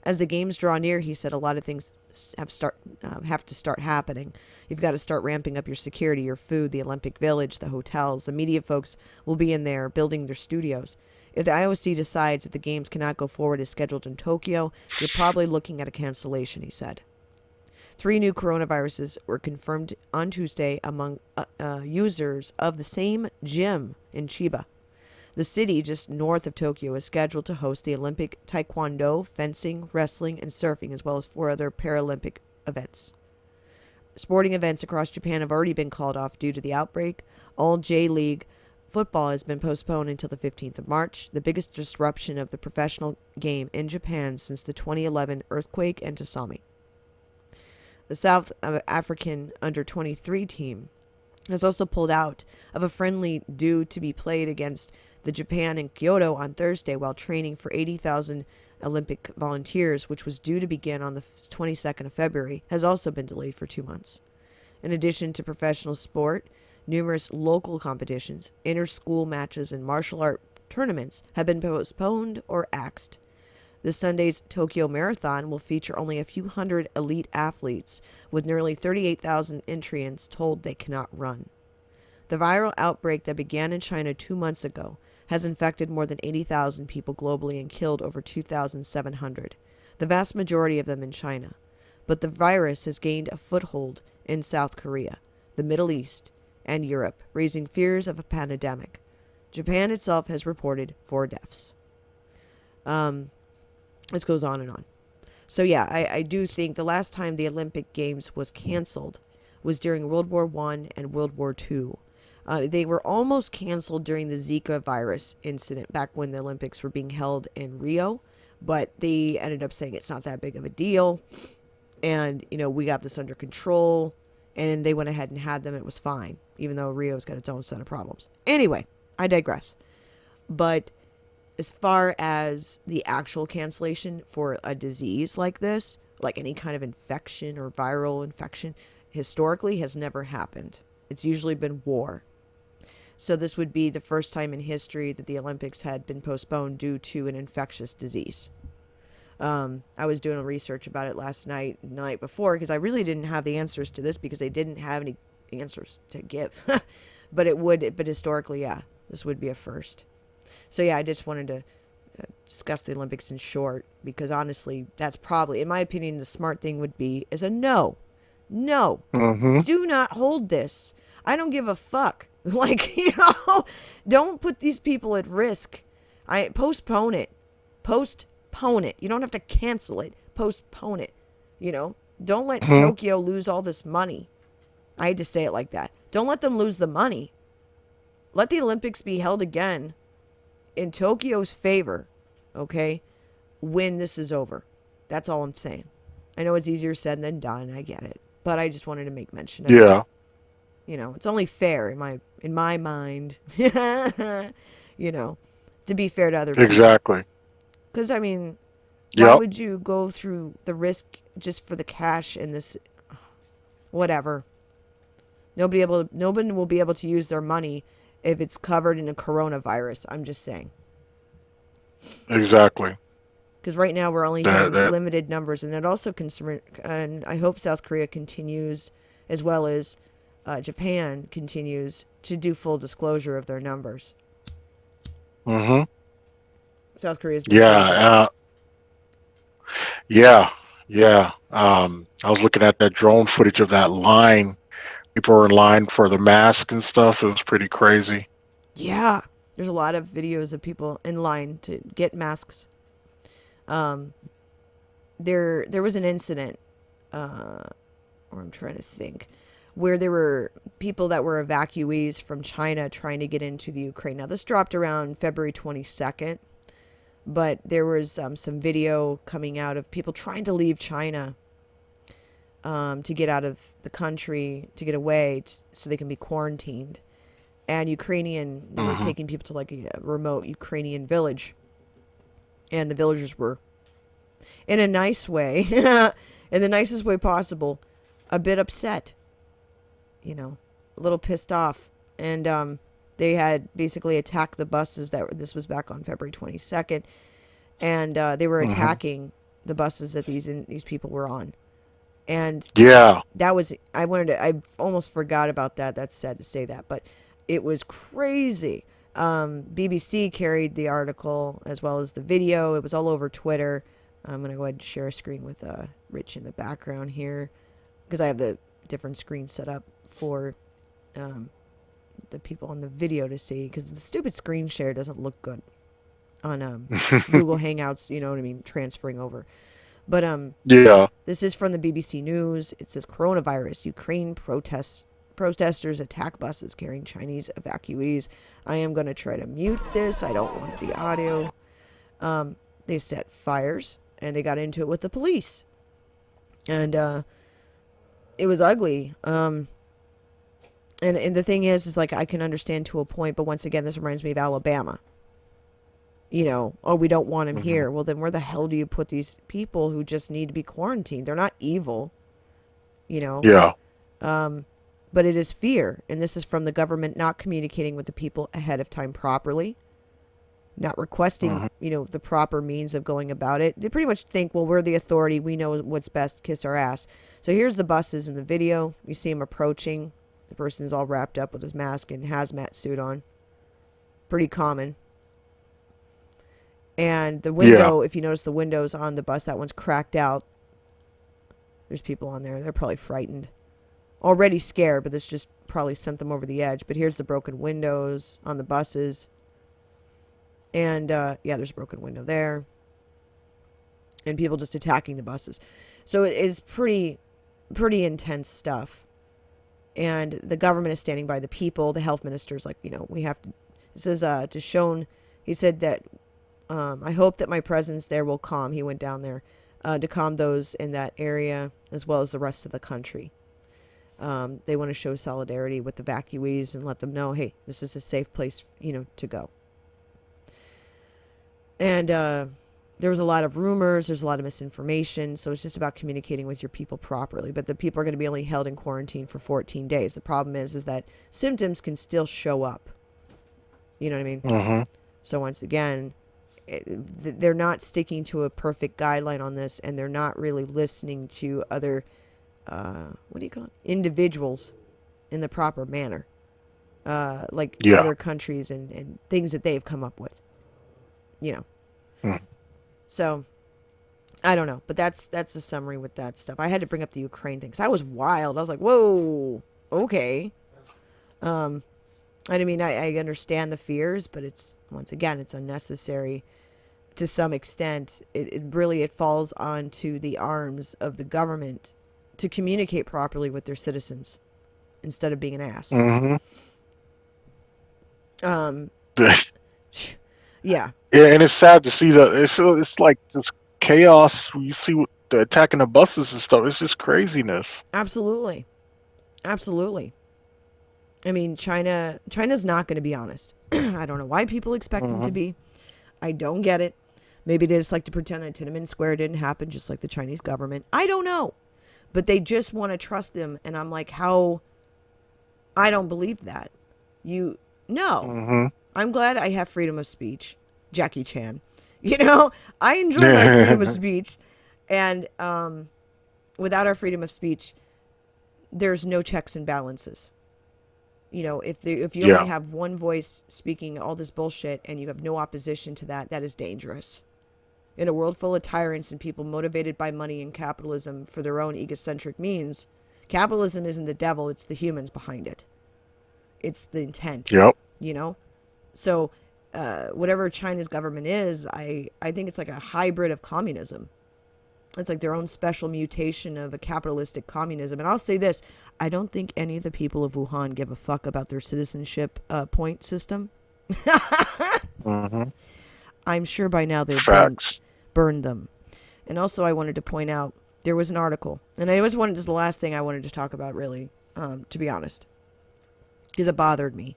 As the games draw near, he said a lot of things have to start happening. You've got to start ramping up your security, your food, the Olympic Village, the hotels. The media folks will be in there building their studios. If the IOC decides that the games cannot go forward as scheduled in Tokyo, you're probably looking at a cancellation, he said. 3 new coronaviruses were confirmed on Tuesday among users of the same gym in Chiba. The city just north of Tokyo is scheduled to host the Olympic taekwondo, fencing, wrestling, and surfing, as well as 4 other Paralympic events. Sporting events across Japan have already been called off due to the outbreak. All J League football has been postponed until the 15th of March, the biggest disruption of the professional game in Japan since the 2011 earthquake and tsunami. The South African under-23 team has also pulled out of a friendly due to be played against the Japan in Kyoto on Thursday while training for 80,000 Olympic volunteers, which was due to begin on the 22nd of February, has also been delayed for 2 months. In addition to professional sport, numerous local competitions, inter-school matches, and martial art tournaments have been postponed or axed. This Sunday's Tokyo Marathon will feature only a few hundred elite athletes, with nearly 38,000 entrants told they cannot run. The viral outbreak that began in China 2 months ago has infected more than 80,000 people globally and killed over 2,700, the vast majority of them in China. But the virus has gained a foothold in South Korea, the Middle East, and Europe, raising fears of a pandemic. Japan itself has reported 4 deaths. This goes on and on. So yeah, I do think the last time the Olympic Games was canceled was during World War I and World War II. They were almost canceled during the Zika virus incident back when the Olympics were being held in Rio, but they ended up saying it's not that big of a deal, and we got this under control, and they went ahead and had them. It was fine, even though Rio's got its own set of problems. Anyway, I digress. But as far as the actual cancellation for a disease like this, like any kind of infection or viral infection, historically has never happened. It's usually been war. So this would be the first time in history that the Olympics had been postponed due to an infectious disease. I was doing research about it last night, night before, because I really didn't have the answers to this because they didn't have any answers to give. But historically, yeah, this would be a first. So yeah, I just wanted to discuss the Olympics in short, because honestly, that's probably, in my opinion, the smart thing would be is a no. No.
Mm-hmm.
Do not hold this. I don't give a fuck. Like, don't put these people at risk. Postpone it. Postpone it. You don't have to cancel it. Postpone it. Don't let Tokyo lose all this money. I hate to say it like that. Don't let them lose the money. Let the Olympics be held again in Tokyo's favor, okay, when this is over. That's all I'm saying. I know it's easier said than done. I get it. But I just wanted to make mention of it.
Yeah.
It's only fair in my mind, to be fair to other people.
Exactly.
Because, why
Yep.
would you go through the risk just for the cash in this? Whatever. Nobody will be able to use their money if it's covered in a coronavirus. I'm just saying.
Exactly.
Because right now we're only hearing limited numbers, and it also and I hope South Korea continues, as well as Japan continues to do full disclosure of their numbers.
Mm-hmm.
South Korea's been
Yeah. Yeah. I was looking at that drone footage of that line. People were in line for the mask and stuff. It was pretty crazy.
Yeah, there's a lot of videos of people in line to get masks. There was an incident, or I'm trying to think, where there were people that were evacuees from China trying to get into the Ukraine. Now, this dropped around February 22nd, but there was some video coming out of people trying to leave China to get out of the country, to get away, so they can be quarantined. And they were taking people to like a remote Ukrainian village. And the villagers were, in a nice way, in the nicest way possible, a bit upset. A little pissed off. And they had basically attacked the buses this was back on February 22nd. And they were attacking the buses that these people were on. And
Yeah.
that was, I almost forgot about that. That's sad to say that, but it was crazy. BBC carried the article as well as the video. It was all over Twitter. I'm going to go ahead and share a screen with Rich in the background here, because I have the different screen set up for the people on the video to see, because the stupid screen share doesn't look good on Google Hangouts, you know what I mean, transferring over. But
Yeah.
this is from the BBC News. It says coronavirus, Ukraine protesters attack buses carrying Chinese evacuees. I am going to try to mute this. I don't want the audio. They set fires, and they got into it with the police. And it was ugly. And the thing is like, I can understand to a point, but once again, this reminds me of Alabama. Oh, we don't want him
Hmm.
here. Well, then where the hell do you put these people who just need to be quarantined? They're not evil, you know.
Yeah.
But it is fear, and this is from the government not communicating with the people ahead of time properly, not requesting,
Hmm.
the proper means of going about it. They pretty much think, well, we're the authority, we know what's best, kiss our ass. So here's the buses in the video. You see him approaching. The person's all wrapped up with his mask and hazmat suit on. Pretty common. And the
Yeah.
window, if you notice the windows on the bus, that one's cracked out. There's people on there. They're probably frightened. Already scared, but this just probably sent them over the edge. But here's the broken windows on the buses. And, yeah, there's a broken window there. And people just attacking the buses. So it is pretty intense stuff. And the government is standing by the people. The health minister's like, we have to. It says, to shown, he said that, I hope that my presence there will calm. He went down there to calm those in that area as well as the rest of the country. They want to show solidarity with evacuees and let them know, hey, this is a safe place, to go. And there was a lot of rumors. There's a lot of misinformation. So it's just about communicating with your people properly. But the people are going to be only held in quarantine for 14 days. The problem is that symptoms can still show up. You know what I mean?
Hmm.
So once again, they're not sticking to a perfect guideline on this, and they're not really listening to other, what do you call it? Individuals in the proper manner. Like
Yeah.
other countries and things that they've come up with.
Mm.
So I don't know, but that's the summary with that stuff. I had to bring up the Ukraine thing because I was wild. I was like, whoa, okay. I mean, I understand the fears, but it's once again, it's unnecessary to some extent. It falls onto the arms of the government to communicate properly with their citizens instead of being an ass.
Hmm.
Um,
Yeah,
yeah,
and it's sad to see that it's like this chaos. You see the attacking the buses and stuff. It's just craziness.
absolutely, absolutely. I mean, China's not going to be honest. I don't know why people expect them to
Hmm.
be. I don't get it. Maybe they just like to pretend that Tiananmen Square didn't happen, just like the Chinese government. I don't know. But they just want to trust them. And I'm like, how? I don't believe that. No.
Hmm.
I'm glad I have freedom of speech. Jackie Chan. I enjoy my freedom of speech. And without our freedom of speech, there's no checks and balances. If you only
Yeah.
have one voice speaking all this bullshit and you have no opposition to that, that is dangerous. In a world full of tyrants and people motivated by money and capitalism for their own egocentric means, capitalism isn't the devil, it's the humans behind it. It's the intent,
Yep.
you know? So, whatever China's government is, I think it's like a hybrid of communism. It's like their own special mutation of a capitalistic communism. And I'll say this, I don't think any of the people of Wuhan give a fuck about their citizenship point system.
Hmm.
I'm sure by now they've
Facts.
burned them. And also I wanted to point out, there was an article, and I always wanted, this is the last thing I wanted to talk about really, to be honest, because it bothered me.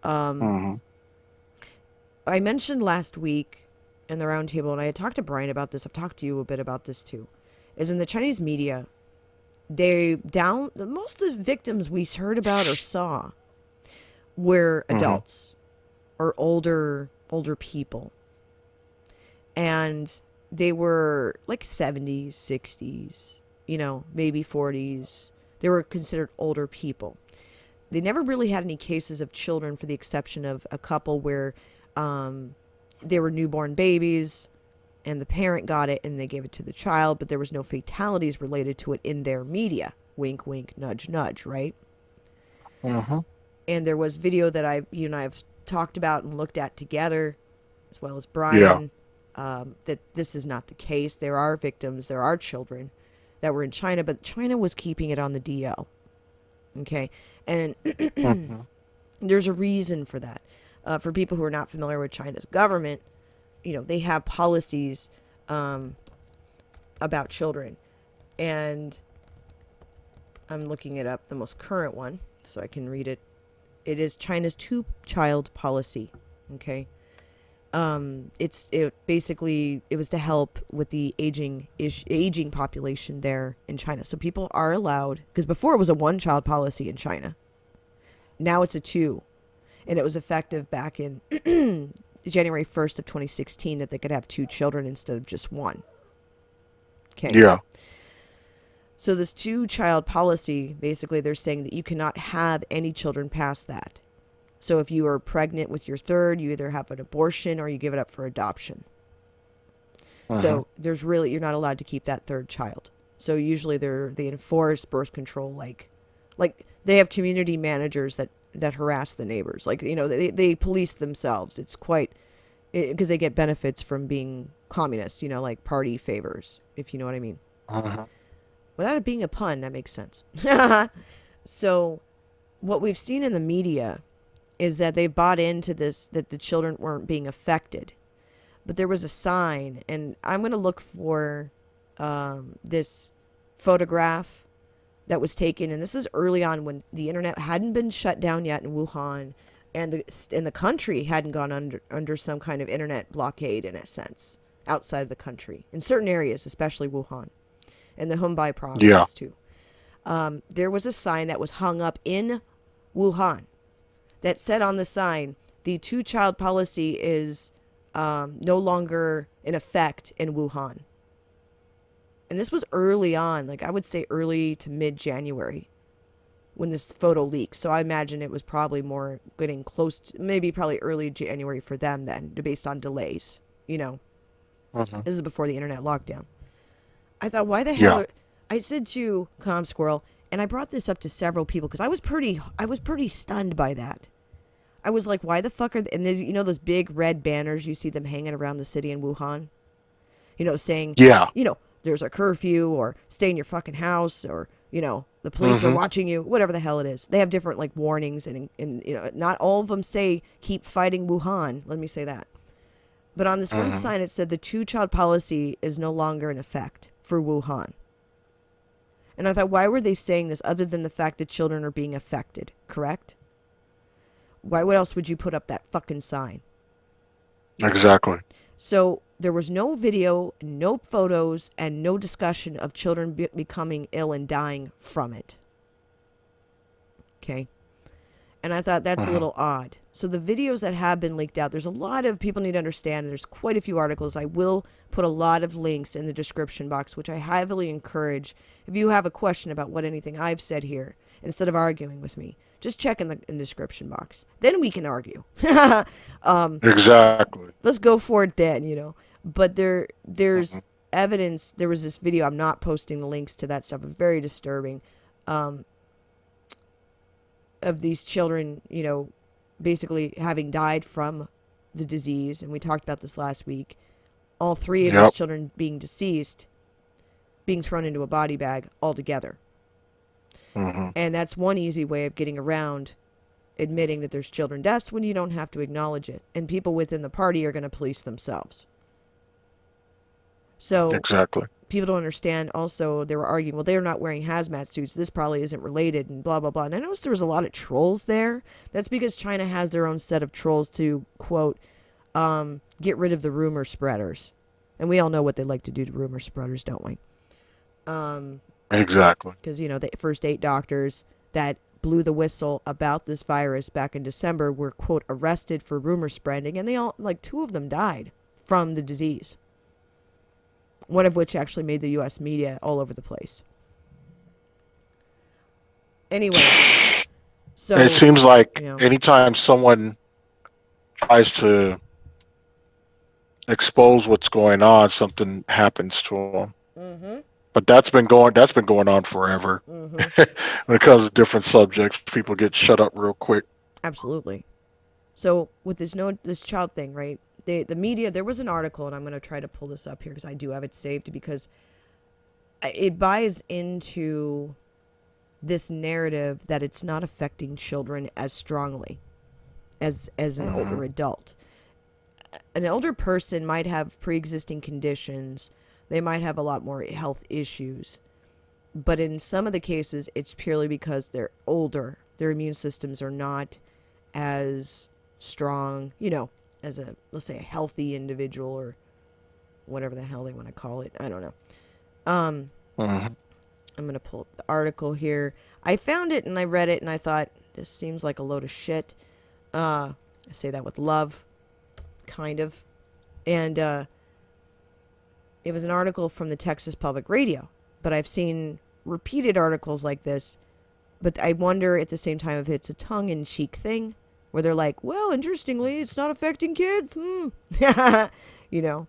Hmm.
I mentioned last week in the roundtable, and I had talked to Brian about this, I've talked to you a bit about this too, is in the Chinese media, most of the victims we heard about or saw were
Hmm.
adults or older people. And they were like 70s, 60s, maybe 40s. They were considered older people. They never really had any cases of children, for the exception of a couple where they were newborn babies and the parent got it and they gave it to the child, but there was no fatalities related to it in their media. Wink, wink, nudge, nudge, right?
Hmm.
And there was video that you and I have talked about and looked at together, as well as
Yeah.
Brian, that this is not the case. There are victims, there are children that were in China, but China was keeping it on the DL. Okay? And
Hmm.
there's a reason for that. For people who are not familiar with China's government, they have policies about children. And I'm looking it up, the most current one, so I can read it. It is China's two-child policy. Okay? It basically it was to help with the aging population there in China. So people are allowed, because before it was a one child policy in China. Now it's a two, and it was effective back in January 1st of 2016 that they could have two children instead of just one. Okay.
Yeah.
So this two-child policy, basically they're saying that you cannot have any children past that. So if you are pregnant with your third, you either have an abortion or you give it up for adoption. So there's really, you're not allowed to keep that third child. So usually they enforce birth control, like they have community managers that harass the neighbors. Like, they police themselves. It's quite, because they get benefits from being communist, like party favors, if you know what I mean. Without it being a pun, that makes sense. So what we've seen in the media is that they bought into this, that the children weren't being affected. But there was a sign, and I'm going to look for this photograph that was taken, and this is early on when the internet hadn't been shut down yet in Wuhan, and the country hadn't gone under some kind of internet blockade, in a sense, outside of the country, in certain areas, especially Wuhan, and the Hubei province too. There was a sign that was hung up in Wuhan that said on the sign, the two-child policy is no longer in effect in Wuhan. And this was early on, like I would say early to mid-January when this photo leaked. So I imagine it was probably more getting close to, maybe probably early January for them then, based on delays, This is before the internet lockdown. I thought, why the hell? I said to Squirrel, and I brought this up to several people because I was pretty stunned by that. I was like, why the fuck are and there's, those big red banners, you see them hanging around the city in Wuhan, saying, there's a curfew, or stay in your fucking house, or, the police are watching you, whatever the hell it is. They have different like warnings, and not all of them say keep fighting Wuhan. Let me say that. But on this one sign, it said the two-child policy is no longer in effect for Wuhan. And I thought, why were they saying this other than the fact that children are being affected, correct? What else would you put up that fucking sign?
Exactly.
So there was no video, no photos, and no discussion of children becoming ill and dying from it. Okay? And I thought that's a little odd. So the videos that have been leaked out, there's a lot of people need to understand. There's quite a few articles. I will put a lot of links in the description box, which I heavily encourage. If you have a question about what anything I've said here, instead of arguing with me, just check in the description box. Then we can argue.
Exactly.
Let's go for it then, But there's evidence. There was this video. I'm not posting the links to that stuff. It's very disturbing. Of these children, basically having died from the disease. And we talked about this last week. All three of those children being deceased, being thrown into a body bag altogether. And that's one easy way of getting around admitting that there's children deaths when you don't have to acknowledge it. And people within the party are going to police themselves. So
exactly.
People don't understand. Also, they were arguing, well, they're not wearing hazmat suits. This probably isn't related and blah, blah, blah. And I noticed there was a lot of trolls there. That's because China has their own set of trolls to, quote, get rid of the rumor spreaders. And we all know what they like to do to rumor spreaders, don't we?
Exactly.
Because, the first 8 doctors that blew the whistle about this virus back in December were, quote, arrested for rumor spreading. And they all, 2 of them died from the disease. One of which actually made the U.S. media all over the place. Anyway, so
it seems like anytime someone tries to expose what's going on, something happens to them. But that's been going on forever. When it comes to different subjects, people get shut up real quick.
Absolutely. So with this child thing, right? The media, there was an article, and I'm going to try to pull this up here because I do have it saved, because it buys into this narrative that it's not affecting children as strongly as an older adult. An older person might have pre-existing conditions. They might have a lot more health issues. But in some of the cases, it's purely because they're older. Their immune systems are not as strong, as a, let's say, a healthy individual or whatever the hell they want to call it. I don't know. I'm going to pull up the article here. I found it and I read it and I thought, this seems like a load of shit. I say that with love, kind of. And it was an article from the Texas Public Radio. But I've seen repeated articles like this. But I wonder at the same time if it's a tongue-in-cheek thing where they're like, well, interestingly, it's not affecting kids. You know.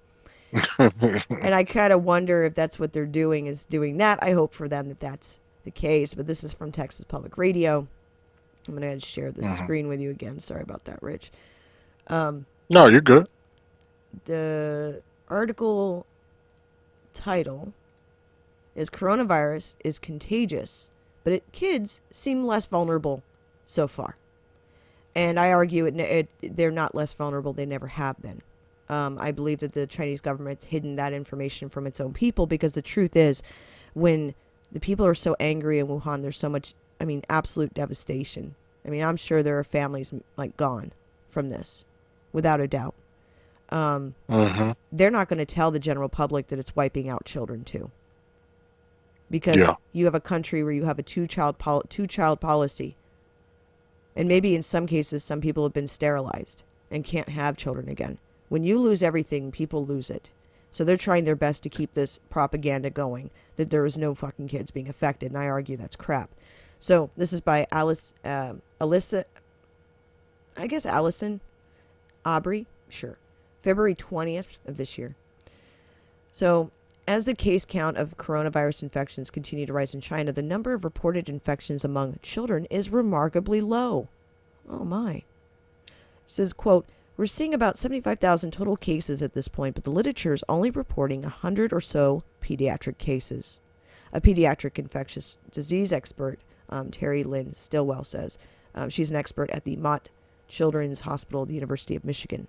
And I kind of wonder if that's what they're doing, is doing that. I hope for them that that's the case. But this is from Texas Public Radio. I'm going to share the screen with you again. Sorry about that, Rich.
No, you're good.
The article title is Coronavirus is Contagious, but kids seem less vulnerable so far. And I argue they're not less vulnerable. They never have been. I believe that the Chinese government's hidden that information from its own people, because the truth is, when the people are so angry in Wuhan, there's so much, absolute devastation. I'm sure there are families like gone from this, without a doubt. They're not going to tell the general public that it's wiping out children too, because you have a country where you have a two-child policy, and maybe in some cases some people have been sterilized and can't have children again. When you lose everything, people lose it. So they're trying their best to keep this propaganda going, that there is no fucking kids being affected, and I argue that's crap. So this is by Allison Aubrey, sure, February 20th of this year. So as the case count of coronavirus infections continue to rise in China, the number of reported infections among children is remarkably low. Oh my. It says, quote, we're seeing about 75,000 total cases at this point, but the literature is only reporting 100 or so pediatric cases. A pediatric infectious disease expert, Terry Lynn Stillwell, says. She's an expert at the Mott Children's Hospital at the University of Michigan.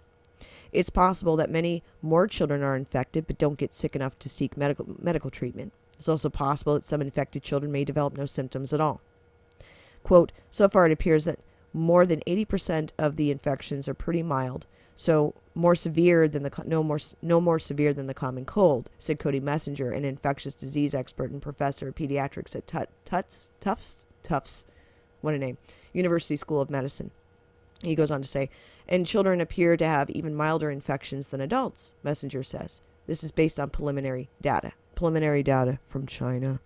It's possible that many more children are infected but don't get sick enough to seek medical treatment. It's also possible that some infected children may develop no symptoms at all. Quote, so far it appears that more than 80% of the infections are pretty mild, so more severe than no more severe than the common cold, said Cody Messenger, an infectious disease expert and professor of pediatrics at Tufts, what a name, University School of Medicine. He goes on to say, and children appear to have even milder infections than adults, Messenger says. This is based on preliminary data from China.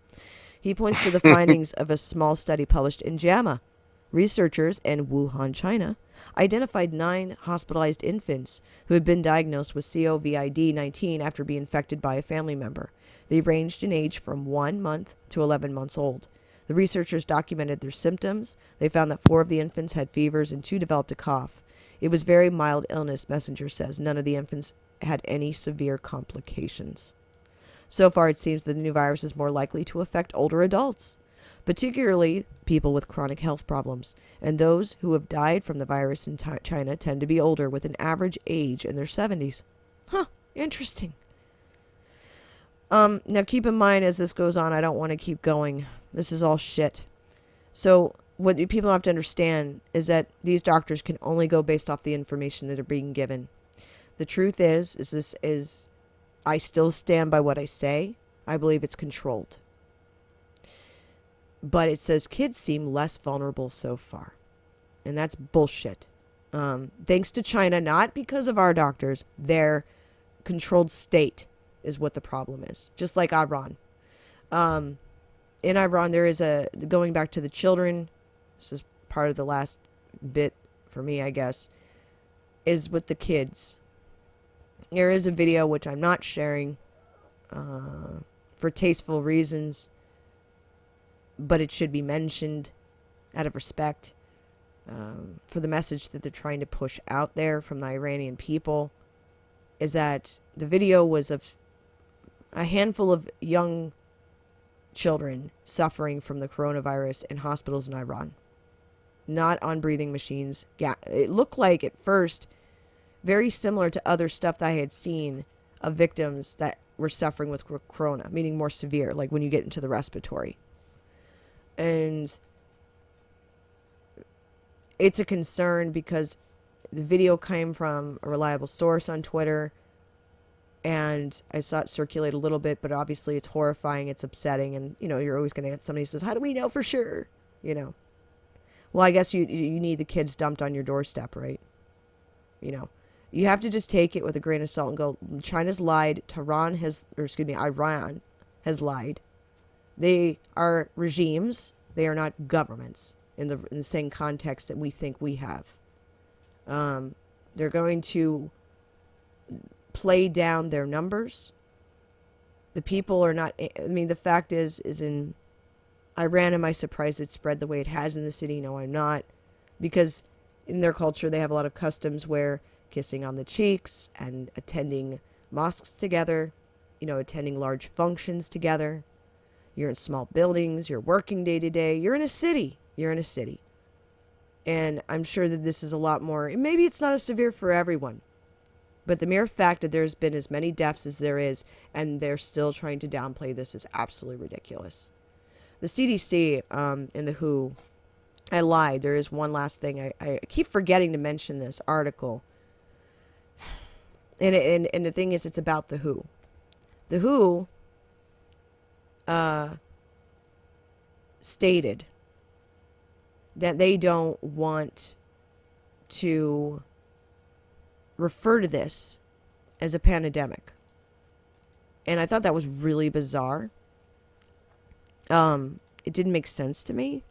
He points to the findings of a small study published in JAMA. Researchers in Wuhan, China, identified 9 hospitalized infants who had been diagnosed with COVID-19 after being infected by a family member. They ranged in age from 1 month to 11 months old. The researchers documented their symptoms. They found that 4 of the infants had fevers and 2 developed a cough. It was very mild illness, Messenger says. None of the infants had any severe complications. So far, it seems that the new virus is more likely to affect older adults, particularly people with chronic health problems. And those who have died from the virus in China tend to be older, with an average age in their 70s. Huh, interesting. Now keep in mind, as this goes on, I don't want to keep going. This is all shit. So what people have to understand is that these doctors can only go based off the information that are being given. The truth is I still stand by what I say. I believe it's controlled. But it says kids seem less vulnerable so far. And that's bullshit. Thanks to China, not because of our doctors. Their controlled state is what the problem is. Just like Iran. In Iran, there is going back to the children, this is part of the last bit for me, I guess, is with the kids. There is a video which I'm not sharing for tasteful reasons, but it should be mentioned out of respect for the message that they're trying to push out there from the Iranian people, is that the video was of a handful of young children suffering from the coronavirus in hospitals in Iran, not on breathing machines. Yeah, it looked like at first very similar to other stuff that I had seen of victims that were suffering with corona, meaning more severe, like when you get into the respiratory. And it's a concern because the video came from a reliable source on Twitter, and I saw it circulate a little bit, but obviously it's horrifying, it's upsetting, and, you're always going to get somebody who says, how do we know for sure? Well, I guess you need the kids dumped on your doorstep, right? You have to just take it with a grain of salt and go, China's lied, Iran has lied. They are regimes, they are not governments in the same context that we think we have. They're going to play down their numbers. The people are not, the fact is in Iran, am I surprised it spread the way it has in the city? No, I'm not. Because in their culture, they have a lot of customs where kissing on the cheeks and attending mosques together, attending large functions together. You're in small buildings, you're working day to day, you're in a city. And I'm sure that this is a lot more, maybe it's not as severe for everyone, but the mere fact that there's been as many deaths as there is, and they're still trying to downplay this, is absolutely ridiculous. The CDC and the WHO, I lied. There is one last thing. I keep forgetting to mention this article. And the thing is, it's about the WHO. The WHO stated that they don't want to refer to this as a pandemic. And I thought that was really bizarre. It didn't make sense to me.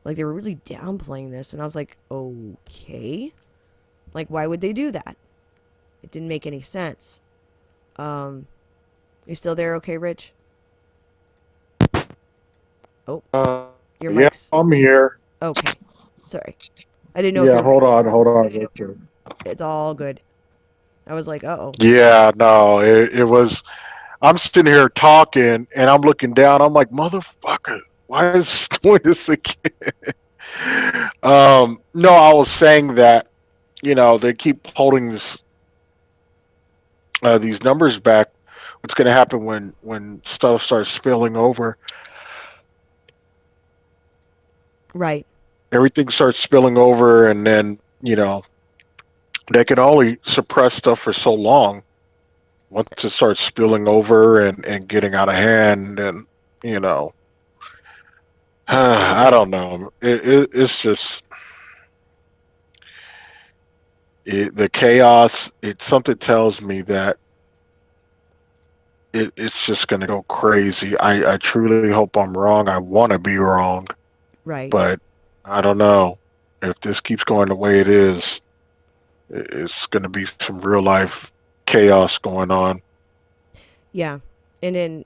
Like, they were really downplaying this, and I was like, okay. Like, why would they do that? It didn't make any sense. You still there, okay, Rich? Oh, your
Yeah,
mic's...
I'm here.
Okay. Sorry. I didn't know if
Yeah,
you're...
hold on, Victor.
It's all good. I was like, uh-oh.
Yeah, no, it was. I'm sitting here talking, and I'm looking down. I'm like, motherfucker, why is it doing this again? No, I was saying that, they keep holding these numbers back. What's going to happen when stuff starts spilling over?
Right.
Everything starts spilling over, and then, they can only suppress stuff for so long. Once it starts spilling over and getting out of hand, and, I don't know. It's just the chaos. Something tells me that it's just going to go crazy. I truly hope I'm wrong. I want to be wrong,
Right.
but I don't know. If this keeps going the way it is, it's going to be some real life chaos going on.
Yeah. And then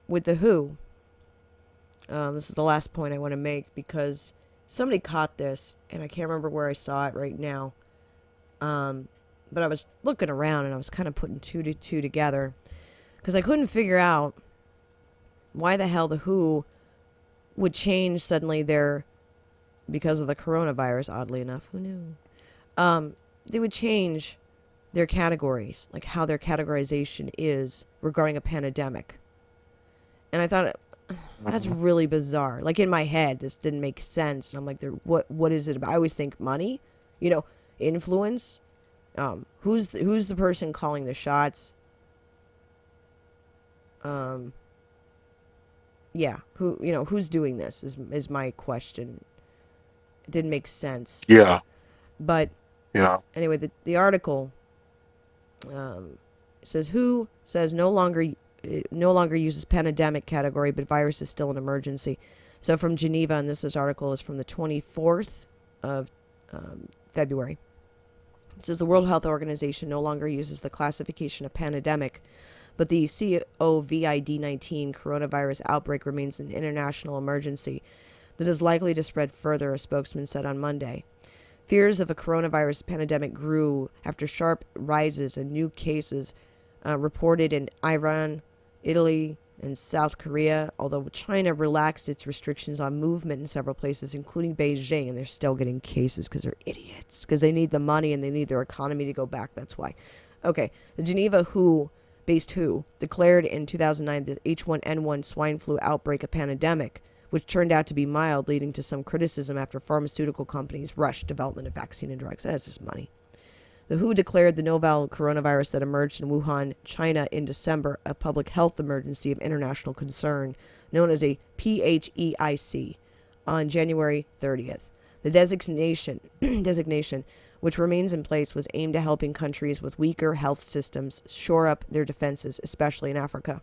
with the WHO, this is the last point I want to make, because somebody caught this, and I can't remember where I saw it right now. But I was looking around, and I was kind of putting two to two together, because I couldn't figure out why the hell the WHO would change suddenly because of the coronavirus, oddly enough. Who knew? They would change their categories, like how their categorization is regarding a pandemic. And I thought, that's really bizarre. Like, in my head, this didn't make sense. And I'm like, what is it about? I always think money, influence. Who's the person calling the shots? Yeah, who's doing this is my question. It didn't make sense.
Yeah.
But
Yeah.
Anyway, the article says WHO says no longer uses pandemic category, but virus is still an emergency. So from Geneva, and this article is from the 24th of February. It says the World Health Organization no longer uses the classification of pandemic, but the COVID-19 coronavirus outbreak remains an international emergency that is likely to spread further, a spokesman said on Monday. Fears of a coronavirus pandemic grew after sharp rises in new cases reported in Iran, Italy, and South Korea, although China relaxed its restrictions on movement in several places, including Beijing, and they're still getting cases because they're idiots, because they need the money and they need their economy to go back. That's why. Okay, the Geneva based WHO declared in 2009 the H1N1 swine flu outbreak a pandemic, which turned out to be mild, leading to some criticism after pharmaceutical companies rushed development of vaccine and drugs. That's just money. The WHO declared the novel coronavirus that emerged in Wuhan, China in December a public health emergency of international concern, known as a PHEIC, on January 30th. The designation, which remains in place, was aimed at helping countries with weaker health systems shore up their defenses, especially in Africa.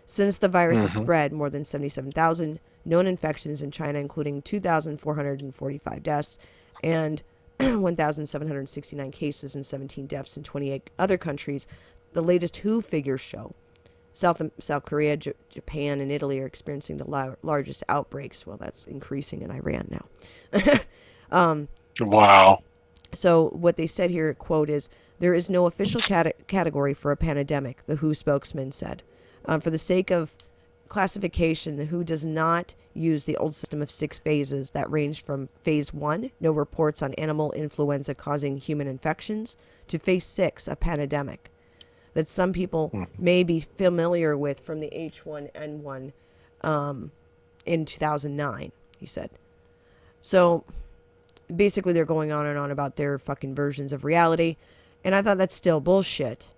Since the virus has spread, more than 77,000 known infections in China, including 2,445 deaths and 1,769 cases and 17 deaths in 28 other countries. The latest WHO figures show South Korea, Japan, and Italy are experiencing the largest outbreaks. Well, that's increasing in Iran now.
Wow.
So what they said here, quote, is, there is no official category for a pandemic, the WHO spokesman said. For the sake of classification, the WHO does not use the old system of 6 phases that ranged from phase 1, no reports on animal influenza causing human infections, to phase 6, a pandemic, that some people may be familiar with from the H1N1 in 2009, he said. So basically they're going on and on about their fucking versions of reality, and I thought that's still bullshit.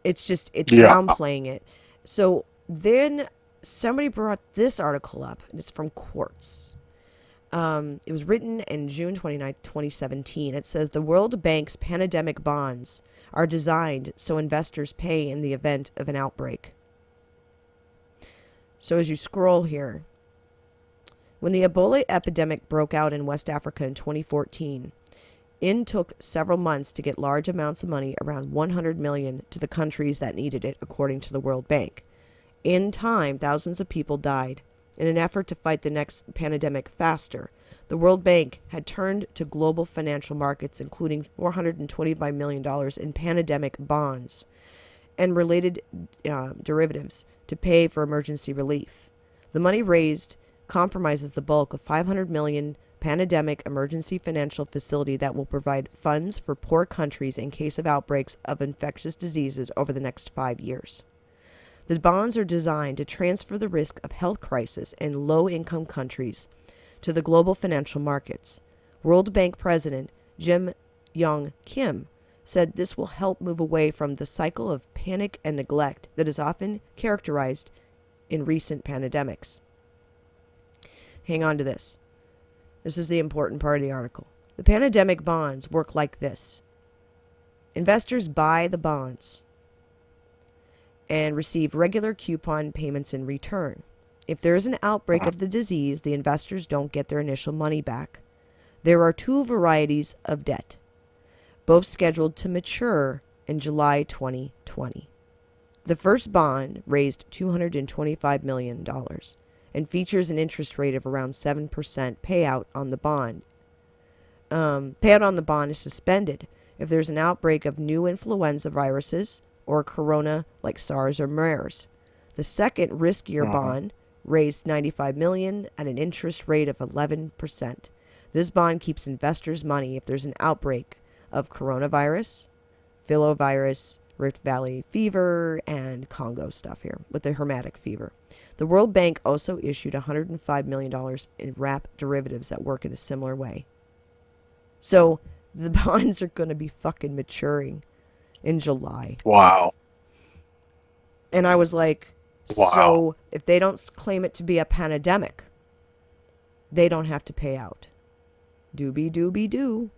It's downplaying it. So then somebody brought this article up, and it's from Quartz. It was written in June 29, 2017. It says the World Bank's pandemic bonds are designed so investors pay in the event of an outbreak. So as you scroll here, when the Ebola epidemic broke out in West Africa in 2014, it took several months to get large amounts of money, around $100 million, to the countries that needed it, according to the World Bank. In time, thousands of people died. In an effort to fight the next pandemic faster, the World Bank had turned to global financial markets, including $425 million in pandemic bonds and related derivatives, to pay for emergency relief. The money raised compromises the bulk of $500 million pandemic emergency financial facility that will provide funds for poor countries in case of outbreaks of infectious diseases over the next 5 years. The bonds are designed to transfer the risk of health crisis in low-income countries to the global financial markets. World Bank President Jim Yong Kim said this will help move away from the cycle of panic and neglect that is often characterized in recent pandemics. Hang on to this. This is the important part of the article. The pandemic bonds work like this. Investors buy the bonds and receive regular coupon payments in return. If there is an outbreak of the disease, the investors don't get their initial money back. There are 2 varieties of debt, both scheduled to mature in July 2020. The first bond raised $225 million and features an interest rate of around 7% payout on the bond. Payout on the bond is suspended if there's an outbreak of new influenza viruses or corona like SARS or MERS. The second, riskier bond raised $95 million at an interest rate of 11%. This bond keeps investors' money if there's an outbreak of coronavirus, filovirus, Rift Valley fever, and Congo stuff here with the hermetic fever. The World Bank also issued $105 million in wrap derivatives that work in a similar way. So the bonds are going to be fucking maturing in July.
Wow.
And I was like,
Wow.
so if they don't claim it to be a pandemic, they don't have to pay out. Doobie doobie doo.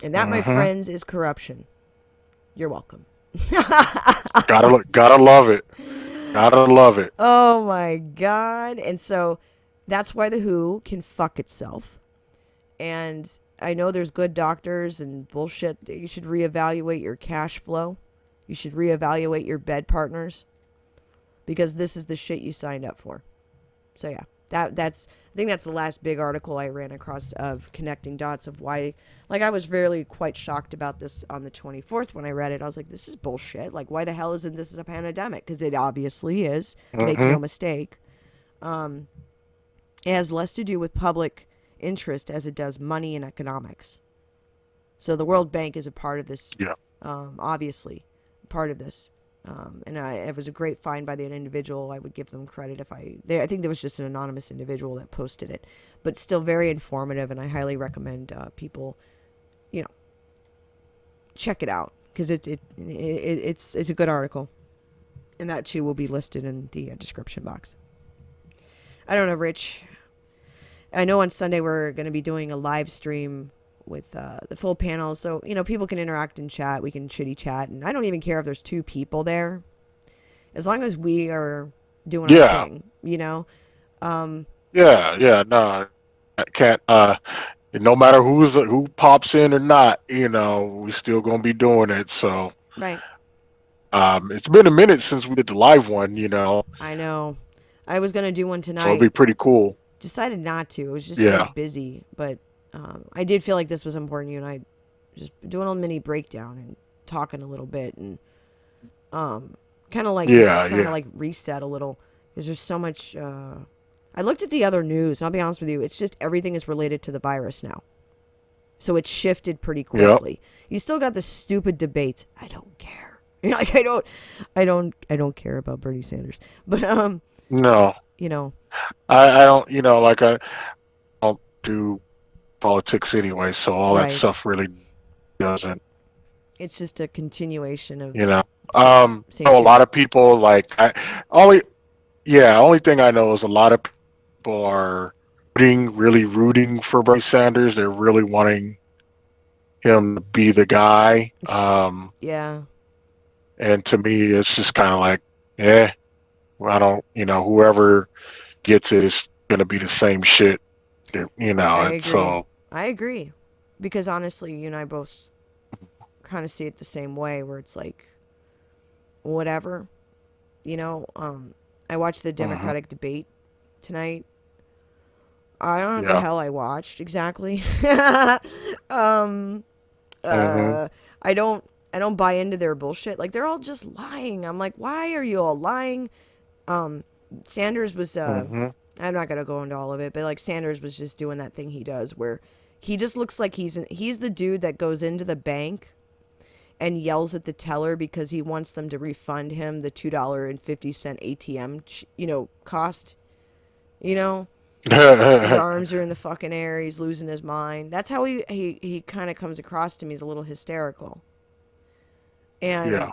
And that, my friends, is corruption. You're welcome.
Gotta love it. Gotta love it.
Oh my God. And so that's why the WHO can fuck itself. And I know there's good doctors and bullshit. You should reevaluate your cash flow. You should reevaluate your bed partners, because this is the shit you signed up for. So yeah, that's I think that's the last big article I ran across of connecting dots of why. Like, I was really quite shocked about this on the 24th when I read it. I was like, this is bullshit. Like, why the hell isn't this a pandemic? Because it obviously is. Make no mistake. It has less to do with public interest as it does money and economics. So the World Bank is a part of this.
Yeah.
Obviously, part of this. And it was a great find by the individual. I would give them credit if I think there was just an anonymous individual that posted it, but still very informative, and I highly recommend people, check it out because it's a good article, and that too will be listed in the description box. I don't know, Rich. I know on Sunday we're going to be doing a live stream with the full panel, so people can interact and chat. We can chitty chat, and I don't even care if there's 2 people there, as long as we are doing our
Yeah.
thing.
Yeah. No, I can't. No matter who pops in or not, we still gonna be doing it. So,
Right.
it's been a minute since we did the live one.
I know. I was gonna do one
So it'll
tonight.
be pretty cool.
Decided not to. It was just so
Yeah.
busy, but I did feel like this was important. You and I just doing a mini breakdown and talking a little bit, and kind of like just
Yeah.
trying to
Yeah.
like reset a little. There's just so much. I looked at the other news, and I'll be honest with you, it's just everything is related to the virus now. So it shifted pretty
Yep.
quickly. You still got the stupid debates. I don't care. Like I don't care about Bernie Sanders. But
No,
you know,
I don't. Like I don't do politics anyway, so all that
right.
stuff really doesn't.
It's just a continuation of
You know.
same
A
shit.
lot of people like only. Yeah, only thing I know is a lot of people are really rooting for Bernie Sanders. They're really wanting him to be the guy.
Yeah,
And to me, it's just kind of like, eh, I don't, whoever gets it is going to be the same shit,
I
and
agree.
so,
I agree. Because honestly, you and I both kind of see it the same way where it's like whatever, I watched the
hmm
Democratic debate tonight. I don't know what the
yeah,
hell I watched exactly. um
hmm
uh I don't buy into their bullshit. Like they're all just lying. I'm like, why are you all lying? Um Sanders was
hmm
I'm not gonna go into all of it, but like Sanders was just doing that thing he does where he just looks like he's the dude that goes into the bank and yells at the teller because he wants them to refund him the $2.50 ATM cost. You know, his arms are in the fucking air. He's losing his mind. That's how he kind of comes across to me as a little hysterical.
yeah,
And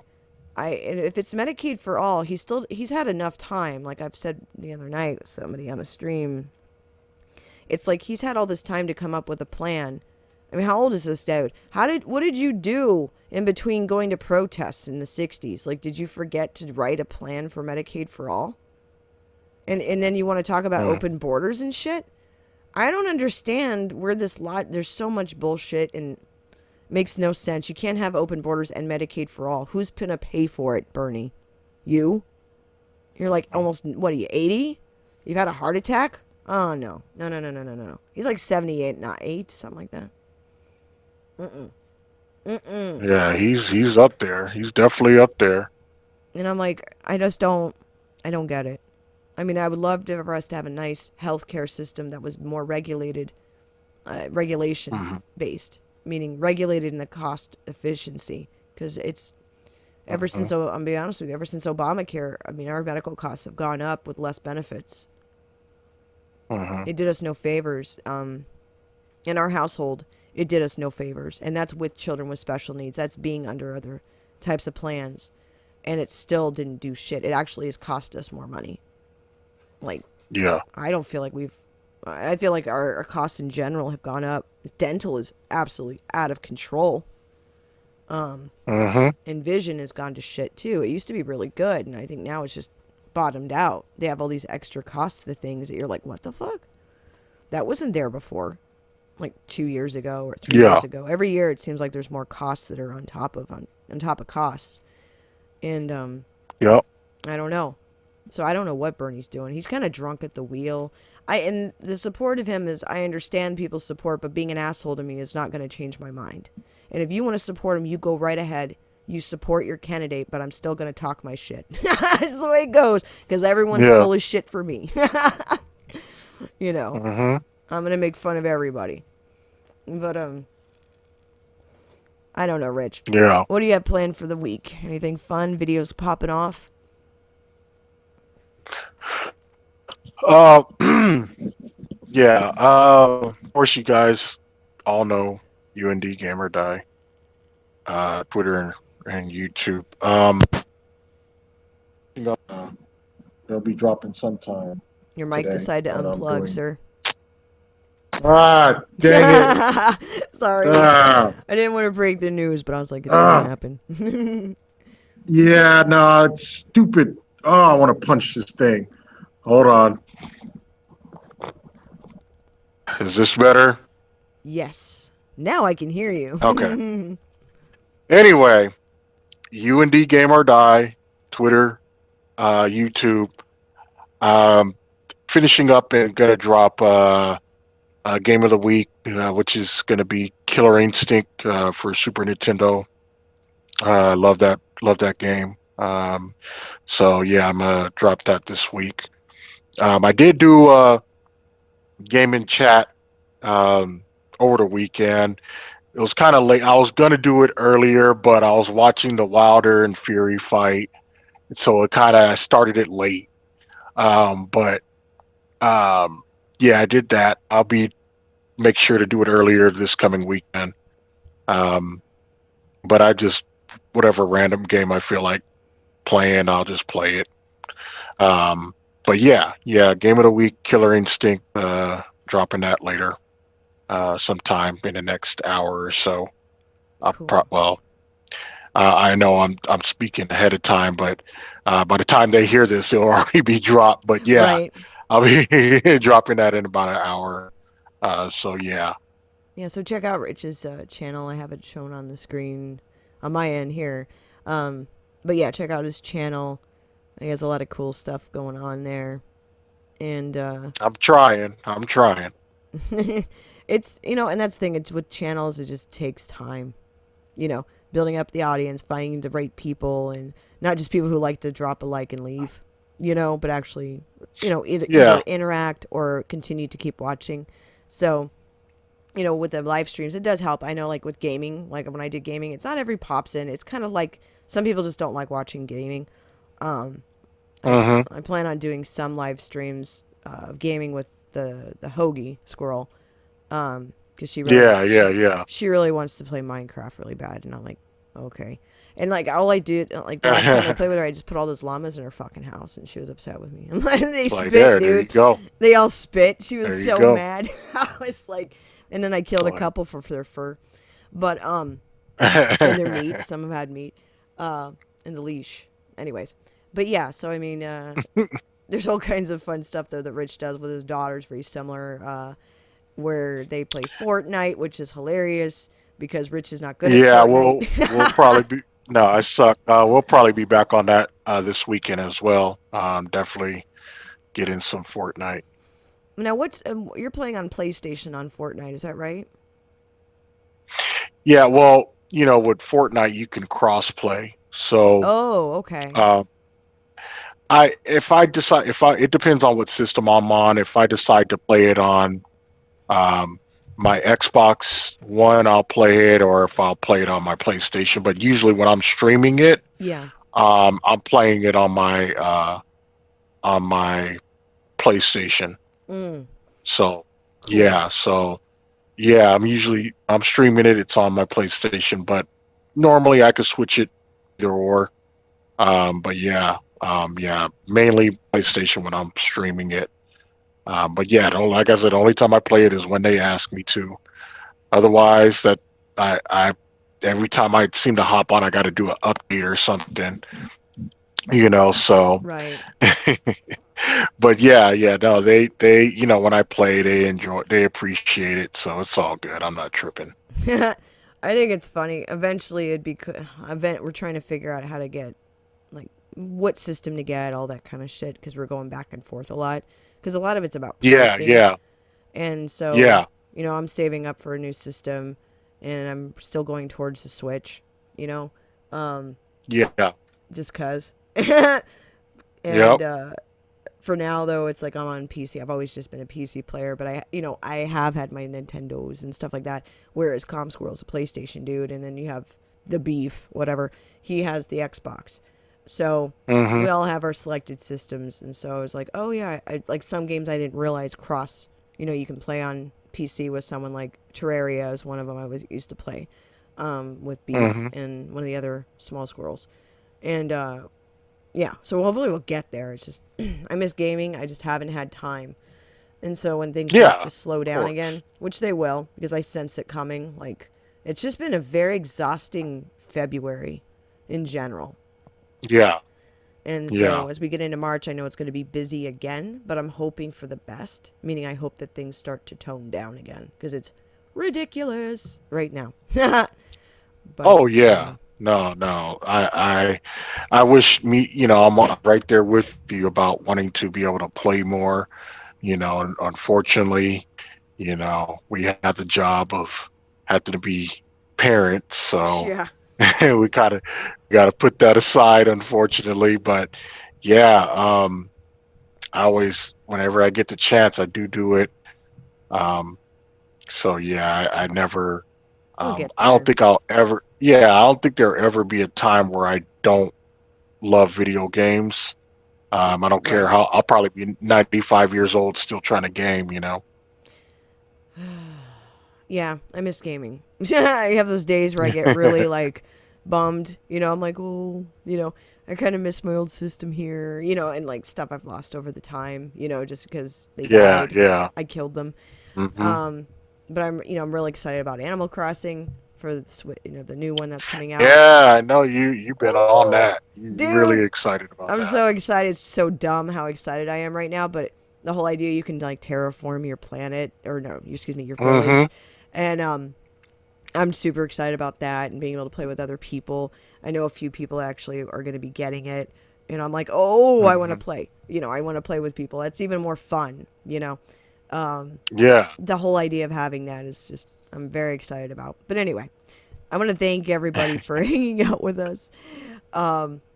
and if it's Medicaid for all, he's had enough time. Like I've said the other night with somebody on a stream, it's like he's had all this time to come up with a plan. I mean, how old is this dude? What did you do in between going to protests in the 60s? Like, did you forget to write a plan for Medicaid for all? And then you want to talk about
mm,
open borders and shit? I don't understand where there's so much bullshit and makes no sense. You can't have open borders and Medicaid for all. Who's gonna pay for it, Bernie? You? You're like almost, what are you, 80? You've had a heart attack? Oh, no. No, no, no, no, no, no. He's like 78, not 8, something like that. Mm-mm. Mm-mm.
yeah. He's up there. He's definitely up there.
And I'm like, I don't get it. I mean, I would love for us to have a nice healthcare system that was more regulation
hmm
based, meaning regulated in the cost efficiency. Because it's ever
hmm
since, I'm being honest with you, ever since Obamacare, I mean, our medical costs have gone up with less benefits.
hmm
It did us no favors. In our household, it did us no favors. And that's with children with special needs. That's being under other types of plans. And it still didn't do shit. It actually has cost us more money. Like,
Yeah.
I don't feel like I feel like our costs in general have gone up. Dental is absolutely out of control.
hmm
And vision has gone to shit too. It used to be really good, and I think now it's just bottomed out. They have all these extra costs to things that you're like, what the fuck? That wasn't there before, like 2 years ago or 3 years
Yeah.
ago. Every year it seems like there's more costs that are on top of costs, and
Yep.
I don't know. So I don't know what Bernie's doing. He's kind of drunk at the wheel. And the support of him is I understand people's support, but being an asshole to me is not going to change my mind. And if you want to support him, you go right ahead. You support your candidate, but I'm still going to talk my shit. That's the way it goes because everyone's
Yeah.
full of shit for me. you know,
hmm
I'm going to make fun of everybody. But I don't know, Rich.
Yeah.
What do you have planned for the week? Anything fun? Videos popping off?
Uh, yeah. Of course, you guys all know U.N.D. Gamer Die. Twitter and YouTube. You know, they'll be dropping sometime
Your mic
today.
decided to
What I'm
unplug,
doing.
sir.
Ah, dang it.
Sorry.
Ah,
I didn't want to break the news, but I was like, it's going to
ah.
happen.
Yeah, no, it's stupid. Oh, I want to punch this thing. Hold on.
Is this better?
Yes. Now I can hear
Okay.
you.
Anyway, U.N.D. Game or Die, Twitter, YouTube. Um, Finishing up and gonna drop Game of the Week, which is gonna be Killer Instinct for Super Nintendo. Love that game. So yeah, I'm gonna drop that this week. I did do game in chat um, over the weekend. It was kind of late. I was gonna do it earlier, but I was watching the Wilder and Fury fight, so it kind of started it late. But yeah, I did that. I'll be make sure to do it earlier this coming weekend. Um, but I just whatever random game I feel like playing, I'll just play it. Um, but yeah, game of the week, Killer Instinct, dropping that later, sometime in the next hour or so.
Cool.
Well, I know I'm speaking ahead of time, but by the time they hear this, it'll already be dropped. But yeah,
Right.
I'll be dropping that in about an hour. So yeah,
Yeah, so check out Rich's channel. I have it shown on the screen on my end here. Um, but yeah, check out his channel. He has a lot of cool stuff going on there. And
I'm trying. I'm trying.
it's, and that's the thing. It's with channels, it just takes time. Building up the audience, finding the right people, and not just people who like to drop a like and leave, but actually, either
Yeah,
interact or continue to keep watching. So, with the live streams, it does help. I know, like with gaming, like when I did gaming, it's not every pops in. It's kind of like some people just don't like watching gaming. Um,
hmm
I plan on doing some live streams of gaming with the Hoagie Squirrel, because
yeah.
she really wants to play Minecraft really bad, and I'm like, okay. And like all I did, like the last time I played with her, I just put all those llamas in her fucking house, and she was upset with me. And they
It's like
spit,
there you
dude.
go,
They all spit. She
there
was
you
so
go.
mad. I was like, and then I killed a
Like,
couple for their fur, but and their meat. Some have had meat, and the leash. Anyways, but yeah. So I mean, there's all kinds of fun stuff though that Rich does with his daughters. Very similar. Where they play Fortnite, which is hilarious because Rich is not good at
yeah, we'll
Fortnite.
probably be. No, I suck. We'll probably be back on that this weekend as well. Definitely get in some Fortnite.
Now, what's you're playing on PlayStation on Fortnite? Is that right?
Yeah, well, with Fortnite you can cross play. So,
Oh, okay.
uh, I if I decide if I it depends on what system I'm on. If I decide to play it on um, my Xbox One, I'll play it, or if I'll play it on my PlayStation. But usually when I'm streaming it,
Yeah.
I'm playing it on my PlayStation.
Mm,
So
cool.
yeah, yeah, I'm streaming it. It's on my PlayStation, but normally I could switch it either or. But yeah, mainly PlayStation when I'm streaming it. But yeah, like I said, the only time I play it is when they ask me to. Otherwise, that I every time I seem to hop on, I got to do an update or something, So,
Right.
but yeah, no, they when I play, they appreciate it, so it's all good. I'm not tripping.
I think it's funny. Eventually, it'd be event. We're trying to figure out how to get like what system to get, all that kind of shit, because we're going back and forth a lot. Because a lot of it's about
Yeah,
pricing,
yeah,
and so
yeah,
I'm saving up for a new system, and I'm still going towards the Switch. You know, um,
yeah,
just cause.
yep.
And For now, though, it's like I'm on PC. I've always just been a PC player, but I have had my Nintendos and stuff like that. Whereas Squirrel's a PlayStation dude, and then you have the Beef, whatever. He has the Xbox. So
Mm-hmm.
we all have our selected systems, and so I was like, oh yeah, like some games I didn't realize cross. You can play on PC with someone like Terraria is one of them used to play with Beef
Mm-hmm.
and one of the other small squirrels, and yeah, so hopefully we'll get there. It's just I miss gaming. I just haven't had time. And so when things start
Yeah,
to slow
of
down
course.
again, which they will because I sense it coming, like it's just been a very exhausting February in general.
Yeah,
And
yeah,
so as we get into March, I know it's going to be busy again, but I'm hoping for the best, meaning I hope that things start to tone down again because it's ridiculous right now. But
oh yeah. No, no. I wish I'm right there with you about wanting to be able to play more. And unfortunately, we have the job of having to be parents, so
yeah.
we gotta put that aside, unfortunately. But yeah, I always, whenever I get the chance, I do it. Um, so yeah, I never,
We'll get
I don't
there.
think I'll ever, yeah, I don't think there'll ever be a time where I don't love video games. I don't care
Right.
how, I'll probably be 95 years old still trying to game.
Yeah, I miss gaming. I have those days where I get really like bummed. I'm like, oh, I kind of miss my old system here. And like stuff I've lost over the time. Just because they
Yeah,
died,
yeah.
I killed them.
Hmm.
Um, but I'm really excited about Animal Crossing for the new one that's coming out.
Yeah, I know you've been on
Oh,
that. You really
dude,
excited about
I'm
that.
so excited. It's so dumb how excited I am right now. But the whole idea you can like terraform your planet or no, excuse me, your
Hmm.
village, and I'm super excited about that and being able to play with other people. I know a few people actually are going to be getting it. And I'm like, oh, I want to
Hmm.
play. I want to play with people. That's even more fun.
Yeah.
The whole idea of having that is just, I'm very excited about. But anyway, I want to thank everybody for hanging out with us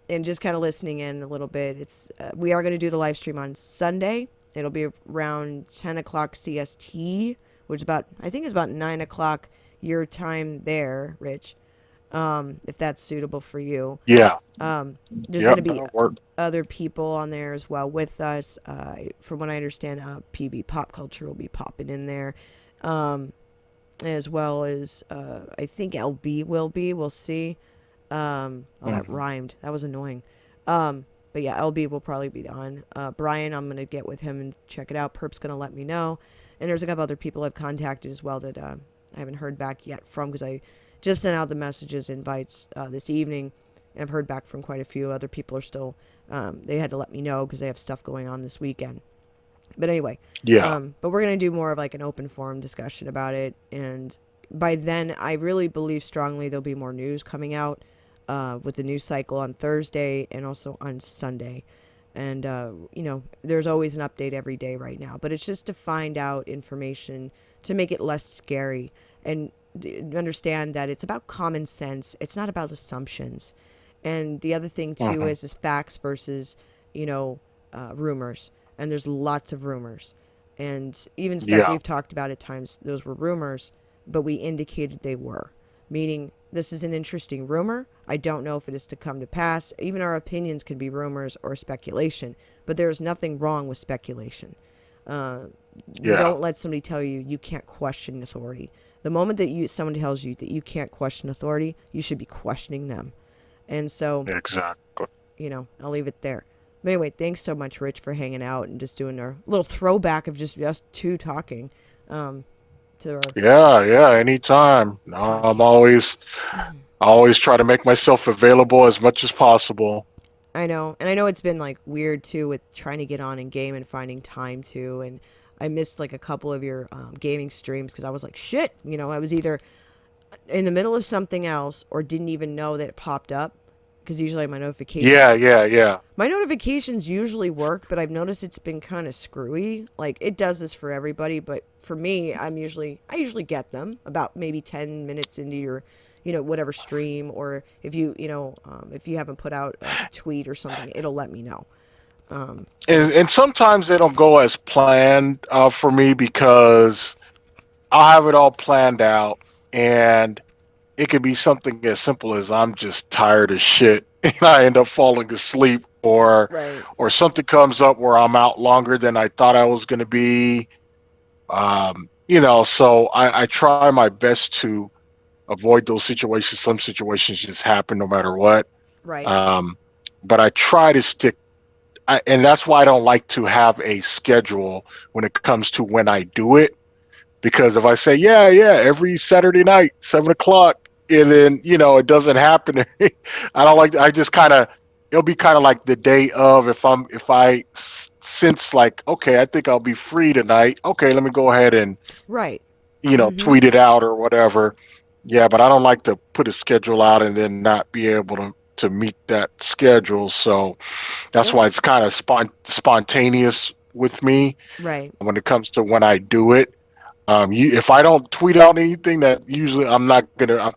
and just kind of listening in a little bit. We are going to do the live stream on Sunday. It'll be around 10 o'clock CST, which is I think it's about 9 o'clock your time there, Rich, if that's suitable for you.
Yeah.
There's going
Yep,
to be
that'll work.
other people on there as well with us. From what I understand, PB Pop Culture will be popping in there, as well as I think LB will be. We'll see. Oh, that
Hmm.
rhymed. That was annoying. But yeah, LB will probably be on. Brian, I'm gonna get with him and check it out. Perp's gonna let me know, and there's a couple other people I've contacted as well that I haven't heard back yet from because I just sent out the messages invites this evening. And I've heard back from quite a few other people are still. They had to let me know because they have stuff going on this weekend. But anyway,
Yeah.
but we're gonna do more of like an open forum discussion about it, and by then, I really believe strongly there'll be more news coming out with the news cycle on Thursday and also on Sunday. And there's always an update every day right now, but it's just to find out information to make it less scary and understand that it's about common sense. It's not about assumptions. And the other thing too
Hmm.
is facts versus you know rumors, and there's lots of rumors, and even stuff
Yeah.
we've talked about at times. Those were rumors, but we indicated they were, meaning this is an interesting rumor. I don't know if it is to come to pass. Even our opinions can be rumors or speculation, but there is nothing wrong with speculation. Uh,
Yeah.
don't let somebody tell you you can't question authority. The moment that someone tells you that you can't question authority, you should be questioning them. And so,
Exactly.
I'll leave it there. But anyway, thanks so much, Rich, for hanging out and just doing our little throwback of just us two talking um, to our
Yeah, yeah, anytime. I'm
podcast.
always I always try to make myself available as much as possible.
I know, and I know it's been like weird too with trying to get on in game and finding time to. And I missed like a couple of your gaming streams because I was like, shit, I was either in the middle of something else or didn't even know that it popped up because usually my
Yeah,
notifications
yeah, yeah.
My notifications usually work, but I've noticed it's been kind of screwy. Like it does this for everybody, but for me, I usually get them about maybe 10 minutes into your, whatever stream, or if you haven't put out a tweet or something, it'll let me know.
And sometimes they don't go as planned for me because I'll have it all planned out, and it could be something as simple as I'm just tired as shit and I end up falling asleep,
Right.
or something comes up where I'm out longer than I thought I was going to be. So I try my best to avoid those situations. Some situations just happen no matter what.
Right.
Um, but I try to stick, and that's why I don't like to have a schedule when it comes to when I do it. Because if I say, yeah, every Saturday night, 7 o'clock, and then, it doesn't happen, I don't like, I just kind of, it'll be kind of like the day of, if I sense like, okay, I think I'll be free tonight. Okay, let me go ahead and,
Right. Mm-hmm.
tweet it out or whatever. Yeah, but I don't like to put a schedule out and then not be able to meet that schedule. So that's why
That's
it's kind of spontaneous with me
right.
when it comes to when I do it. If I don't tweet out anything, that usually I'm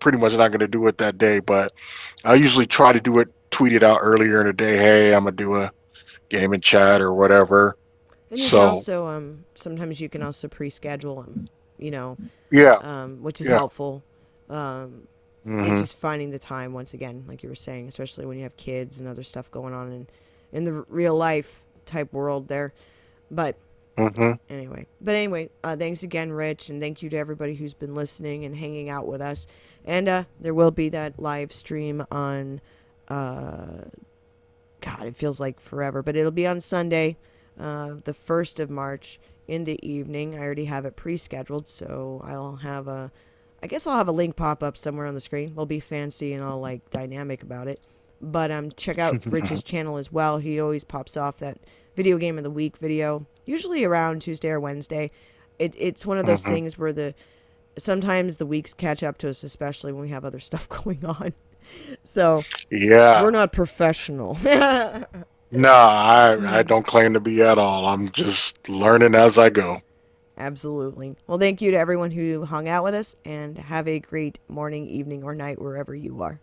pretty much not gonna do it that day. But I usually try to do it, tweet it out earlier in the day. Hey, I'm gonna do a game and chat or whatever.
And you can
So
also sometimes you can also pre-schedule them, you know,
yeah,
which is
yeah,
helpful. Um, it's
hmm
just finding the time once again, like you were saying, especially when you have kids and other stuff going on in the real life type world there. But
hmm
anyway, thanks again, Rich, and thank you to everybody who's been listening and hanging out with us. And there will be that live stream on God, it feels like forever, but it'll be on Sunday, the 1st of March in the evening. I already have it pre-scheduled, so I guess I'll have a link pop up somewhere on the screen. We'll be fancy and all like dynamic about it. But check out Rich's channel as well. He always pops off that video game of the week video, usually around Tuesday or Wednesday. It's one of those
hmm
things where sometimes the weeks catch up to us, especially when we have other stuff going on. So we're
yeah.
not professional.
No, I don't claim to be at all. I'm just learning as I go.
Absolutely. Well, thank you to everyone who hung out with us, and have a great morning, evening, or night wherever you are.